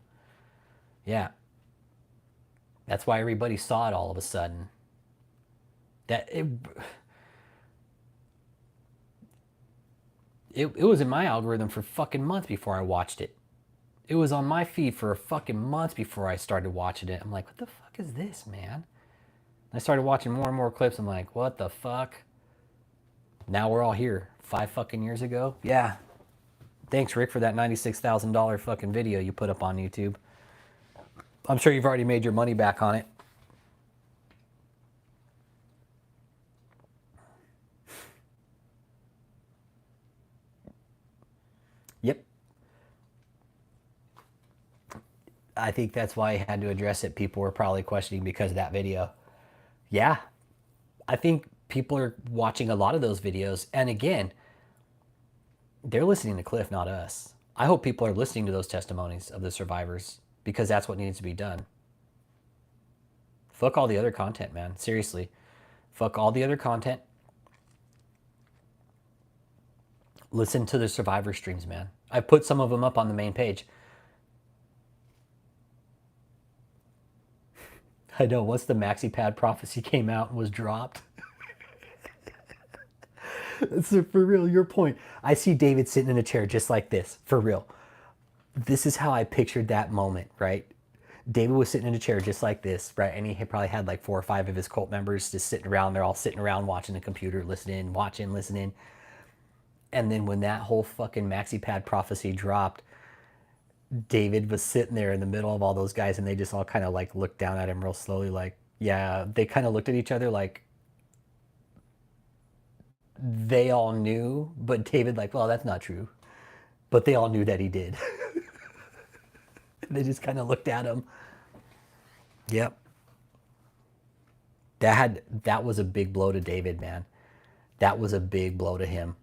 Yeah. That's why everybody saw it all of a sudden. It was in my algorithm for fucking months before I watched it. It was on my feed for a fucking month before I started watching it. I'm like, what the fuck is this, man? I started watching more and more clips. I'm like, what the fuck? Now we're all here. 5 fucking years ago? Yeah. Thanks, Rick, for that $96,000 fucking video you put up on YouTube. I'm sure you've already made your money back on it. Yep. I think that's why I had to address it. People were probably questioning because of that video. Yeah. I think people are watching a lot of those videos. And again, they're listening to Cliff, not us. I hope people are listening to those testimonies of the survivors, because that's what needs to be done. Fuck all the other content, man. Seriously. Fuck all the other content. Listen to the survivor streams, man. I put some of them up on the main page. I know, once the maxi pad prophecy came out and was dropped. So for real, your point. I see David sitting in a chair just like this, for real. This is how I pictured that moment, right? David was sitting in a chair just like this, right? And he probably had like 4 or 5 of his cult members just sitting around. They're all sitting around watching the computer, listening, watching, listening. And then when that whole fucking maxi pad prophecy dropped, David was sitting there in the middle of all those guys, and they just all kind of like looked down at him real slowly, like, yeah, they kind of looked at each other like they all knew, but David like, well, that's not true. But they all knew that he did. They just kind of looked at him. Yep. That was a big blow to David, man. That was a big blow to him.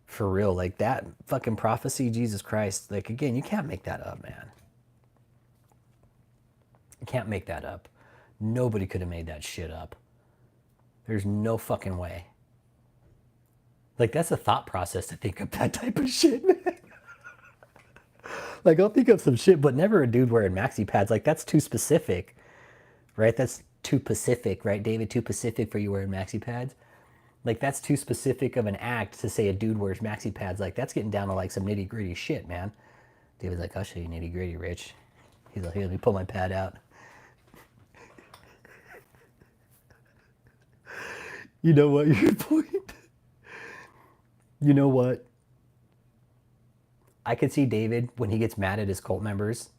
For real, like that fucking prophecy, Jesus Christ. Like, again, you can't make that up, man. You can't make that up. Nobody could have made that shit up. There's no fucking way. Like, that's a thought process to think of that type of shit, man. Like, I'll think of some shit, but never a dude wearing maxi pads. Like, that's too specific, right? That's too Pacific, right, David? Too Pacific for you wearing maxi pads. Like, that's too specific of an act to say a dude wears maxi pads. Like, that's getting down to like some nitty gritty shit, man. David's like, I'll show you nitty gritty, Rich. He's like, here, let me pull my pad out. You know what? Your point. You know what? I could see David, when he gets mad at his cult members,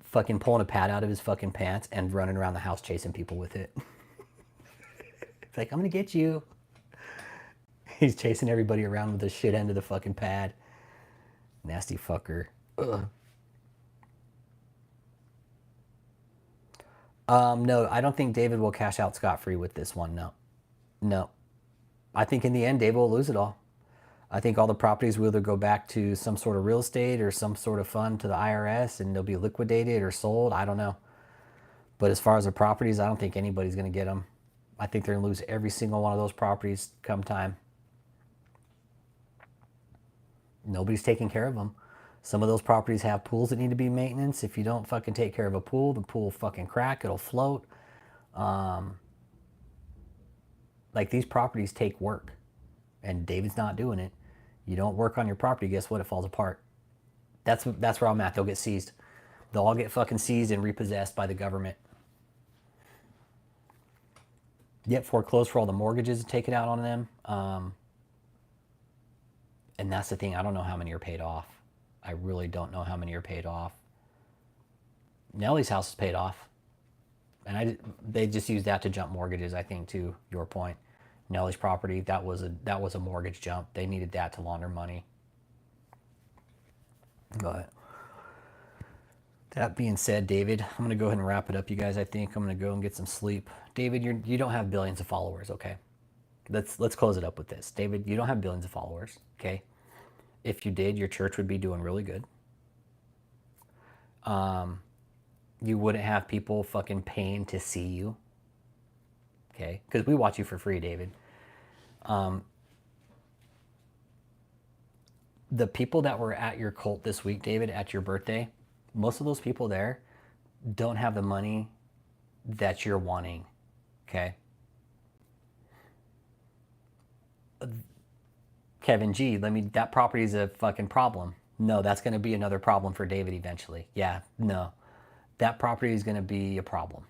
fucking pulling a pad out of his fucking pants and running around the house chasing people with it. It's like, I'm gonna get you. He's chasing everybody around with the shit end of the fucking pad. Nasty fucker. Ugh. No, I don't think David will cash out scot-free with this one. No. No. I think in the end, David will lose it all. I think all the properties will either go back to some sort of real estate or some sort of fund to the IRS and they'll be liquidated or sold. I don't know. But as far as the properties, I don't think anybody's going to get them. I think they're going to lose every single one of those properties come time. Nobody's taking care of them. Some of those properties have pools that need to be maintenance. If you don't fucking take care of a pool, the pool will fucking crack. It'll float. Like these properties take work. And David's not doing it. You don't work on your property, guess what? It falls apart. That's where I'm at. They'll get seized. They'll all get fucking seized and repossessed by the government. Yep, foreclosed for all the mortgages taken out on them. And that's the thing. I don't know how many are paid off. I really don't know how many are paid off. Nellie's house is paid off. And they just used that to jump mortgages, I think, to your point. Nellie's property, that was a mortgage jump. They needed that to launder money. But that being said, David, I'm going to go ahead and wrap it up, you guys. I think I'm going to go and get some sleep. David, you don't have billions of followers, okay? Let's close it up with this. David, you don't have billions of followers, okay? If you did, your church would be doing really good. You wouldn't have people fucking paying to see you. Okay, because we watch you for free, David. The people that were at your cult this week, David, at your birthday, most of those people there don't have the money that you're wanting. Okay. Kevin G, that property is a fucking problem. No, that's going to be another problem for David eventually. Yeah, no. That property is going to be a problem.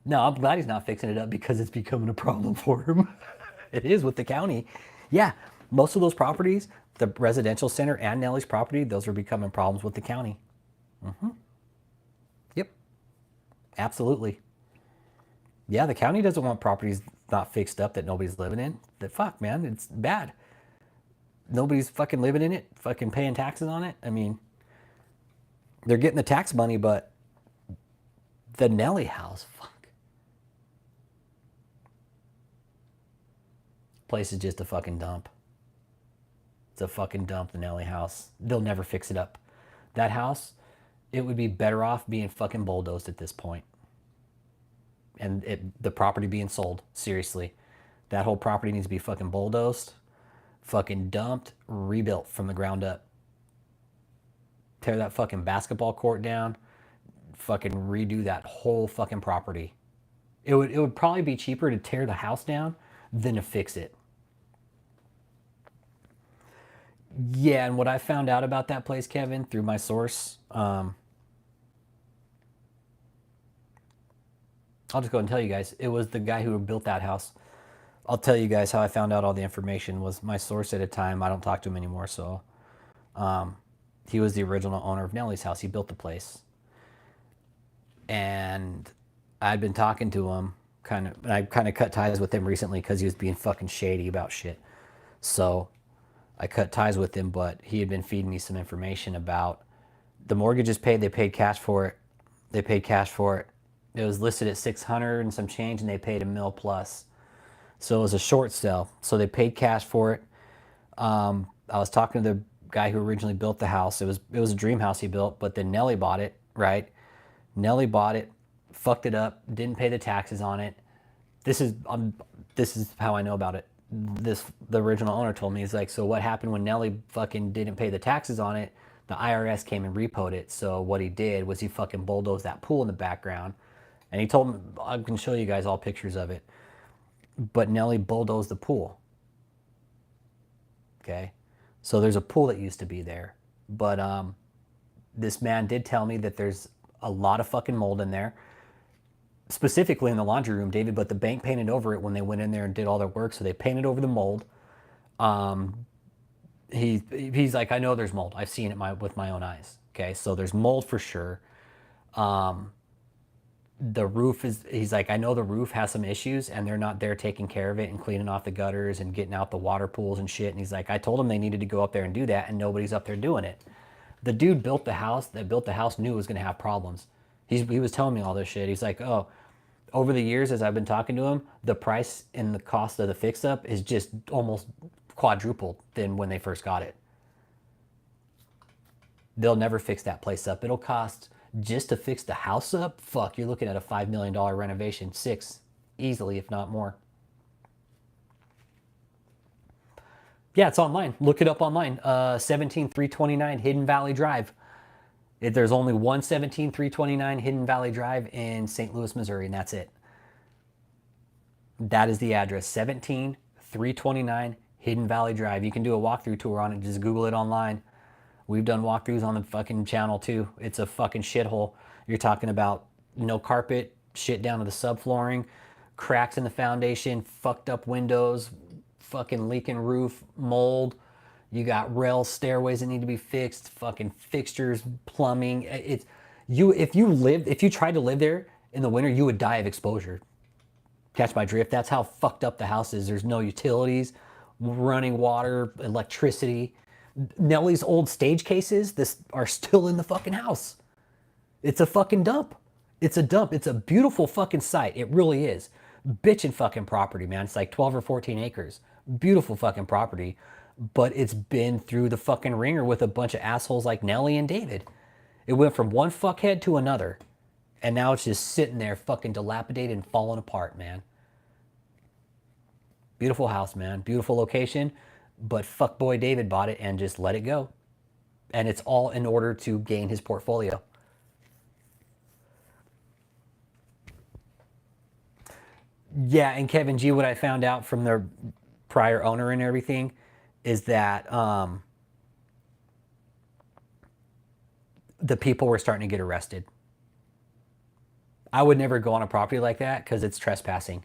No, I'm glad he's not fixing it up because it's becoming a problem for him. It is with the county. Yeah, most of those properties, the residential center and Nellie's property, those are becoming problems with the county. Yep, absolutely. Yeah, the county doesn't want properties not fixed up that nobody's living in. The fuck, man, it's bad. Nobody's fucking living in it, fucking paying taxes on it. I mean, they're getting the tax money, but the Nellie house, fuck. Place is just a fucking dump. It's a fucking dump, the Nellie house. They'll never fix it up. That house, it would be better off being fucking bulldozed at this point. And the property being sold, seriously. That whole property needs to be fucking bulldozed, fucking dumped, rebuilt from the ground up. Tear that fucking basketball court down, fucking redo that whole fucking property. It would probably be cheaper to tear the house down than to fix it. Yeah, and what I found out about that place, Kevin, through my source, I'll just go ahead and tell you guys. It was the guy who built that house. I'll tell you guys how I found out all the information. Was my source at a time. I don't talk to him anymore, so he was the original owner of Nellie's house. He built the place. And I'd been talking to him, and I kind of cut ties with him recently because he was being fucking shady about shit. So I cut ties with him, but he had been feeding me some information about the mortgage is paid. They paid cash for it. It was listed at 600 and some change, and they paid $1 million plus. So it was a short sale. So they paid cash for it. I was talking to the guy who originally built the house. It was a dream house he built, but then Nellie bought it, right? Nellie bought it, fucked it up, didn't pay the taxes on it. This is how I know about it. The original owner told me, he's like, so what happened when Nellie fucking didn't pay the taxes on it? The IRS came and repoed it. So what he did was he fucking bulldozed that pool in the background. And he told me, I can show you guys all pictures of it. But Nellie bulldozed the pool. Okay. So there's a pool that used to be there. But this man did tell me that there's a lot of fucking mold in there. Specifically in the laundry room, David, but the bank painted over it when they went in there and did all their work. So they painted over the mold. He's like, I know there's mold. I've seen it with my own eyes. Okay, so there's mold for sure. The roof he's like, I know the roof has some issues and they're not there taking care of it and cleaning off the gutters and getting out the water pools and shit. And he's like, I told them they needed to go up there and do that and nobody's up there doing it. The dude that built the house knew it was going to have problems. He was telling me all this shit. He's like, oh, over the years as I've been talking to him, the price and the cost of the fix up is just almost quadrupled than when they first got it. They'll never fix that place up. It'll cost just to fix the house up. Fuck, you're looking at a $5 million renovation, 6 easily, if not more. Yeah, it's online. Look it up online. 17329 Hidden Valley Drive. There's only one 17329 Hidden Valley Drive in St. Louis, Missouri, and that's it. That is the address, 17329 Hidden Valley Drive. You can do a walkthrough tour on it. Just Google it online. We've done walkthroughs on the fucking channel too. It's a fucking shithole. You're talking about no carpet, shit down to the subflooring, cracks in the foundation, fucked up windows, fucking leaking roof, mold. You got rails, stairways that need to be fixed, fucking fixtures, plumbing. It's you. If you tried to live there in the winter, you would die of exposure. Catch my drift? That's how fucked up the house is. There's no utilities, running water, electricity. Nellie's old stage cases are still in the fucking house. It's a fucking dump. It's a dump. It's a beautiful fucking site. It really is. Bitchin' fucking property, man. It's like 12 or 14 acres. Beautiful fucking property. But it's been through the fucking ringer with a bunch of assholes like Nellie and David. It went from one fuckhead to another. And now it's just sitting there fucking dilapidated and falling apart, man. Beautiful house, man. Beautiful location. But fuckboy David bought it and just let it go. And it's all in order to gain his portfolio. Yeah, and Kevin G, what I found out from their prior owner and everything is that the people were starting to get arrested. I would never go on a property like that because it's trespassing.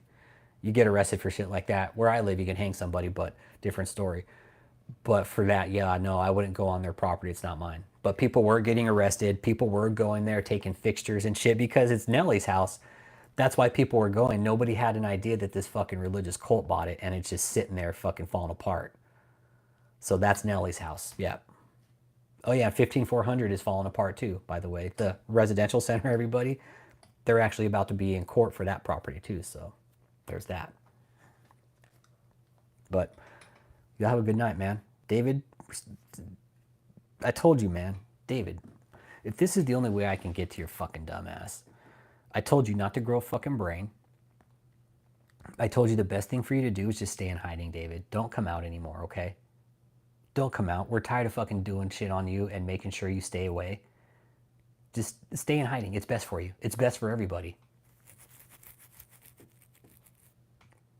You get arrested for shit like that. Where I live, you can hang somebody, but different story. But for that, yeah, no, I wouldn't go on their property. It's not mine. But people were getting arrested. People were going there, taking fixtures and shit because it's Nellie's house. That's why people were going. Nobody had an idea that this fucking religious cult bought it, and it's just sitting there fucking falling apart. So that's Nellie's house. Yeah. Oh yeah, 15400 is falling apart too, by the way. The residential center, everybody, they're actually about to be in court for that property too. So there's that. But you have a good night, man. David, I told you, man. David, if this is the only way I can get to your fucking dumbass, I told you not to grow a fucking brain. I told you the best thing for you to do is just stay in hiding, David. Don't come out anymore, okay? Don't come out. We're tired of fucking doing shit on you and making sure you stay away. Just stay in hiding. It's best for you. It's best for everybody.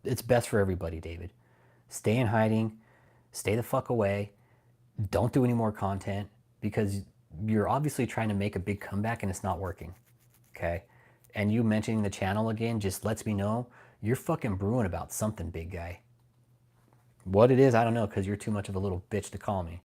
It's best for everybody, David. Stay in hiding. Stay the fuck away. Don't do any more content because you're obviously trying to make a big comeback and it's not working, okay? And you mentioning the channel again just lets me know you're fucking brewing about something, big guy. What it is, I don't know, because you're too much of a little bitch to call me.